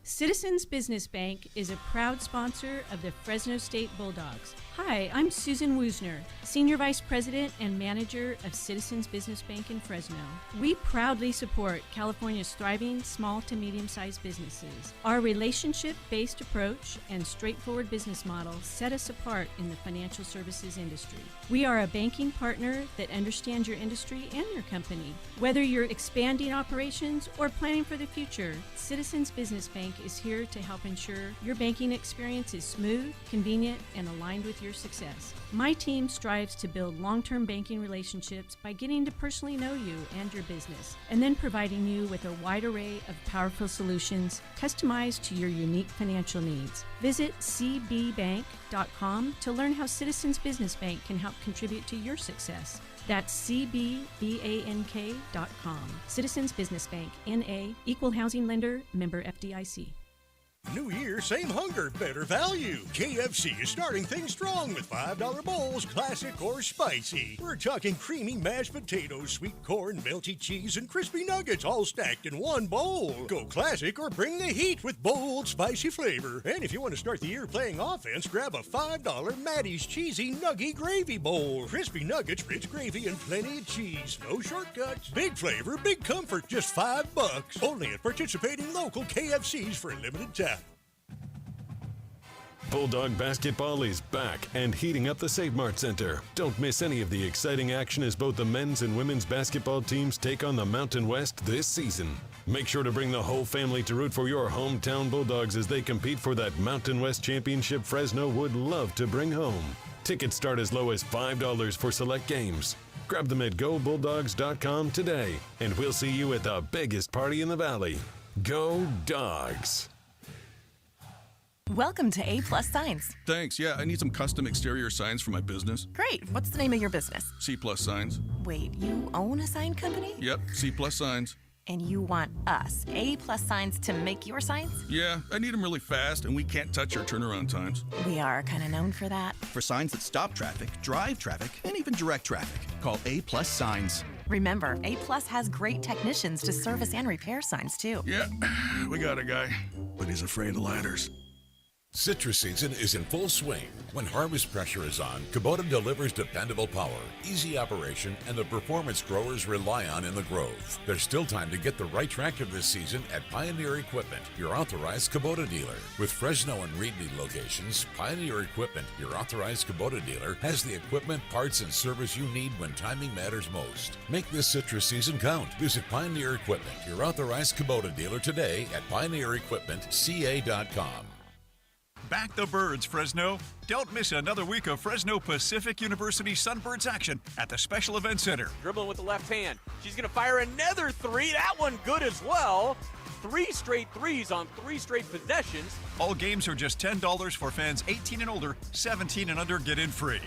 Citizens Business Bank is a proud sponsor of the Fresno State Bulldogs. Hi, I'm Susan Woosner, Senior Vice President and Manager of Citizens Business Bank in Fresno. We proudly support California's thriving small to medium-sized businesses. Our relationship-based approach and straightforward business model set us apart in the financial services industry. We are a banking partner that understands your industry and your company. Whether you're expanding operations or planning for the future, Citizens Business Bank is here to help ensure your banking experience is smooth, convenient, and aligned with your success. My team strives to build long-term banking relationships by getting to personally know you and your business, and then providing you with a wide array of powerful solutions customized to your unique financial needs. Visit cbbank.com to learn how Citizens Business Bank can help contribute to your success. That's cbbank.com. Citizens Business Bank, N.A., Equal Housing Lender, member FDIC. New year, same hunger, better value. KFC is starting things strong with $5 bowls, classic or spicy. We're talking creamy mashed potatoes, sweet corn, melty cheese, and crispy nuggets all stacked in one bowl. Go classic or bring the heat with bold, spicy flavor. And if you want to start the year playing offense, grab a $5 Maddie's Cheesy Nuggy Gravy Bowl. Crispy nuggets, rich gravy, and plenty of cheese. No shortcuts. Big flavor, big comfort, just $5. Only at participating local KFCs for a limited time. Bulldog basketball is back and heating up the Save Mart Center. Don't miss any of the exciting action as both the men's and women's basketball teams take on the Mountain West this season. Make sure to bring the whole family to root for your hometown Bulldogs as they compete for that Mountain West championship Fresno would love to bring home. Tickets start as low as $5 for select games. Grab them at GoBulldogs.com today, and we'll see you at the biggest party in the Valley. Go Dogs! Welcome to A+ Signs. Thanks. Yeah, I need some custom exterior signs for my business. Great. What's the name of your business? C+ Signs. Wait, you own a sign company? Yep, C+ Signs. And you want us, A+ Signs, to make your signs? Yeah, I need them really fast, and we can't touch our turnaround times. We are kind of known for that. For signs that stop traffic, drive traffic, and even direct traffic, call A+ Signs. Remember, A+ has great technicians to service and repair signs, too. Yeah, we got a guy, but he's afraid of ladders. Citrus season is in full swing. When harvest pressure is on, Kubota delivers dependable power, easy operation, and the performance growers rely on in the Grove. There's still time to get the right tractor this season at Pioneer Equipment, your authorized Kubota dealer. With Fresno and Reedley locations, Pioneer Equipment, your authorized Kubota dealer, has the equipment, parts, and service you need when timing matters most. Make this citrus season count. Visit Pioneer Equipment, your authorized Kubota dealer today at pioneerequipmentca.com. Back the birds, Fresno. Don't miss another week of Fresno Pacific University Sunbirds action at the Special Event Center. Dribbling with the left hand. She's going to fire another three. That one good as well. 3 straight threes on 3 straight possessions. All games are just $10 for fans 18 and older. 17 and under get in free.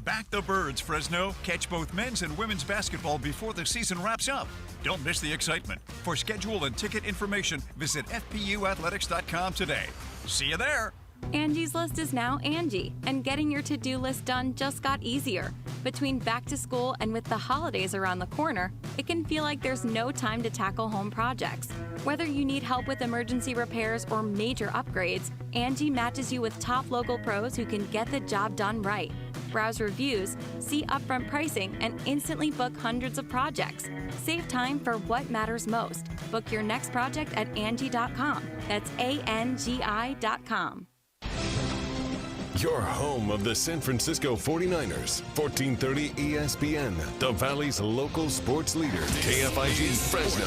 Back the birds, Fresno. Catch both men's and women's basketball before the season wraps up. Don't miss the excitement. For schedule and ticket information, visit fpuathletics.com today. See you there. Angie's List is now Angie, and getting your to-do list done just got easier. Between back to school and with the holidays around the corner, it can feel like there's no time to tackle home projects. Whether you need help with emergency repairs or major upgrades, Angie matches you with top local pros who can get the job done right. Browse reviews, see upfront pricing, and instantly book hundreds of projects. Save time for what matters most. Book your next project at Angie.com. That's ANGI.com. Your home of the San Francisco 49ers. 1430 ESPN, the Valley's local sports leader. KFIG Fresno.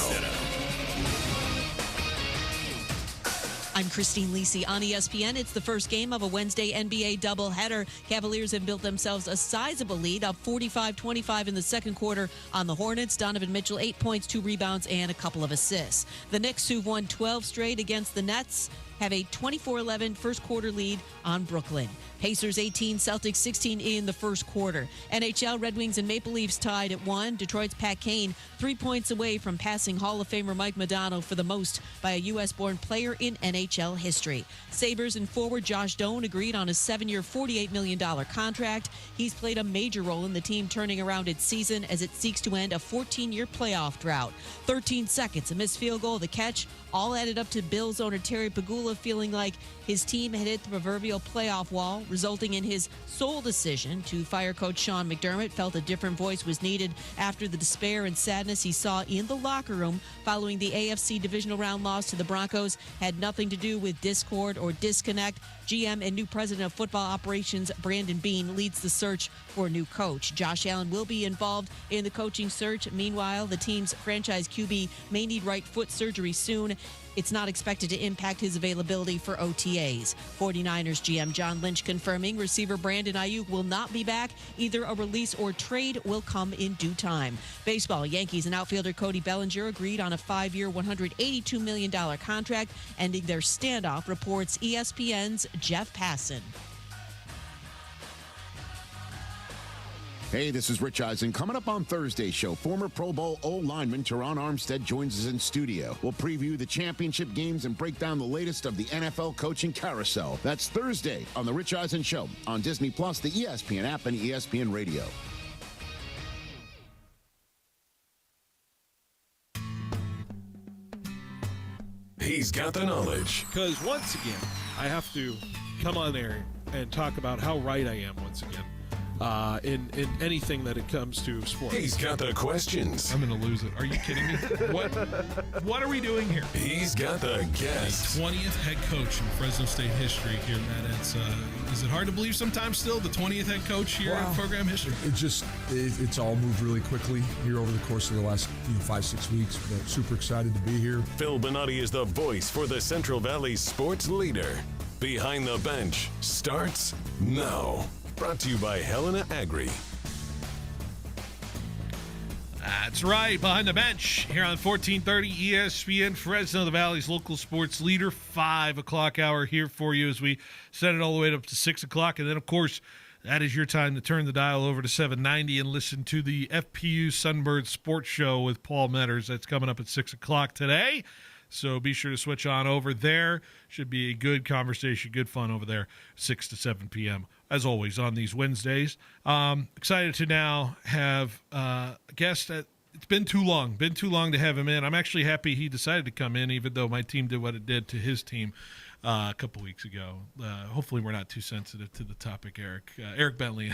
I'm Christine Lisi on ESPN. It's the first game of a Wednesday NBA doubleheader. Cavaliers have built themselves a sizable lead, up 45-25 in the second quarter on the Hornets. Donovan Mitchell, 8 points, 2 rebounds, and a couple of assists. The Knicks, who've won 12 straight against the Nets, have a 24-11 first quarter lead on Brooklyn. Pacers 18, Celtics 16 in the first quarter. NHL, Red Wings and Maple Leafs tied at 1. Detroit's Pat Kane 3 points away from passing Hall of Famer Mike Modano for the most by a U.S.-born player in NHL history. Sabres and forward Josh Doan agreed on a 7-year, $48 million contract. He's played a major role in the team turning around its season as it seeks to end a 14-year playoff drought. 13 seconds, a missed field goal, the catch, all added up to Bills owner Terry Pegula feeling like his team had hit the proverbial playoff wall, resulting in his sole decision to fire coach Sean McDermott. Felt a different voice was needed after the despair and sadness he saw in the locker room following the AFC divisional round loss to the Broncos. Had nothing to do with discord or disconnect. GM and new president of football operations Brandon Beane leads the search for a new coach. Josh Allen will be involved in the coaching search. Meanwhile, the team's franchise QB may need right foot surgery soon. It's not expected to impact his availability for OTAs. 49ers GM John Lynch confirming receiver Brandon Ayuk will not be back. Either a release or trade will come in due time. Baseball, Yankees and outfielder Cody Bellinger agreed on a 5-year, $182 million contract, ending their standoff, reports ESPN's Jeff Passan. Hey, this is Rich Eisen. Coming up on Thursday's show, former Pro Bowl O-lineman Teron Armstead joins us in studio. We'll preview the championship games and break down the latest of the NFL coaching carousel. That's Thursday on The Rich Eisen Show on Disney+, the ESPN app, and ESPN Radio. He's got the knowledge. Because once again, I have to come on there and talk about how right I am once again in anything that it comes to sports. He's got the questions. I'm going to lose it. Are you kidding me? What are we doing here? He's got the guests. 20th head coach in Fresno State history here, Matt. Is it hard to believe sometimes still, the 20th head coach here in program history? It's all moved really quickly here over the course of the last 5-6 weeks, but super excited to be here. Phil Bonatti is the voice for the Central Valley sports leader. Behind the Bench starts now. Brought to you by Helena Agri. That's right, Behind the Bench here on 1430 ESPN Fresno, the Valley's local sports leader. 5 o'clock hour here for you as we set it all the way up to 6 o'clock. And then, of course, that is your time to turn the dial over to 790 and listen to the FPU Sunbird Sports Show with Paul Metters. That's coming up at 6 o'clock today. So be sure to switch on over there. Should be a good conversation, good fun over there, 6 to 7 p.m., as always, on these Wednesdays. Excited to now have a guest that it's been too long to have him in. I'm actually happy he decided to come in, even though my team did what it did to his team a couple weeks ago. Hopefully we're not too sensitive to the topic, Eric. Eric Bentley.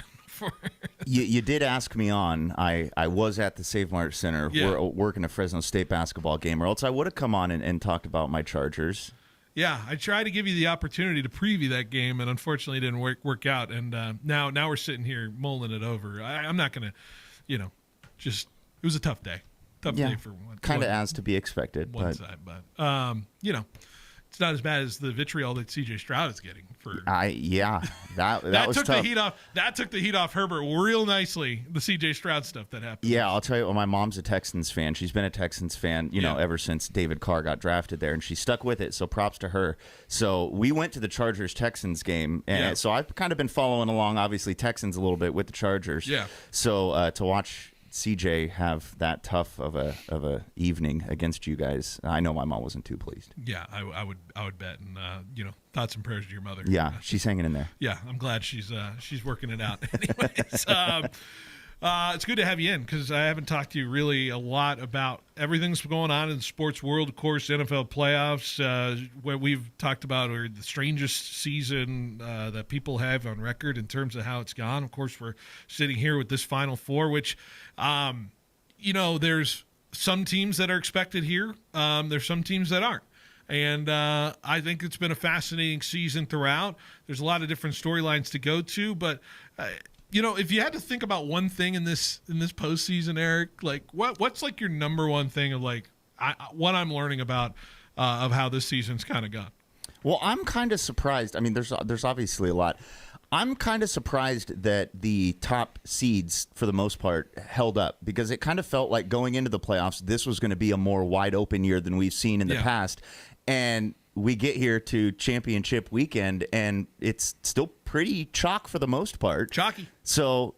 You did ask me on. I was at the Save Mart Center working a Fresno State basketball game, or else I would have come on and talked about my Chargers. Yeah, I tried to give you the opportunity to preview that game, and unfortunately it didn't work out. And now we're sitting here mulling it over. I'm not going to, it was a tough day. Tough day for one. Kind of as to be expected. One side, but, it's not as bad as the vitriol that C.J. Stroud is getting. That was took tough. The heat off. That took the heat off Herbert real nicely. The C.J. Stroud stuff that happened. Yeah, I'll tell you what. My mom's a Texans fan. She's been a Texans fan, ever since David Carr got drafted there, and she stuck with it. So props to her. So we went to the Chargers-Texans game, and so I've kind of been following along. Obviously, Texans a little bit with the Chargers. Yeah. So to watch CJ have that tough of a evening against you guys, I know my mom wasn't too pleased. Yeah, I would bet, and thoughts and prayers to your mother. Yeah, she's hanging in there. Yeah, I'm glad she's working it out. Anyways, it's good to have you in because I haven't talked to you really a lot about everything that's going on in the sports world. Of course, NFL playoffs, what we've talked about are the strangest season that people have on record in terms of how it's gone. Of course, we're sitting here with this Final Four, which, there's some teams that are expected here. There's some teams that aren't. And I think it's been a fascinating season throughout. There's a lot of different storylines to go to, but if you had to think about one thing in this postseason, Eric, like what's like your number one thing of like what I'm learning about of how this season's kind of gone? Well, I'm kind of surprised. I mean, there's obviously a lot. I'm kind of surprised that the top seeds, for the most part, held up because it kind of felt like going into the playoffs, this was going to be a more wide open year than we've seen in the past. And we get here to championship weekend, and it's still pretty chalk for the most part. Chalky. So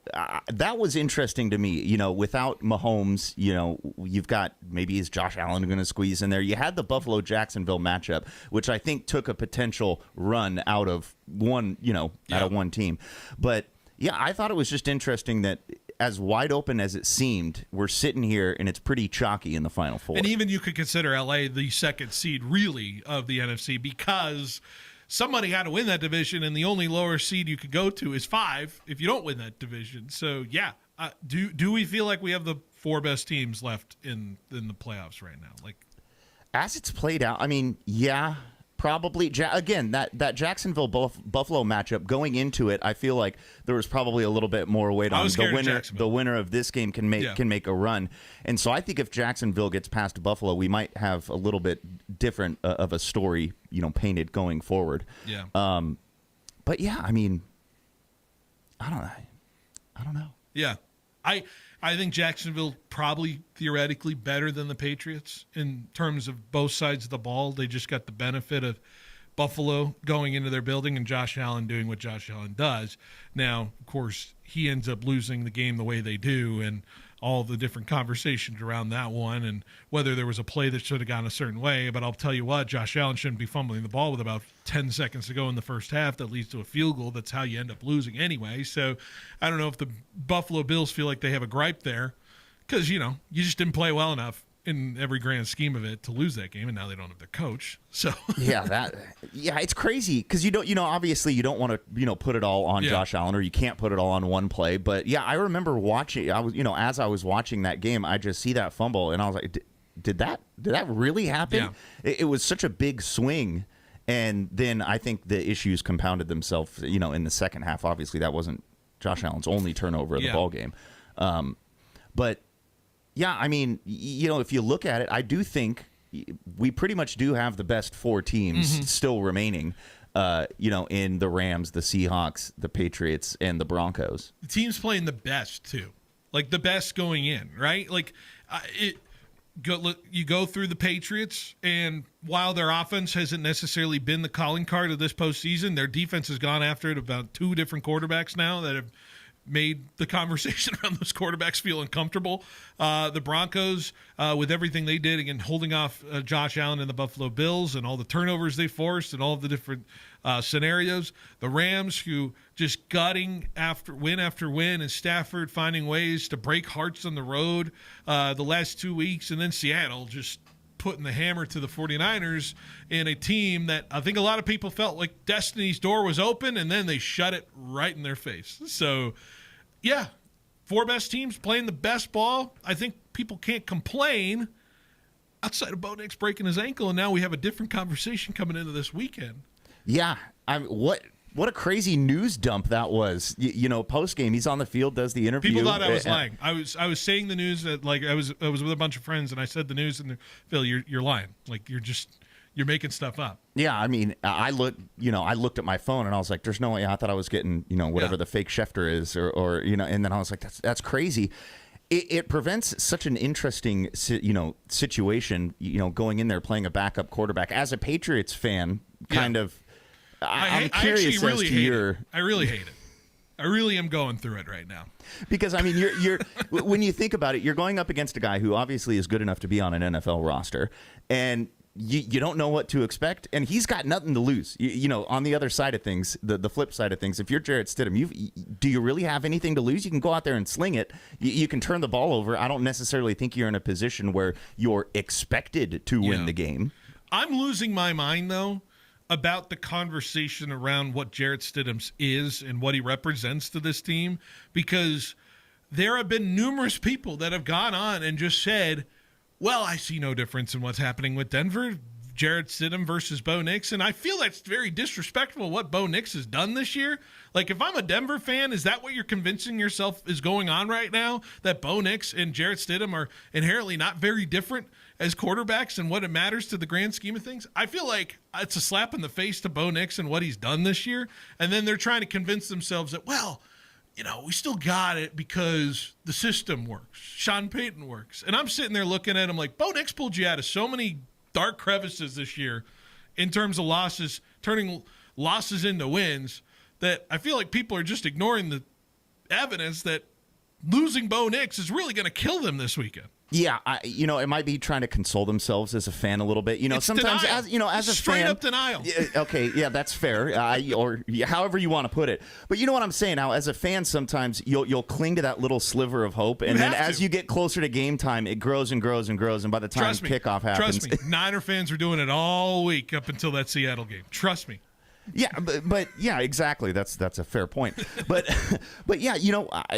that was interesting to me. Without Mahomes, you've got maybe is Josh Allen going to squeeze in there? You had the Buffalo-Jacksonville matchup, which I think took a potential run out of one, out of one team. But yeah, I thought it was just interesting that as wide open as it seemed, we're sitting here and it's pretty chalky in the Final Four. And even you could consider LA the second seed really of the NFC because somebody had to win that division, and the only lower seed you could go to is 5 if you don't win that division. So yeah, do we feel like we have the 4 best teams left in the playoffs right now? Like as it's played out, I mean, yeah. Probably, again, that Jacksonville Buffalo matchup going into it, I feel like there was probably a little bit more weight on the winner. The winner of this game can make a run, and so I think if Jacksonville gets past Buffalo, we might have a little bit different of a story, painted going forward. Yeah. But yeah, I mean, I don't know. Yeah, I think Jacksonville probably theoretically better than the Patriots in terms of both sides of the ball. They just got the benefit of Buffalo going into their building and Josh Allen doing what Josh Allen does. Now, of course, he ends up losing the game the way they do, and all the different conversations around that one and whether there was a play that should have gone a certain way. But I'll tell you what, Josh Allen shouldn't be fumbling the ball with about 10 seconds to go in the first half. That leads to a field goal. That's how you end up losing anyway. So I don't know if the Buffalo Bills feel like they have a gripe there because, you just didn't play well enough in every grand scheme of it to lose that game, and now they don't have their coach. So it's crazy because obviously you don't want to put it all on Josh Allen, or you can't put it all on one play. But I remember watching. As I was watching that game, I just see that fumble, and I was like, did that really happen? Yeah. It was such a big swing, and then I think the issues compounded themselves. In the second half, obviously that wasn't Josh Allen's only turnover of the ball game, but. Yeah, I mean, if you look at it, I do think we pretty much do have the best four teams still remaining, in the Rams, the Seahawks, the Patriots, and the Broncos. The team's playing the best, too. Like, the best going in, right? Like, you go through the Patriots, and while their offense hasn't necessarily been the calling card of this postseason, their defense has gone after it about two different quarterbacks now that have made the conversation around those quarterbacks feel uncomfortable. The Broncos, with everything they did, again, holding off Josh Allen and the Buffalo Bills and all the turnovers they forced and all of the different scenarios. The Rams, who just gutting win after win, and Stafford finding ways to break hearts on the road the last 2 weeks. And then Seattle just putting the hammer to the 49ers in a team that I think a lot of people felt like destiny's door was open, and then they shut it right in their face. So, yeah, four best teams playing the best ball. I think people can't complain outside of Bo Nix breaking his ankle, and now we have a different conversation coming into this weekend. Yeah, what a crazy news dump that was. Post game, he's on the field, does the interview. People thought I was lying. I was saying the news that I was with a bunch of friends, and I said the news, and Phil, you're lying. Like you're making stuff up. Yeah, I mean, I looked at my phone and I was like, "There's no way." I thought I was getting whatever the fake Schefter is, or and then I was like, "That's crazy." It prevents such an interesting situation. Going in there playing a backup quarterback as a Patriots fan, kind of. I'm curious as to your. I really hate it. I really am going through it right now. Because, I mean, you're when you think about it, you're going up against a guy who obviously is good enough to be on an NFL roster, and you don't know what to expect, and he's got nothing to lose. On the other side of things, the flip side of things, if you're Jarrett Stidham, do you really have anything to lose? You can go out there and sling it. You can turn the ball over. I don't necessarily think you're in a position where you're expected to win the game. I'm losing my mind, though, about the conversation around what Jarrett Stidham is and what he represents to this team, because there have been numerous people that have gone on and just said, well, I see no difference in what's happening with Denver, Jarrett Stidham versus Bo Nix, and I feel that's very disrespectful what Bo Nix has done this year. Like, if I'm a Denver fan, is that what you're convincing yourself is going on right now, that Bo Nix and Jarrett Stidham are inherently not very different as quarterbacks and what it matters to the grand scheme of things? I feel like it's a slap in the face to Bo Nix and what he's done this year. And then they're trying to convince themselves that, well, we still got it because the system works. Sean Payton works. And I'm sitting there looking at him like, Bo Nix pulled you out of so many dark crevices this year in terms of losses, turning losses into wins, that I feel like people are just ignoring the evidence that losing Bo Nix is really going to kill them this weekend. Yeah, it might be trying to console themselves as a fan a little bit. It's sometimes denial. As a straight fan, up denial. Okay, yeah, that's fair. Or however you want to put it. But you know what I'm saying? Now, as a fan, sometimes you'll cling to that little sliver of hope, and then as you get closer to game time, it grows and grows and grows, and by the time kickoff happens, trust me, Niner fans were doing it all week up until that Seattle game. Trust me. Yeah, but yeah, exactly. That's a fair point. But yeah,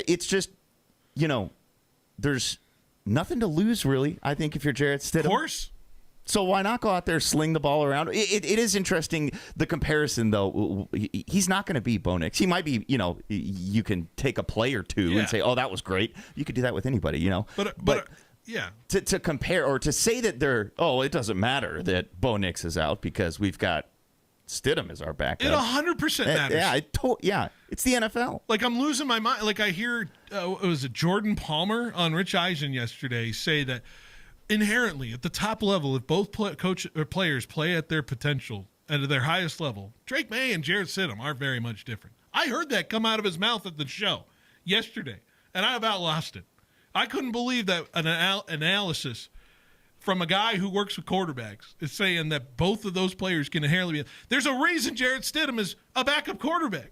it's just there's nothing to lose, really, I think, if you're Jarrett Stidham. Of course. So why not go out there, sling the ball around? It is interesting, the comparison, though. He's not going to be Bo Nix. He might be, you can take a play or two and say, oh, that was great. You could do that with anybody, But yeah. To compare or to say that it doesn't matter that Bo Nix is out because we've got Stidham as our backup. It 100% matters. Yeah, it's the NFL. Like, I'm losing my mind. Like, I hear, was it Jordan Palmer on Rich Eisen yesterday say that inherently at the top level, if both players play at their potential, at their highest level, Drake May and Jarrett Stidham are very much different. I heard that come out of his mouth at the show yesterday, and I about lost it. I couldn't believe that an analysis from a guy who works with quarterbacks is saying that both of those players can inherently be. There's a reason Jarrett Stidham is a backup quarterback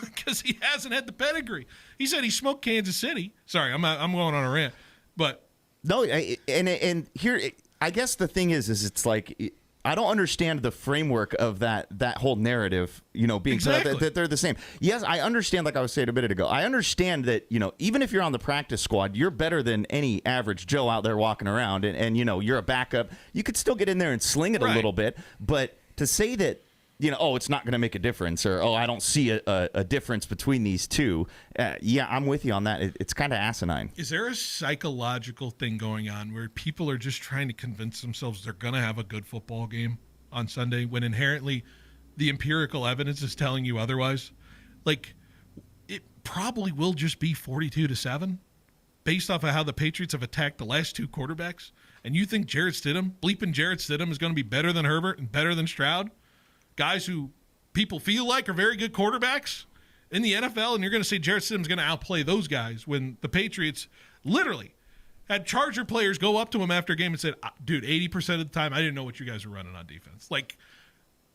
because he hasn't had the pedigree. He said he smoked Kansas City. Sorry, I'm going on a rant, but no, and here I guess the thing is it's like I don't understand the framework of that whole narrative, being exactly. that they're the same. Yes, I understand, like I was saying a minute ago, I understand that, even if you're on the practice squad, you're better than any average Joe out there walking around and you're a backup. You could still get in there and sling it a little bit. But to say that, it's not going to make a difference or, I don't see a difference between these two. Yeah, I'm with you on that. It's kind of asinine. Is there a psychological thing going on where people are just trying to convince themselves they're going to have a good football game on Sunday when inherently the empirical evidence is telling you otherwise? Like, it probably will just be 42-7 based off of how the Patriots have attacked the last two quarterbacks. And you think Jarrett Stidham is going to be better than Herbert and better than Stroud? Guys who people feel like are very good quarterbacks in the NFL, and you're going to say Jarrett Stidham's going to outplay those guys when the Patriots literally had Charger players go up to him after a game and said, dude, 80% of the time, I didn't know what you guys were running on defense. Like,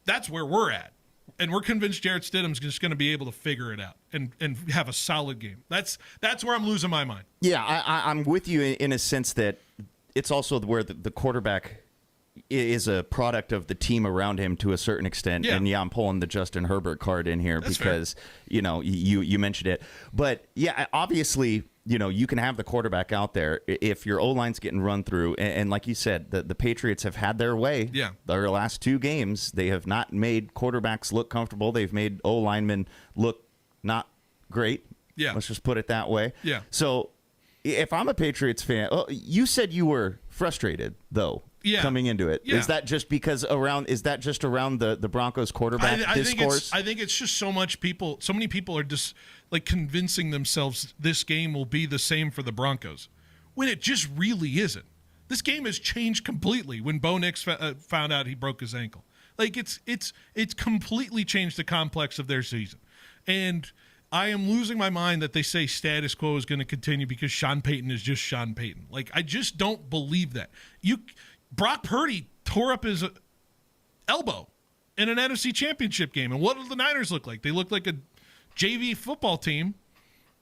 that's where we're at. And we're convinced Jarrett Stidham's just going to be able to figure it out and have a solid game. That's where I'm losing my mind. Yeah, I'm with you in a sense that it's also where the quarterback is a product of the team around him to a certain extent. Yeah. And I'm pulling the Justin Herbert card in here That's because, you mentioned it. But yeah, obviously, you can have the quarterback out there if your O-line's getting run through. And like you said, the Patriots have had their way. Yeah. Their last two games, they have not made quarterbacks look comfortable. They've made O-linemen look not great. Yeah. Let's just put it that way. Yeah. So if I'm a Patriots fan, you said you were frustrated, though. Yeah. Coming into it. Yeah. Is that just around the Broncos quarterback discourse? I think it's just so many people are just like convincing themselves this game will be the same for the Broncos when it just really isn't. This game has changed completely when Bo Nix found out he broke his ankle. Like it's completely changed the complex of their season. And I am losing my mind that they say status quo is going to continue because Sean Payton is just Sean Payton. Like, I just don't believe that. Brock Purdy tore up his elbow in an NFC Championship game. And what did the Niners look like? They looked like a JV football team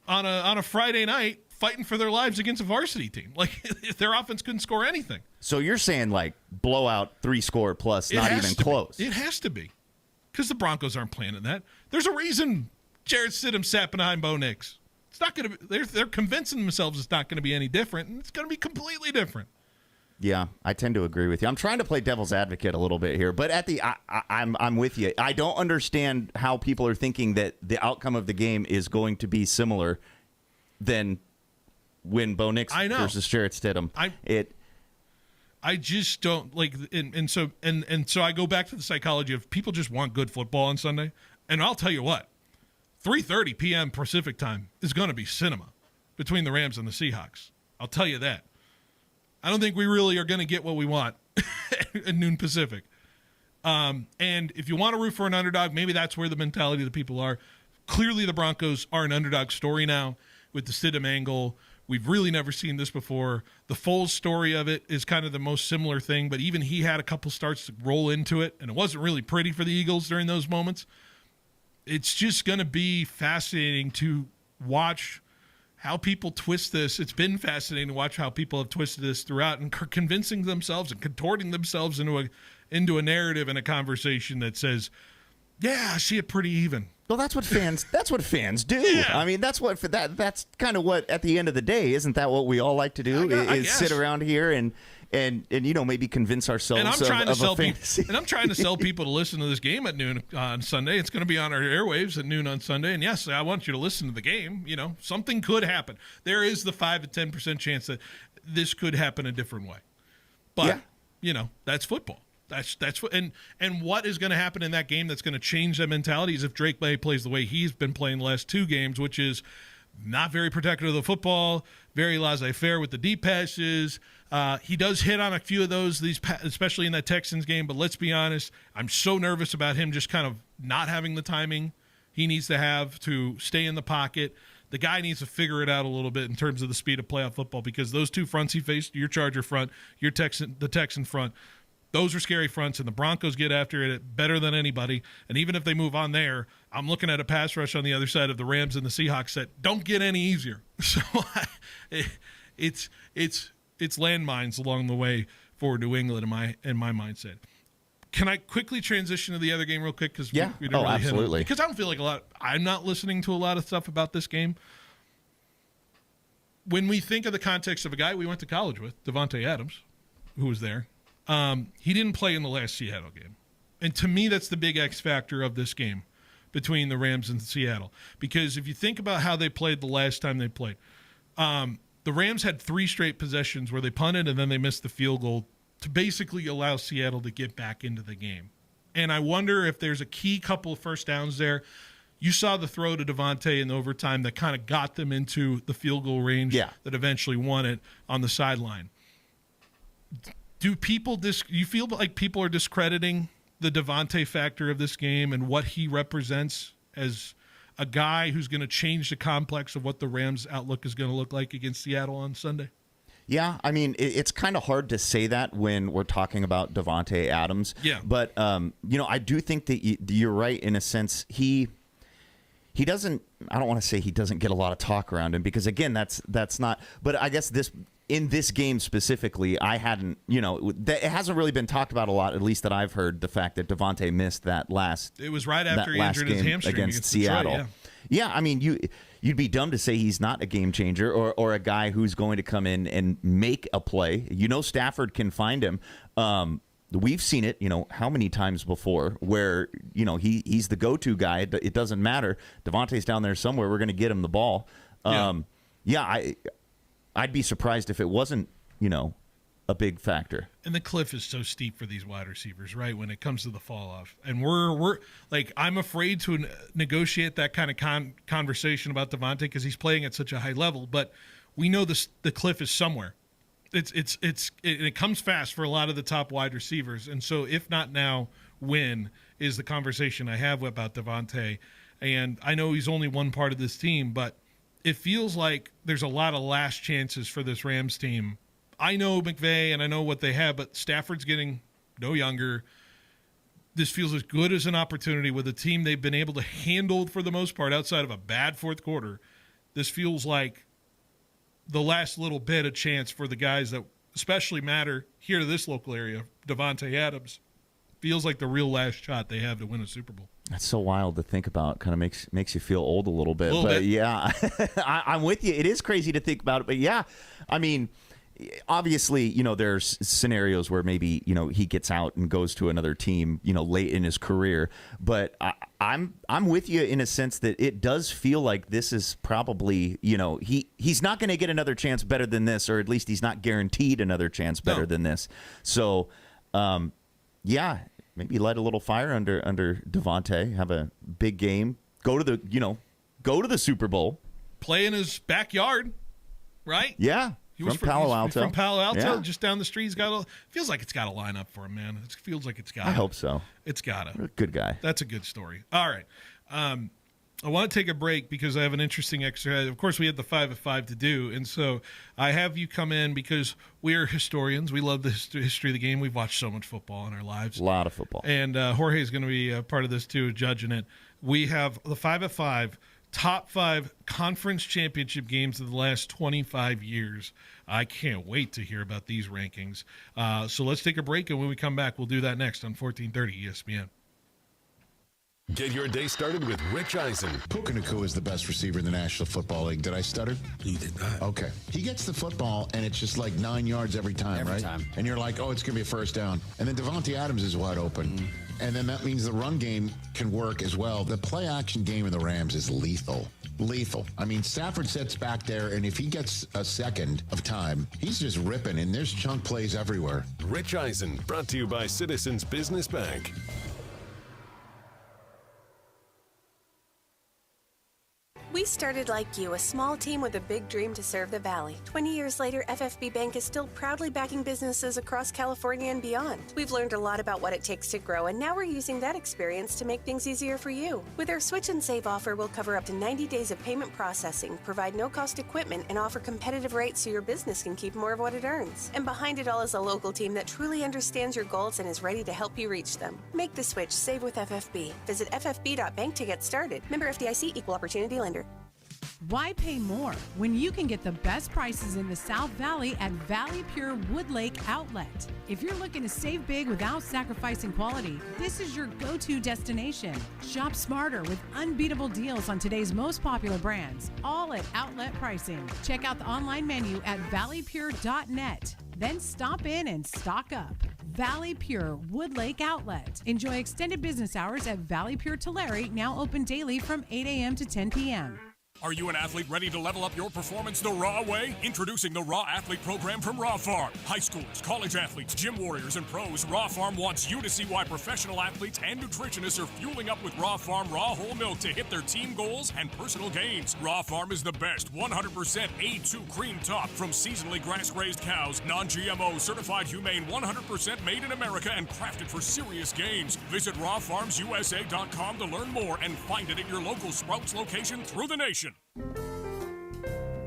on a Friday night fighting for their lives against a varsity team. Like, their offense couldn't score anything. So you're saying, like, blowout 3-score plus, not even close. It has to be. Because the Broncos aren't planning that. There's a reason Jarrett Stidham sat behind Bo Nix. It's not going to be. They're convincing themselves it's not going to be any different, and it's going to be completely different. Yeah, I tend to agree with you. I'm trying to play devil's advocate a little bit here, but I'm with you. I don't understand how people are thinking that the outcome of the game is going to be similar than when Bo Nix versus Jarrett Stidham. I just don't like, and so I go back to the psychology of people just want good football on Sunday, and I'll tell you what, 3:30 p.m. Pacific time is going to be cinema between the Rams and the Seahawks. I'll tell you that. I don't think we really are going to get what we want at noon Pacific. And if you want to root for an underdog, maybe that's where the mentality of the people are. Clearly, the Broncos are an underdog story now with the Stidham angle. We've really never seen this before. The Foles story of it is kind of the most similar thing, but even he had a couple starts to roll into it, and it wasn't really pretty for the Eagles during those moments. It's just going to be fascinating to watch how people twist this. It's been fascinating to watch how people have twisted this throughout and convincing themselves and contorting themselves into a narrative and a conversation that says, yeah, I see it pretty even. Well, that's what fans do. Yeah. I mean, that's kind of what, at the end of the day, isn't that what we all like to do? Is sit around here and maybe convince ourselves and I'm trying to sell fantasy. people to listen to this game at noon on Sunday. It's going to be on our airwaves at noon on Sunday. And yes, I want you to listen to the game. Something could happen. There is the 5 to 10% chance that this could happen a different way. But that's football. That's what, and what is going to happen in that game that's going to change that mentality is if Drake May plays the way he's been playing the last two games, which is not very protective of the football, very laissez-faire with the deep passes. He does hit on a few of those, especially in that Texans game. But let's be honest, I'm so nervous about him just kind of not having the timing he needs to have to stay in the pocket. The guy needs to figure it out a little bit in terms of the speed of playoff football, because those two fronts he faced, your Charger front, the Texan front, those are scary fronts, and the Broncos get after it better than anybody. And even if they move on there, I'm looking at a pass rush on the other side of the Rams and the Seahawks that don't get any easier. So it's landmines along the way for New England in my mindset. Can I quickly transition to the other game real quick? Because we don't really absolutely. Because I don't feel like I'm not listening to a lot of stuff about this game. When we think of the context of a guy we went to college with, Davante Adams, who was there, he didn't play in the last Seattle game. And to me, that's the big X factor of this game between the Rams and Seattle. Because if you think about how they played the last time they played, the Rams had 3 straight possessions where they punted and then they missed the field goal to basically allow Seattle to get back into the game. And I wonder if there's a key couple of first downs there. You saw the throw to Davante in overtime that kind of got them into the field goal range that eventually won it on the sideline. Do you feel like people are discrediting the Davante factor of this game and what he represents as a guy who's going to change the complex of what the Rams' outlook is going to look like against Seattle on Sunday? Yeah, I mean, it's kind of hard to say that when we're talking about Davante Adams. Yeah. But, I do think that you're right in a sense. He doesn't – I don't want to say he doesn't get a lot of talk around him because, again, that's not – but I guess in this game specifically, I hadn't – it hasn't really been talked about a lot, at least that I've heard, the fact that Davante missed that last – It was right after he injured his hamstring against Seattle. Detroit, yeah, I mean, you'd be dumb to say he's not a game changer or a guy who's going to come in and make a play. Stafford can find him. We've seen it, how many times before where, he's the go-to guy. It doesn't matter. Davante's down there somewhere. We're going to get him the ball. I'd be surprised if it wasn't, a big factor. And the cliff is so steep for these wide receivers, right, when it comes to the fall off. And we're like, I'm afraid to negotiate that kind of conversation about Davante because he's playing at such a high level. But we know the cliff is somewhere. It comes fast for a lot of the top wide receivers. And so if not now, when is the conversation I have about Davante. And I know he's only one part of this team, but it feels like there's a lot of last chances for this Rams team. I know McVay and I know what they have, but Stafford's getting no younger. This feels as good as an opportunity with a team they've been able to handle for the most part outside of a bad fourth quarter. This feels like the last little bit of chance for the guys that especially matter here to this local area. Davante Adams feels like the real last shot they have to win a Super Bowl. That's so wild to think about. Kind of makes you feel old a little bit. Yeah, I'm with you. It is crazy to think about it, but yeah, I mean, obviously, there's scenarios where maybe, he gets out and goes to another team, late in his career. But I'm with you in a sense that it does feel like this is probably, he's not going to get another chance better than this, or at least he's not guaranteed another chance better than this. So, maybe light a little fire under Davante, have a big game, go to the Super Bowl, play in his backyard, right? Yeah. From Palo Alto, just down the street. Feels like it's got to line up for him, man. It feels like it's got. I hope so. It's got to. Good guy. That's a good story. All right, I want to take a break because I have an interesting exercise. Of course, we had the 5 at 5 to do, and so I have you come in because we are historians. We love the history of the game. We've watched so much football in our lives. A lot of football. And Jorge is going to be a part of this too, judging it. We have the 5 at 5. Top 5 conference championship games of the last 25 years. I can't wait to hear about these rankings. So let's take a break, and when we come back, we'll do that next on 1430 ESPN. Get your day started with Rich Eisen. Puka Nacua is the best receiver in the National Football League. Did I stutter? You did not. Okay. He gets the football, and it's just like 9 yards every time, right? And you're like, oh, it's going to be a first down. And then Davante Adams is wide open. And then that means the run game can work as well. The play-action game of the Rams is lethal. Lethal. I mean, Stafford sits back there, and if he gets a second of time, he's just ripping, and there's chunk plays everywhere. Rich Eisen, brought to you by Citizens Business Bank. We started like you, a small team with a big dream to serve the Valley. 20 years later, FFB Bank is still proudly backing businesses across California and beyond. We've learned a lot about what it takes to grow, and now we're using that experience to make things easier for you. With our Switch and Save offer, we'll cover up to 90 days of payment processing, provide no-cost equipment, and offer competitive rates so your business can keep more of what it earns. And behind it all is a local team that truly understands your goals and is ready to help you reach them. Make the switch. Save with FFB. Visit ffb.bank to get started. Member FDIC, Equal Opportunity Lender. Why pay more when you can get the best prices in the South Valley at Valley Pure Wood Lake Outlet? If you're looking to save big without sacrificing quality, this is your go-to destination. Shop smarter with unbeatable deals on today's most popular brands, all at outlet pricing. Check out the online menu at valleypure.net. Then stop in and stock up. Valley Pure Wood Lake Outlet. Enjoy extended business hours at Valley Pure Tulare, now open daily from 8 a.m. to 10 p.m. Are you an athlete ready to level up your performance the raw way? Introducing the Raw Athlete Program from Raw Farm. High schoolers, college athletes, gym warriors, and pros, Raw Farm wants you to see why professional athletes and nutritionists are fueling up with Raw Farm raw whole milk to hit their team goals and personal gains. Raw Farm is the best 100% A2 cream top from seasonally grass-raised cows, non-GMO, certified humane, 100% made in America, and crafted for serious gains. Visit rawfarmsusa.com to learn more and find it at your local Sprouts location through the nation.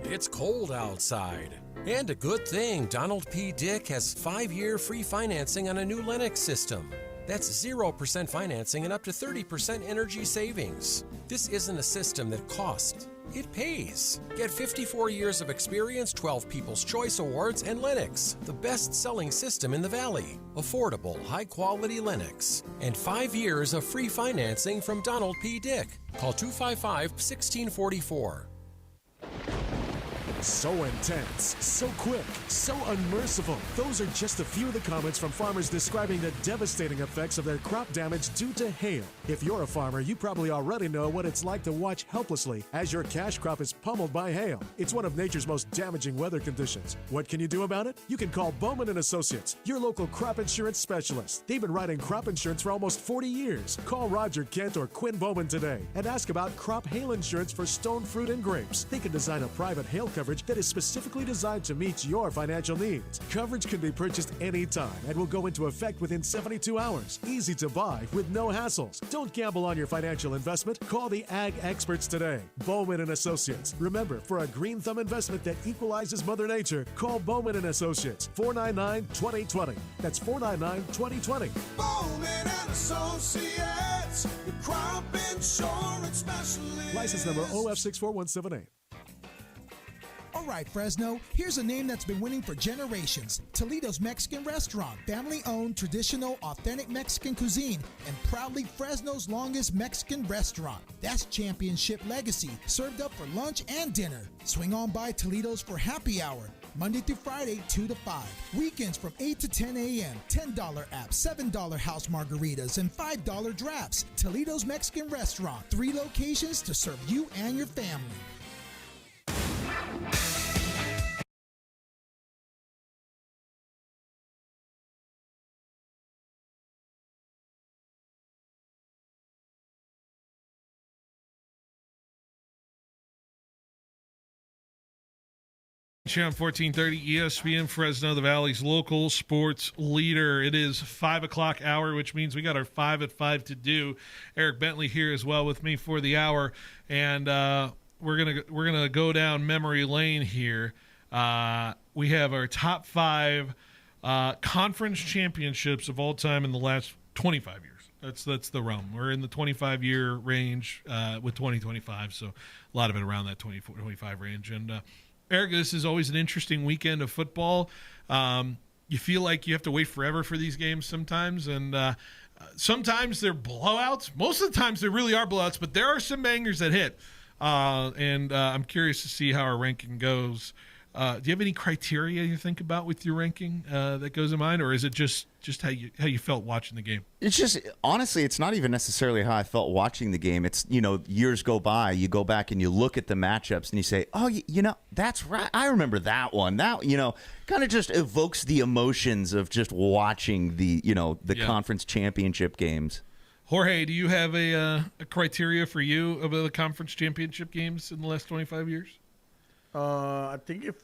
It's cold outside. And a good thing, Donald P. Dick has 5-year free financing on a new Lennox system. That's 0% financing and up to 30% energy savings. This isn't a system that costs. It pays. Get 54 years of experience, 12 People's Choice Awards, and Lennox, the best-selling system in the Valley. Affordable, high-quality Lennox. And 5 years of free financing from Donald P. Dick. Call 255-1644. So intense, so quick, so unmerciful. Those are just a few of the comments from farmers describing the devastating effects of their crop damage due to hail. If you're a farmer, you probably already know what it's like to watch helplessly as your cash crop is pummeled by hail. It's one of nature's most damaging weather conditions. What can you do about it? You can call Bowman & Associates, your local crop insurance specialist. They've been writing crop insurance for almost 40 years. Call Roger Kent or Quinn Bowman today and ask about crop hail insurance for stone fruit and grapes. They can design a private hail coverage that is specifically designed to meet your financial needs. Coverage can be purchased anytime and will go into effect within 72 hours. Easy to buy with no hassles. Don't gamble on your financial investment. Call the Ag Experts today. Bowman & Associates. Remember, for a green thumb investment that equalizes Mother Nature, call Bowman & Associates. 499-2020. That's 499-2020. Bowman & Associates, the crop insurance specialist. License number OF64178. All right, Fresno, here's a name that's been winning for generations. Toledo's Mexican Restaurant, family-owned, traditional, authentic Mexican cuisine, and proudly Fresno's longest Mexican restaurant. That's championship legacy, served up for lunch and dinner. Swing on by Toledo's for happy hour, Monday through Friday, 2 to 5. Weekends from 8 to 10 a.m. $10 app, $7 house margaritas, and $5 drafts. Toledo's Mexican Restaurant, 3 locations to serve you and your family. Channel 1430 ESPN Fresno, the Valley's local sports leader. It is 5 o'clock hour, which means we got our 5 at 5 to do. Eric Bentley here as well with me for the hour, and we're gonna go down memory lane here. We have our top 5 conference championships of all time in the last 25 years. That's the realm. We're in the 25-year range with 2025, so a lot of it around that 24-25 range. And Eric, this is always an interesting weekend of football. You feel like you have to wait forever for these games sometimes, and sometimes they're blowouts. Most of the times they really are blowouts, but there are some bangers that hit. And I'm curious to see how our ranking goes. Do you have any criteria you think about with your ranking that goes in mind, or is it just how you felt watching the game? It's just, honestly, it's not even necessarily how I felt watching the game. It's, years go by, you go back and you look at the matchups and you say, oh, that's right. I remember that one. That, kind of just evokes the emotions of just watching the conference championship games. Jorge, do you have a criteria for you of the conference championship games in the last 25 years? I think if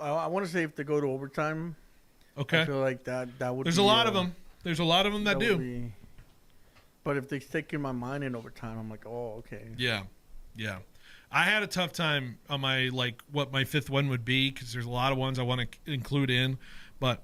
I want to say if they go to overtime. Okay. I feel like that would. There's be, a lot of them. There's a lot of them that do. But if they stick in my mind in overtime, I'm like, oh, okay. Yeah. I had a tough time on my what my fifth one would be because there's a lot of ones I want to include in, but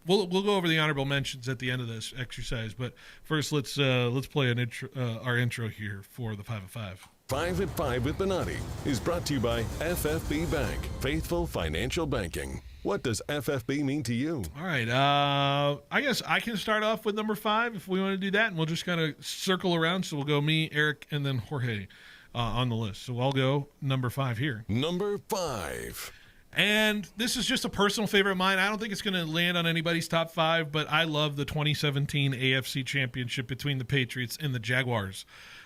we'll go over the honorable mentions at the end of this exercise. But first, let's play an intro, our intro here for the 5 at 5. 5 at 5 with Benatti is brought to you by FFB Bank, Faithful Financial Banking. What does FFB mean to you? All right. I guess I can start off with number 5 if we want to do that, and we'll just kind of circle around. So we'll go me, Eric, and then Jorge on the list. So I'll go number 5 here. Number 5. And this is just a personal favorite of mine. I don't think it's going to land on anybody's top 5, but I love the 2017 AFC Championship between the Patriots and the Jaguars.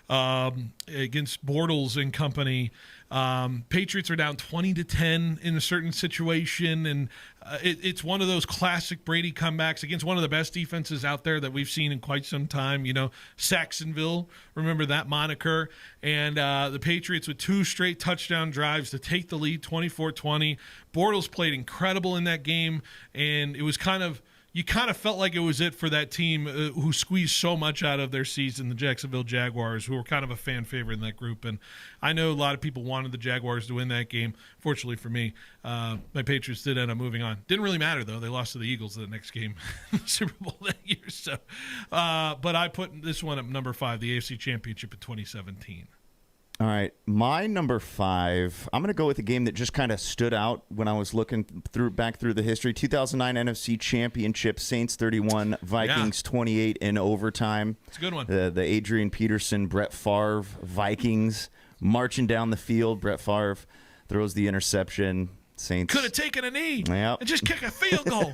Against Bortles and company. Patriots are down 20-10 in a certain situation, and it's one of those classic Brady comebacks against one of the best defenses out there that we've seen in quite some time. Saxonville, remember that moniker, and the Patriots with 2 straight touchdown drives to take the lead, 24-20. Bortles played incredible in that game, and it was you kind of felt like it was it for that team who squeezed so much out of their season, the Jacksonville Jaguars, who were kind of a fan favorite in that group. And I know a lot of people wanted the Jaguars to win that game. Fortunately for me, my Patriots did end up moving on. Didn't really matter, though. They lost to the Eagles the next game in the Super Bowl that year. So, but I put this one at number 5, the AFC Championship in 2017. All right, my number 5, I'm going to go with a game that just kind of stood out when I was looking back through the history. 2009 NFC Championship, Saints 31, Vikings 28 in overtime. It's a good one. The Adrian Peterson, Brett Favre Vikings marching down the field. Brett Favre throws the interception. Saints could have taken a knee and just kick a field goal.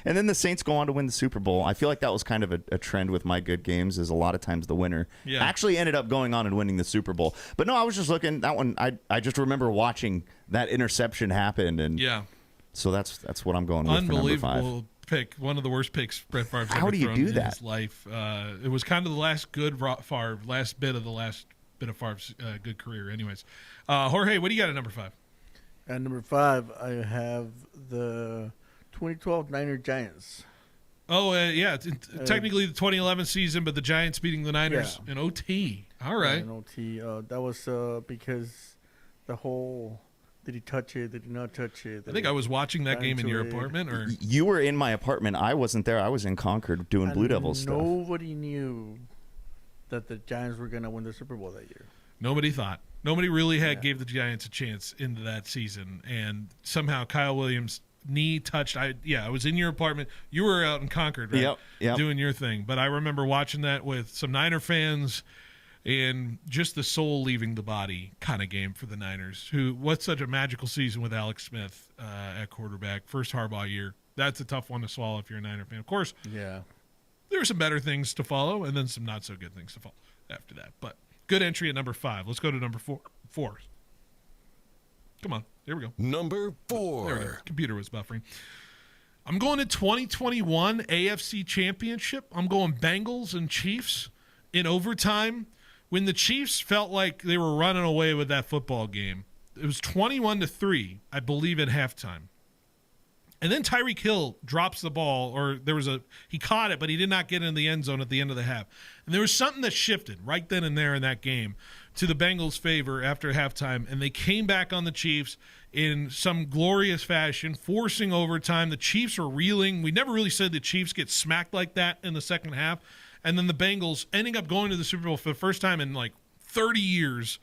And then the Saints go on to win the Super Bowl. I feel like that was kind of a trend with my good games, is a lot of times the winner actually ended up going on and winning the Super Bowl. But no, I was just looking, that one, I just remember watching that interception happen. And so that's what I'm going with for number 5. Unbelievable pick. One of the worst picks Brett Favre's How ever do you thrown do in that? his life. It was kind of the last good Favre, last bit of Favre's good career anyways. Jorge, what do you got at number 5? At number 5, I have the 2012 Niner Giants. Oh, technically the 2011 season, but the Giants beating the Niners in OT. All right. In OT. That was because the whole, did he touch it, did he not touch it? I think I was watching that game in your apartment. Or you were in my apartment. I wasn't there. I was in Concord doing Blue Devils stuff. Nobody knew that the Giants were going to win the Super Bowl that year. Nobody thought. Nobody really gave the Giants a chance into that season, and somehow Kyle Williams' knee touched. I was in your apartment. You were out in Concord, right? Yep. Doing your thing. But I remember watching that with some Niner fans, and just the soul leaving the body kind of game for the Niners. What's such a magical season with Alex Smith at quarterback, first Harbaugh year. That's a tough one to swallow if you're a Niner fan. Of course, there were some better things to follow, and then some not so good things to follow after that. But good entry at number 5. Let's go to number 4. Come on. There we go. Number 4. There we go. Computer was buffering. I'm going to 2021 AFC Championship. I'm going Bengals and Chiefs in overtime when the Chiefs felt like they were running away with that football game. It was 21-3, I believe, at halftime. And then Tyreek Hill drops the ball, or he caught it, but he did not get in the end zone at the end of the half. And there was something that shifted right then and there in that game to the Bengals' favor after halftime, and they came back on the Chiefs in some glorious fashion, forcing overtime. The Chiefs were reeling. We never really said the Chiefs get smacked like that in the second half. And then the Bengals ending up going to the Super Bowl for the first time in like 30 years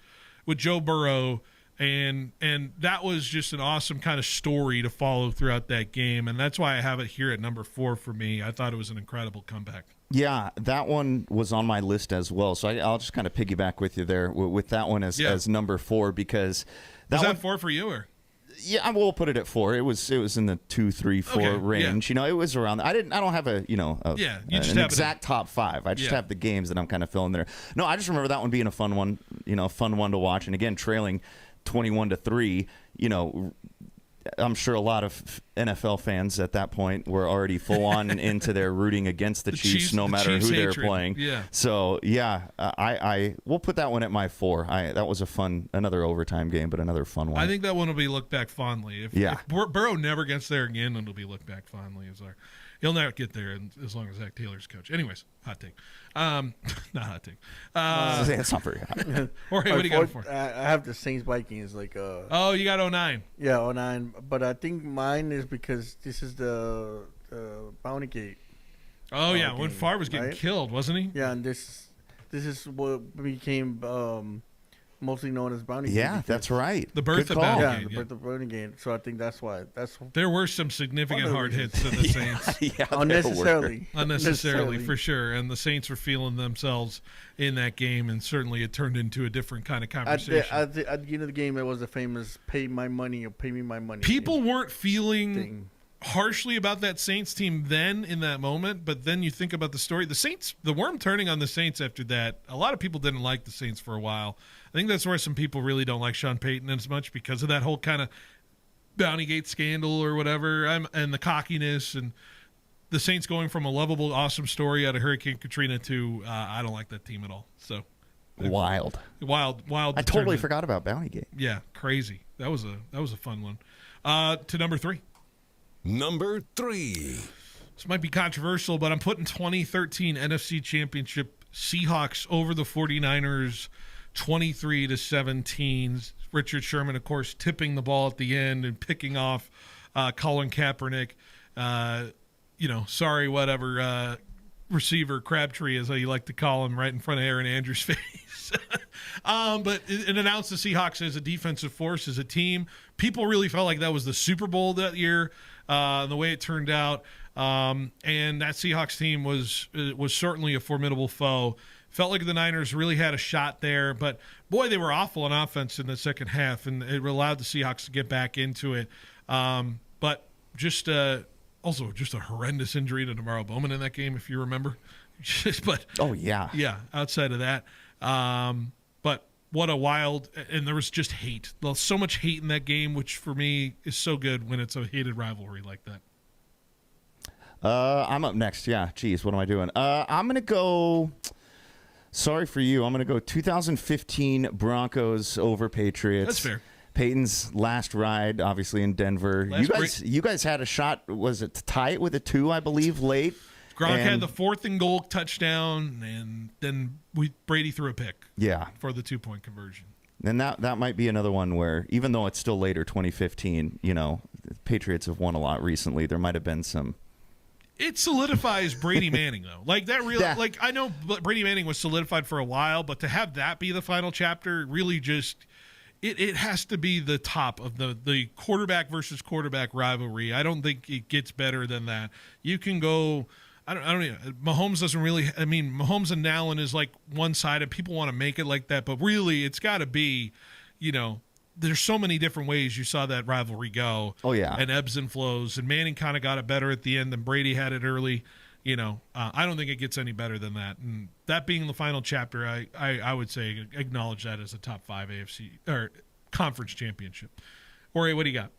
with Joe Burrow. And that was just an awesome kind of story to follow throughout that game. And that's why I have it here at number 4 for me. I thought it was an incredible comeback. Yeah, that one was on my list as well. So I'll just kind of piggyback with you there with that one as number 4, because was that 4 for you, or? Yeah, we'll put it at 4. It was in the 2, 3, 4 range. Yeah. It was around. I don't have an exact top 5. I just have the games that I'm kind of filling there. No, I just remember that one being a fun one. A fun one to watch. And again, trailing 21-3. I'm sure a lot of NFL fans at that point were already full on and into their rooting against the Chiefs, no matter who they're playing. Yeah. So yeah, I we'll put that one at my 4. That was another overtime game, but another fun one. I think that one will be looked back fondly. If Burrow never gets there again, it'll be looked back fondly. He'll never get there as long as Zach Taylor's coach. Anyways, hot take. Not hot take. That's not very hot. Or hey, what do you got for? I have the Saints Vikings Oh, you got 09. Yeah, 09. But I think mine is because this is the Bounty Gate. Oh yeah, when Favre was getting killed, wasn't he? Yeah, and this is what became mostly known as Bounty Gate. Yeah, that's right. The birth of Bounty Gate. The birth of Bounty Gate. So I think that's why. There were some significant hard hits to the Saints. Unnecessarily, for sure. And the Saints were feeling themselves in that game, and certainly it turned into a different kind of conversation. At the end of the game, it was a famous "pay my money" or "pay me my money." People weren't feeling harshly about that Saints team then in that moment, but then you think about the story. The Saints, the worm turning on the Saints after that, a lot of people didn't like the Saints for a while. I think that's where some people really don't like Sean Payton as much because of that whole kind of Bounty Gate scandal or whatever, and the cockiness, and the Saints going from a lovable, awesome story out of Hurricane Katrina to I don't like that team at all. So wild. I totally forgot about Bounty Gate. Yeah, crazy. That was a fun one. To number 3. Number 3. This might be controversial, but I'm putting 2013 NFC Championship Seahawks over the 49ers 23-17. Richard Sherman, of course, tipping the ball at the end and picking off Colin Kaepernick. Receiver Crabtree, as you like to call him, right in front of Aaron Andrews' face. But it announced the Seahawks as a defensive force, as a team. People really felt like that was the Super Bowl that year, the way it turned out. And that Seahawks team was certainly a formidable foe. Felt like the Niners really had a shot there, but boy, they were awful on offense in the second half, and it allowed the Seahawks to get back into it. But just also just a horrendous injury to Navarro Bowman in that game, if you remember. Outside of that, but what a wild, and there was just hate. Well, so much hate in that game, which for me is so good when it's a hated rivalry like that. I'm up next. Yeah, geez, what am I doing? I'm gonna go. Sorry for you. I'm going to go 2015 Broncos over Patriots. That's fair. Peyton's last ride, obviously, in Denver. You guys had a shot, was it to tie it with a 2, I believe, late? Gronk had the 4th and goal touchdown, and then Brady threw a pick for the 2-point conversion. And that might be another one where, even though it's still later, 2015, the Patriots have won a lot recently. There might have been some... It solidifies Brady Manning, though. Like that really, like I know Brady Manning was solidified for a while, but to have that be the final chapter really just it has to be the top of the quarterback versus quarterback rivalry. I don't think it gets better than that. You can go. I don't know. Mahomes doesn't really. I mean, Mahomes and Allen is like one-sided. People want to make it like that, but really, it's got to be, there's so many different ways you saw that rivalry go. Oh, yeah. And ebbs and flows. And Manning kind of got it better at the end than Brady had it early. I don't think it gets any better than that. And that being the final chapter, I would say acknowledge that as a top 5 AFC or conference championship. Ori, what do you got?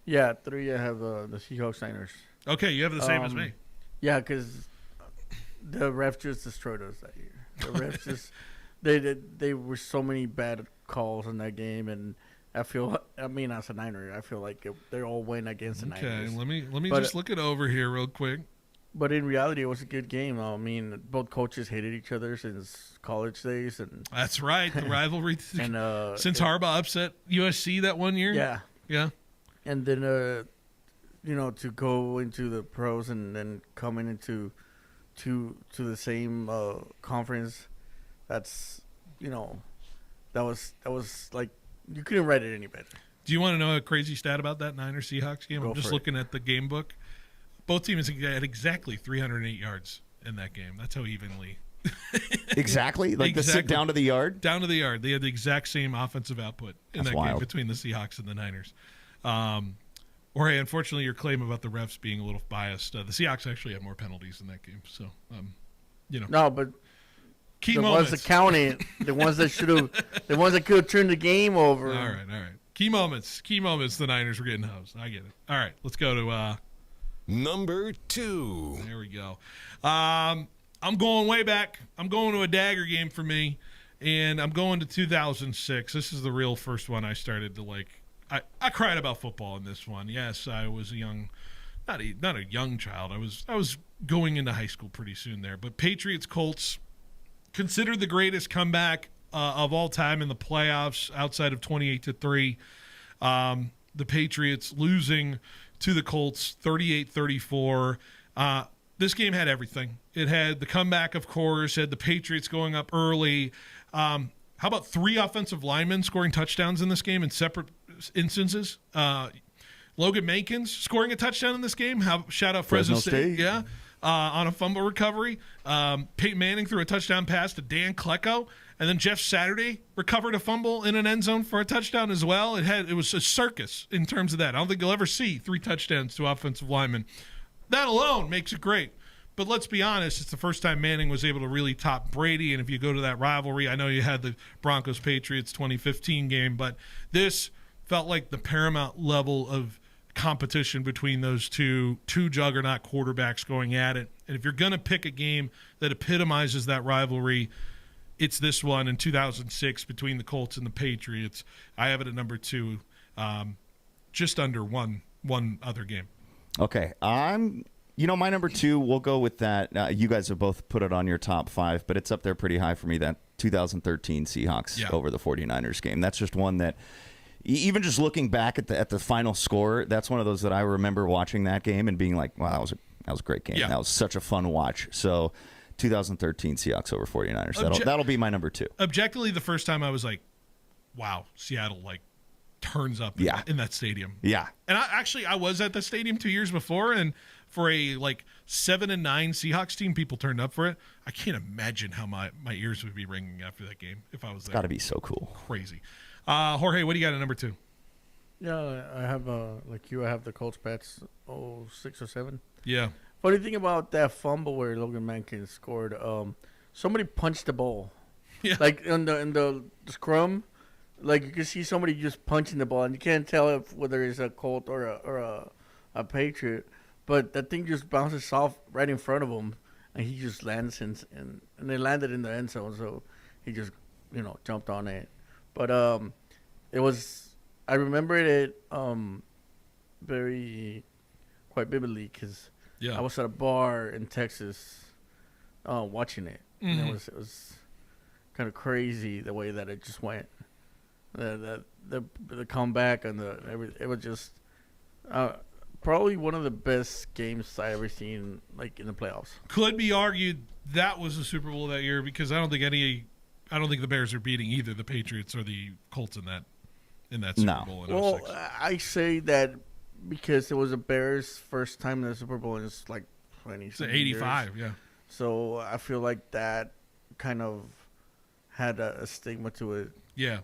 Yeah, 3. I have the Seahawks Niners. Okay, you have the same as me. Yeah, because the refs just destroyed us that year. The refs just they were so many bad calls in that game, and as a Niner, I feel like they all went against the Niners. Okay, let me just look it over here real quick. But in reality, it was a good game. I mean, both coaches hated each other since college days, and that's right, the rivalry. And since Harbaugh upset USC that one year, yeah, and then to go into the pros and then coming into to the same conference, that's that was like you couldn't write it any better. Do you want to know a crazy stat about that Niners-Seahawks game? I'm just looking at the game book. Both teams had exactly 308 yards in that game. That's how evenly. Exactly? Like down to the yard? Down to the yard. They had the exact same offensive output in that game between the Seahawks and the Niners. Unfortunately, your claim about the refs being a little biased. The Seahawks actually had more penalties in that game. So, No, but key the moments. Ones that counted, the ones that could have turned the game over. All right. Key moments. The Niners were getting hosed. I get it. All right, let's go to number 2. There we go. I'm going way back. I'm going to a dagger game for me, and I'm going to 2006. This is the real first one I started to like. I cried about football in this one. Yes, I was a young, not a young child. I was going into high school pretty soon there. But Patriots Colts, considered the greatest comeback of all time in the playoffs outside of 28-3. The Patriots losing to the Colts 38-34. This game had everything. It had the comeback, of course, had the Patriots going up early. How about 3 offensive linemen scoring touchdowns in this game in separate instances? Logan Mankins scoring a touchdown in this game. Shout out Fresno State. Yeah. On a fumble recovery. Peyton Manning threw a touchdown pass to Dan Klecko. And then Jeff Saturday recovered a fumble in an end zone for a touchdown as well. It was a circus in terms of that. I don't think you'll ever see 3 touchdowns to offensive linemen. That alone makes it great. But let's be honest, it's the first time Manning was able to really top Brady. And if you go to that rivalry, I know you had the Broncos-Patriots 2015 game, but this felt like the paramount level of competition between those two juggernaut quarterbacks going at it. And if you're going to pick a game that epitomizes that rivalry, it's this one in 2006 between the Colts and the Patriots. I have it at number 2, just under one other game. Okay, my number 2, we'll go with that. You guys have both put it on your top 5, but it's up there pretty high for me, that 2013 Seahawks over the 49ers game. That's just one that, even just looking back at the final score, that's one of those that I remember watching that game and being like, wow, that was a great game. Yeah. That was such a fun watch. So 2013 Seahawks over 49ers. That'll be my number 2. Objectively, the first time I was like, wow, Seattle turns up in that stadium. Yeah. And I was at the stadium 2 years before, and for a 7-9 Seahawks team, people turned up for it. I can't imagine how my ears would be ringing after that game if I was there. Got to be so cool. Crazy. Jorge, what do you got at number 2? Yeah, I have like you. I have the Colts Pats 06 or 07. Yeah. Funny thing about that fumble where Logan Mankins scored, somebody punched the ball. Yeah. Like in the scrum, like you can see somebody just punching the ball, and you can't tell whether it's a Colt or a Patriot. But that thing just bounces off right in front of him, and he just lands and they landed in the end zone. So he just jumped on it. But it was, I remember it quite vividly because I was at a bar in Texas watching it. Mm-hmm. And it was kind of crazy the way that it just went. The comeback and it was just probably one of the best games I ever seen in the playoffs. Could be argued that was the Super Bowl that year because I don't think the Bears are beating either the Patriots or the Colts in that Super Bowl in 06. Well, I say that because it was the Bears' first time in the Super Bowl in 20 It's 85, yeah. So I feel like that kind of had a stigma to it. Yeah.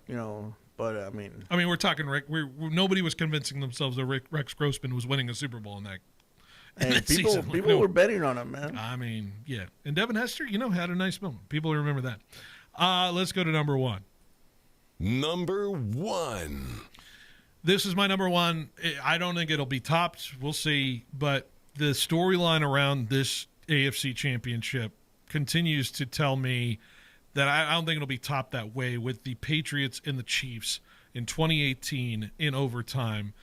But I mean, we're talking Rick. Nobody was convincing themselves that Rex Grossman was winning a Super Bowl in that. People were betting on him, man. Yeah. And Devin Hester, had a nice moment. People remember that. Let's go to number 1. Number 1. This is my number 1. I don't think it'll be topped. We'll see. But the storyline around this AFC Championship continues to tell me that I don't think it'll be topped that way with the Patriots and the Chiefs in 2018 in overtime.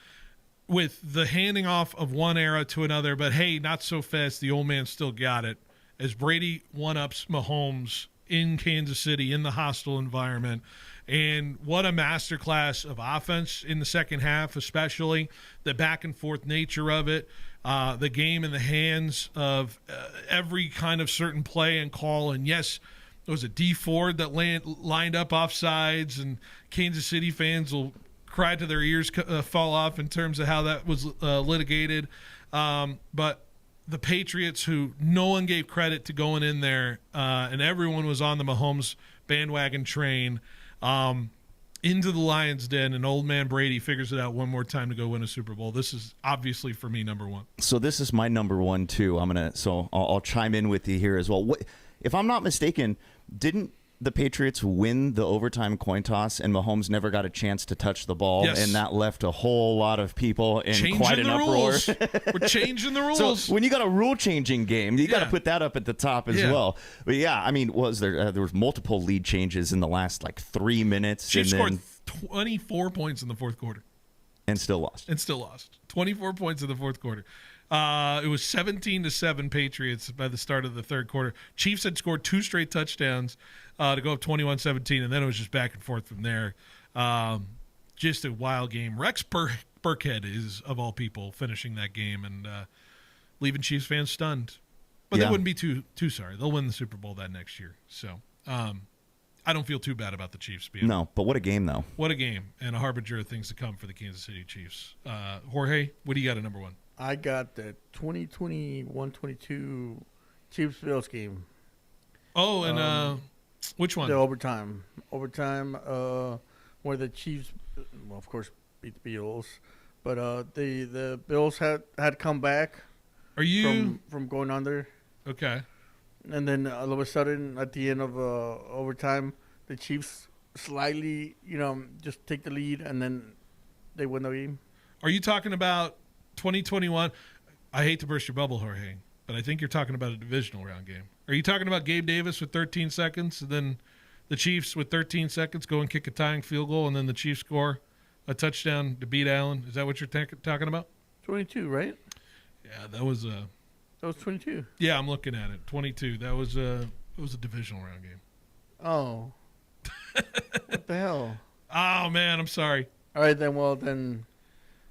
With the handing off of one era to another, but hey, not so fast. The old man still got it. As Brady one-ups Mahomes in Kansas City in the hostile environment. And what a masterclass of offense in the second half, especially the back-and-forth nature of it, the game in the hands of every kind of certain play and call. And yes, there was a D Ford that lined up offsides, and Kansas City fans will cry to their ears fall off in terms of how that was litigated. But the Patriots, who no one gave credit to going in there, and everyone was on the Mahomes bandwagon train, into the Lions' den, and old man Brady figures it out one more time to go win a Super Bowl. This is obviously, for me, number 1. So this is my number 1 too. I'll chime in with you here as well. If I'm not mistaken, didn't the Patriots win the overtime coin toss and Mahomes never got a chance to touch the ball, and that left a whole lot of people in quite an uproar. We're changing the rules. So when you got a rule-changing game, you got to put that up at the top as well. But yeah, I mean, there was multiple lead changes in the last 3 minutes. Chiefs scored 24 points in the fourth quarter. And still lost. 24 points in the fourth quarter. It was 17-7 Patriots by the start of the third quarter. Chiefs had scored 2 straight touchdowns to go up 21-17, and then it was just back and forth from there. Just a wild game. Rex Burkhead is, of all people, finishing that game and leaving Chiefs fans stunned. But they wouldn't be too sorry. They'll win the Super Bowl that next year. So I don't feel too bad about the Chiefs being. No, but what a game, though. What a game, and a harbinger of things to come for the Kansas City Chiefs. Jorge, what do you got at number 1? I got the 2021-22 Chiefs-Bills game. Oh, and which one? The overtime. Where the Chiefs, well, of course, beat the Bills. But the Bills had come back from going under. Okay. And then all of a sudden, at the end of overtime, the Chiefs slightly, just take the lead, and then they win the game. Are you talking about 2021? I hate to burst your bubble, Jorge, but I think you're talking about a divisional round game. Are you talking about Gabe Davis with 13 seconds, and then the Chiefs with 13 seconds go and kick a tying field goal, and then the Chiefs score a touchdown to beat Allen? Is that what you're talking about? 22, right? Yeah, that was 22. Yeah, I'm looking at it. 22. It was a divisional round game. Oh. What the hell? Oh, man, I'm sorry. All right, then. Well, then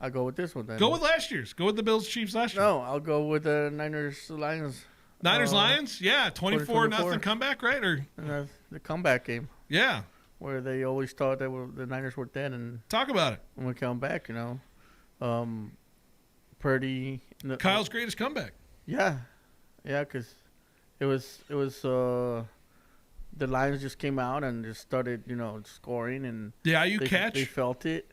I'll go with this one. Then go with last year's. Go with the Bills Chiefs last year. No, I'll go with the Niners Lions. Lions? Yeah, 24-0 comeback, right? Or the comeback game. Yeah. Where they always thought that the Niners were dead, and talk about it. When we come back, Purdy. Kyle's greatest comeback. Yeah, because it was the Lions just came out and just started, scoring, and catch. They felt it.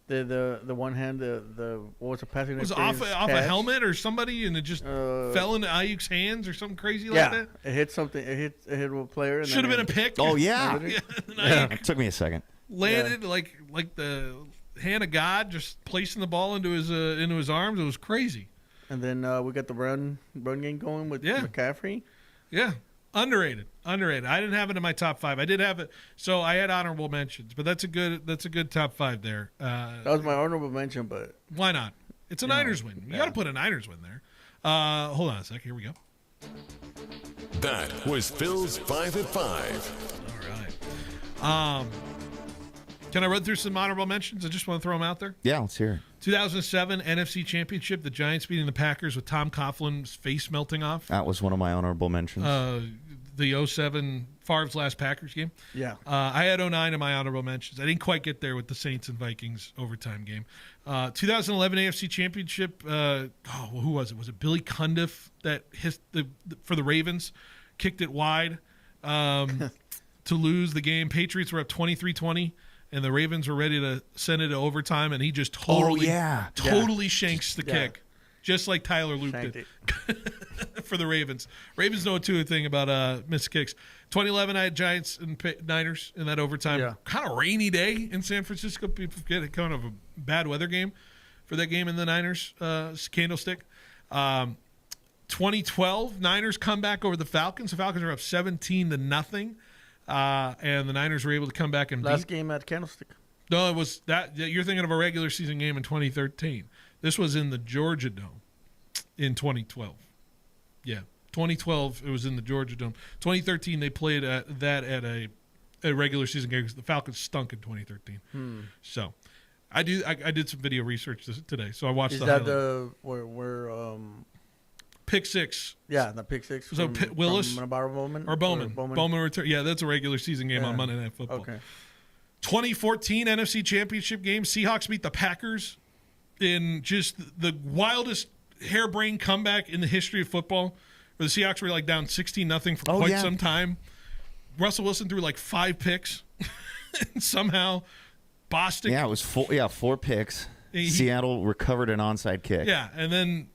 The one hand, the what was the passing? It was off a helmet or somebody, and it just fell into Ayuk's hands or something crazy like that. It hit something. It hit a player. And should have been a pick. Oh yeah. It took me a second. Landed like the hand of God, just placing the ball into his arms. It was crazy. And then we got the run game going with McCaffrey. Yeah. Underrated. I didn't have it in my top 5. I did have it, so I had honorable mentions. But that's a good top 5 there. That was my honorable mention, but why not? It's a Niners win. You got to put a Niners win there. Hold on a sec. Here we go. That was Phil's 5 at 5. All right. Can I run through some honorable mentions? I just want to throw them out there. Yeah, let's hear it. 2007 NFC Championship, the Giants beating the Packers with Tom Coughlin's face melting off. That was one of my honorable mentions. The 07 Favre's last Packers game. Yeah. I had 09 in my honorable mentions. I didn't quite get there with the Saints and Vikings overtime game. 2011 AFC Championship. Who was it? Was it Billy Cundiff that hit for the Ravens? Kicked it wide to lose the game. Patriots were up 23-20. And the Ravens were ready to send it to overtime, and he just totally shanks the kick, just like Tyler Luke did for the Ravens. Ravens don't do a thing about missed kicks. 2011, I had Giants and Niners in that overtime. Yeah. Kind of rainy day in San Francisco. People forget it, kind of a bad weather game for that game in the Niners candlestick. 2012, Niners come back over the Falcons. The Falcons are up 17-0. And the Niners were able to come back and last game at Candlestick. No, it was that. You're thinking of a regular season game in 2013. This was in the Georgia Dome in 2012. Yeah, 2012 it was in the Georgia Dome. 2013 they played at a regular season game because the Falcons stunk in 2013. So I did some video research today, so I watched. Is that the where pick six? Yeah, the pick six. So Willis from Bowman or Bowman return. Yeah, that's a regular season game on Monday Night Football. Okay. 2014 NFC Championship game. Seahawks beat the Packers in just the wildest harebrained comeback in the history of football. Where the Seahawks were down 16-0 for quite some time. Russell Wilson threw 5 picks, and somehow Bostic. Yeah, it was 4 picks. Seattle recovered an onside kick. Yeah, and then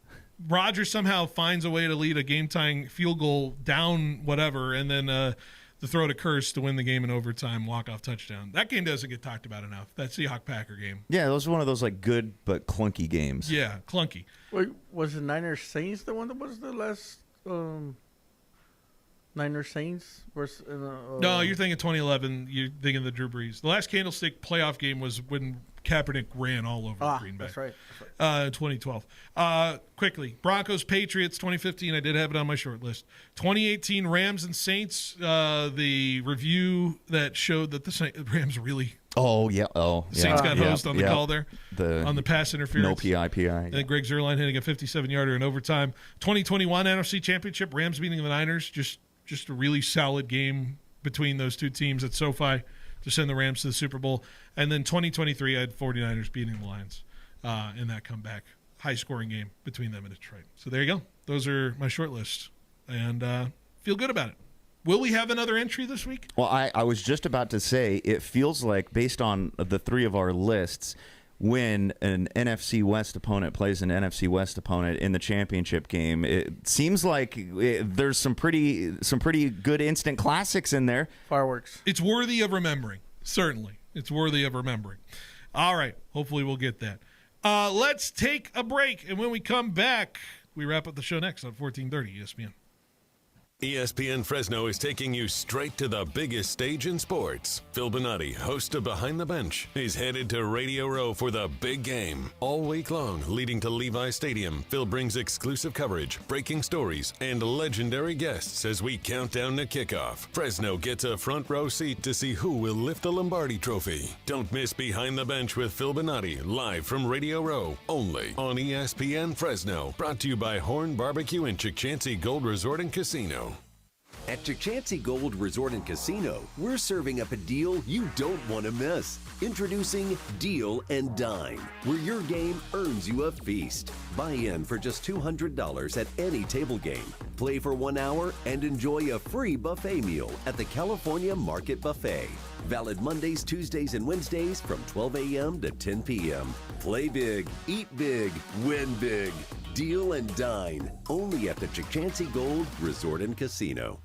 Rodgers somehow finds a way to lead a game-tying field goal down whatever, and then to throw to Curse to win the game in overtime, walk-off touchdown. That game doesn't get talked about enough. That Seahawk-Packer game. Yeah, it was one of those like good but clunky games. Yeah, clunky. Wait, was the Niners Saints the one that was the last Niners Saints versus? No, you're thinking 2011. You're thinking the Drew Brees. The last Candlestick playoff game was when Kaepernick ran all over Green Bay. That's right. 2012. Quickly, Broncos, Patriots, 2015. I did have it on my short list. 2018, Rams and Saints. The review that showed that the Rams really. Oh yeah. Oh yeah. Saints got hosed on the call there. On the pass interference. No PI. And then Greg Zuerlein hitting a 57-yarder in overtime. 2021 NFC Championship. Rams beating the Niners. Just a really solid game between those two teams at SoFi to send the Rams to the Super Bowl. And then 2023, I had 49ers beating the Lions in that comeback. High-scoring game between them and Detroit. So there you go. Those are my short list. And feel good about it. Will we have another entry this week? Well, I was just about to say, it feels like, based on the three of our lists, when an NFC West opponent plays an NFC West opponent in the championship game, it seems like there's some pretty good instant classics in there. Fireworks. It's worthy of remembering. Certainly. It's worthy of remembering. All right. Hopefully we'll get that. Let's take a break, and when we come back, we wrap up the show next on 1430 ESPN. ESPN Fresno is taking you straight to the biggest stage in sports. Phil Bonatti, host of Behind the Bench, is headed to Radio Row for the big game. All week long, leading to Levi Stadium, Phil brings exclusive coverage, breaking stories, and legendary guests as we count down to kickoff. Fresno gets a front row seat to see who will lift the Lombardi Trophy. Don't miss Behind the Bench with Phil Bonatti, live from Radio Row, only on ESPN Fresno. Brought to you by Horn Barbecue and Chick-Chancy Gold Resort and Casino. At Chick-Chancy Gold Resort and Casino, we're serving up a deal you don't want to miss. Introducing Deal and Dine, where your game earns you a feast. Buy in for just $200 at any table game. Play for 1 hour and enjoy a free buffet meal at the California Market Buffet. Valid Mondays, Tuesdays, and Wednesdays from 12 a.m. to 10 p.m. Play big, eat big, win big. Deal and Dine, only at the Chick-Chancy Gold Resort and Casino.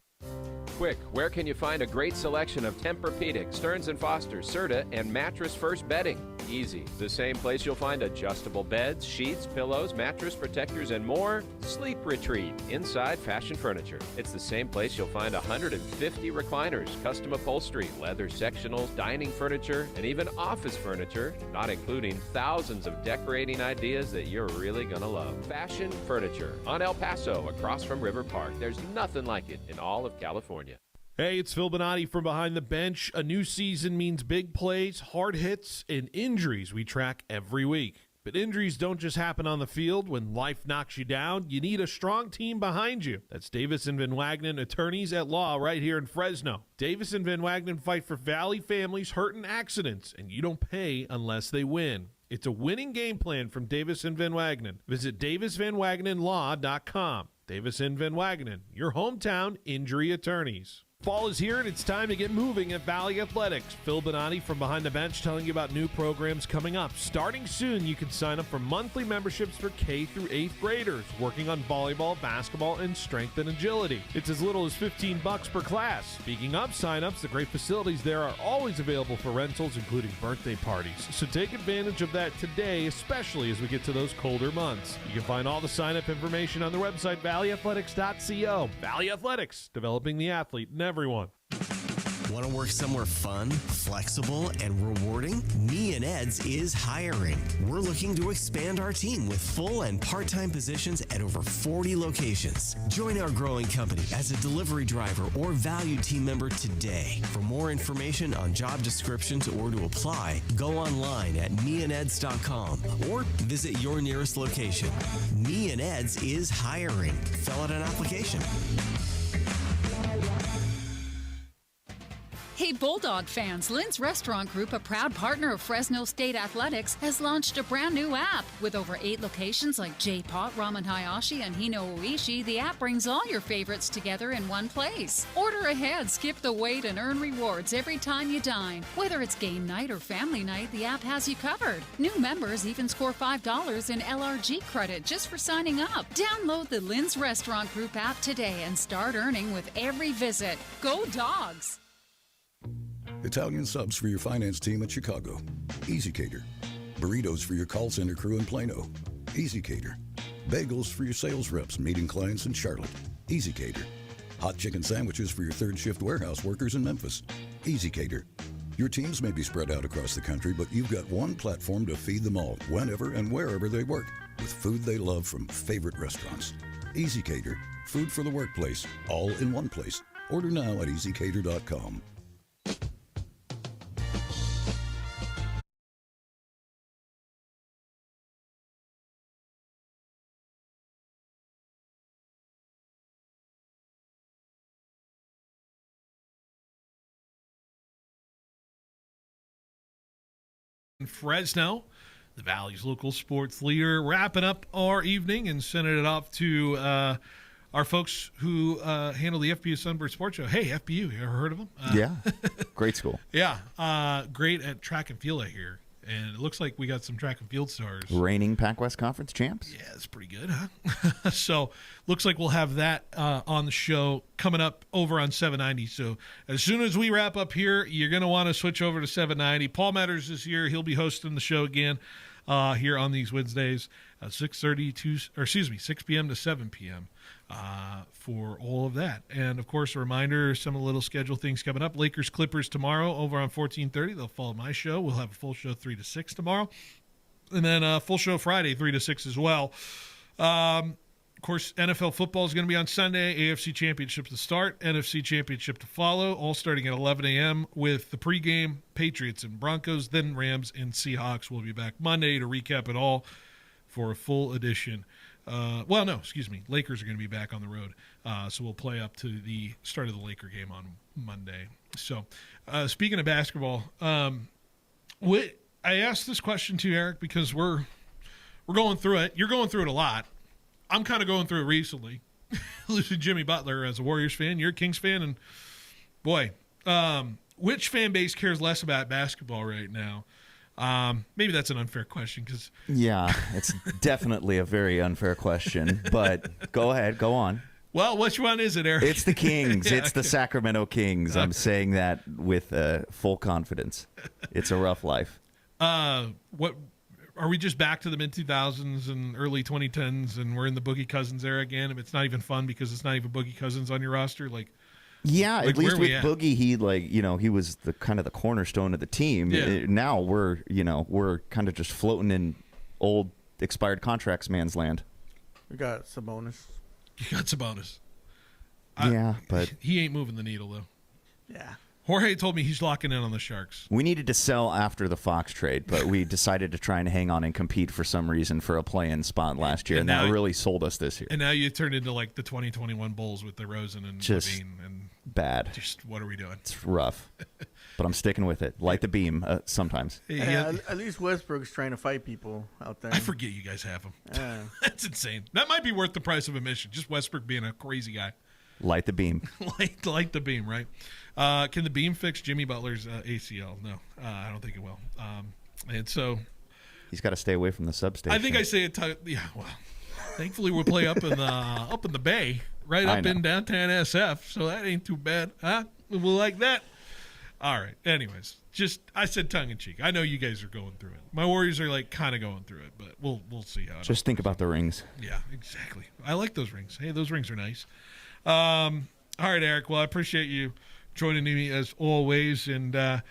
Quick, where can you find a great selection of Tempur-Pedic, Stearns & Foster, Serta, and Mattress First bedding? Easy. The same place you'll find adjustable beds, sheets, pillows, mattress protectors, and more. Sleep Retreat, inside fashion furniture. It's the same place you'll find 150 recliners, custom upholstery, leather sectionals, dining furniture, and even office furniture, not including thousands of decorating ideas that you're really gonna love. Fashion Furniture on El Paso, across from River Park. There's nothing like it in all of California. Hey, it's Phil Bonatti from Behind the Bench. A new season means big plays, hard hits, and injuries we track every week. But injuries don't just happen on the field. When life knocks you down, you need a strong team behind you. That's Davis & Van Wagenen, attorneys at law right here in Fresno. Davis & Van Wagenen fight for Valley families hurt in accidents, and you don't pay unless they win. It's a winning game plan from Davis & Van Wagenen. Visit DavisVanWagenenLaw.com. Davis & Van Wagenen, your hometown injury attorneys. Fall is here, and it's time to get moving at Valley Athletics. Phil Bonatti from Behind the Bench telling you about new programs coming up. Starting soon, you can sign up for monthly memberships for K through 8th graders working on volleyball, basketball, and strength and agility. It's as little as $15 per class. Speaking of sign-ups, the great facilities there are always available for rentals, including birthday parties. So take advantage of that today, especially as we get to those colder months. You can find all the sign-up information on their website, valleyathletics.co. Valley Athletics, developing the athlete in everyone. Want to work somewhere fun, flexible, and rewarding? Me and Ed's is hiring. We're looking to expand our team with full and part-time positions at over 40 locations. Join our growing company as a delivery driver or valued team member today. For more information on job descriptions or to apply, go online at meandeds.com or visit your nearest location. Me and Ed's is hiring. Fill out an application. Hey, Bulldog fans, Lynn's Restaurant Group, a proud partner of Fresno State Athletics, has launched a brand new app. With over 8 locations like J-Pot, Ramen Hayashi, and Hino Oishi, the app brings all your favorites together in one place. Order ahead, skip the wait, and earn rewards every time you dine. Whether it's game night or family night, the app has you covered. New members even score $5 in LRG credit just for signing up. Download the Lynn's Restaurant Group app today and start earning with every visit. Go Dogs! Italian subs for your finance team in Chicago. Easy Cater. Burritos for your call center crew in Plano. Easy Cater. Bagels for your sales reps meeting clients in Charlotte. Easy Cater. Hot chicken sandwiches for your third shift warehouse workers in Memphis. Easy Cater. Your teams may be spread out across the country, but you've got one platform to feed them all, whenever and wherever they work, with food they love from favorite restaurants. Easy Cater. Food for the workplace, all in one place. Order now at easycater.com. In Fresno, the Valley's local sports leader, wrapping up our evening and sending it off to our folks who handle the FBU Sunbird Sports Show. Hey, FBU, you ever heard of them? Yeah, great school. Yeah, great at track and field, I hear. And it looks like we got some track and field stars. Reigning Pac-West Conference champs. Yeah, it's pretty good, huh? So looks like we'll have that on the show coming up over on 790. So as soon as we wrap up here, you're going to want to switch over to 790. Paul Matters is here. He'll be hosting the show again here on these Wednesdays, 6 p.m. to 7 p.m. For all of that. And, of course, a reminder, some of the little schedule things coming up. Lakers-Clippers tomorrow over on 1430. They'll follow my show. We'll have a full show 3 to 6 tomorrow. And then a full show Friday, 3 to 6 as well. Of course, NFL football is going to be on Sunday. AFC Championship to start. NFC Championship to follow. All starting at 11 a.m. with the pregame Patriots and Broncos. Then Rams and Seahawks will be back Monday to recap it all for a full edition. Lakers are going to be back on the road. So we'll play up to the start of the Laker game on Monday. So speaking of basketball, I asked this question to Eric because we're going through it. You're going through it a lot. I'm kind of going through it recently. Losing Jimmy Butler as a Warriors fan. You're a Kings fan. And, boy, which fan base cares less about basketball right now? Maybe that's an unfair question because it's definitely a very unfair question, but go ahead, go on. Well, which one is it, Eric? It's the Kings. It's the Sacramento Kings. I'm saying that with full confidence. It's a rough life. What are we just back to the mid 2000s and early 2010s, and we're in the Boogie Cousins era again? It's not even fun because it's not even Boogie Cousins on your roster, Yeah, at least with Boogie, he was the kind of the cornerstone of the team. Yeah. Now we're kind of just floating in old expired contracts man's land. We got Sabonis. You got Sabonis. But he ain't moving the needle though. Yeah. Jorge told me he's locking in on the Sharks. We needed to sell after the Fox trade, but we decided to try and hang on and compete for some reason for a play-in spot last year, and that really sold us this year. And now you turned into like the 2021 Bulls with DeRozan and Levine and bad. Just what are we doing? It's rough, but I'm sticking with it. Light the beam sometimes. At least Westbrook's trying to fight people out there. I forget you guys have him. That's insane. That might be worth the price of admission. Just Westbrook being a crazy guy. Light the beam. Light the beam, right? Can the beam fix Jimmy Butler's ACL? No, I don't think it will. And so he's got to stay away from the substation. I think I say it. Well, thankfully we'll play up in the Bay, right up in downtown SF. So that ain't too bad, huh? We'll like that. All right. Anyways, I said tongue in cheek. I know you guys are going through it. My Warriors are kind of going through it, but we'll see how. Just think about the rings. Yeah, exactly. I like those rings. Hey, those rings are nice. All right, Eric. Well, I appreciate you joining me as always. And, I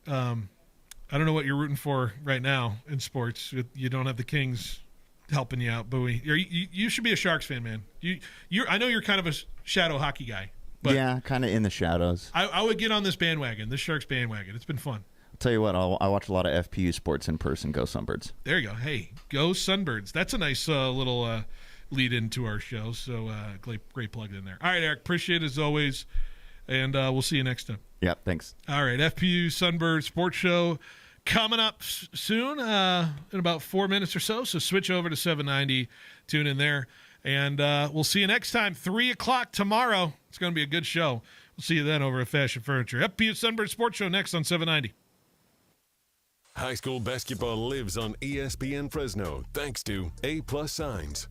don't know what you're rooting for right now in sports. You don't have the Kings helping you out, but you should be a Sharks fan, man. I know you're kind of a shadow hockey guy. But yeah, kind of in the shadows. I would get on this bandwagon, this Sharks bandwagon. It's been fun. I'll tell you what, I watch a lot of FPU sports in person. Go Sunbirds. There you go. Hey, go Sunbirds. That's a nice little lead into our show. So great plug in there. All right, Eric. Appreciate it as always. And we'll see you next time. Yep, thanks. All right, FPU Sunbird Sports Show coming up soon in about 4 minutes or so. So switch over to 790. Tune in there. And we'll see you next time, 3 o'clock tomorrow. It's going to be a good show. We'll see you then over at Fashion Furniture. FPU Sunbird Sports Show next on 790. High school basketball lives on ESPN Fresno thanks to A+ Signs.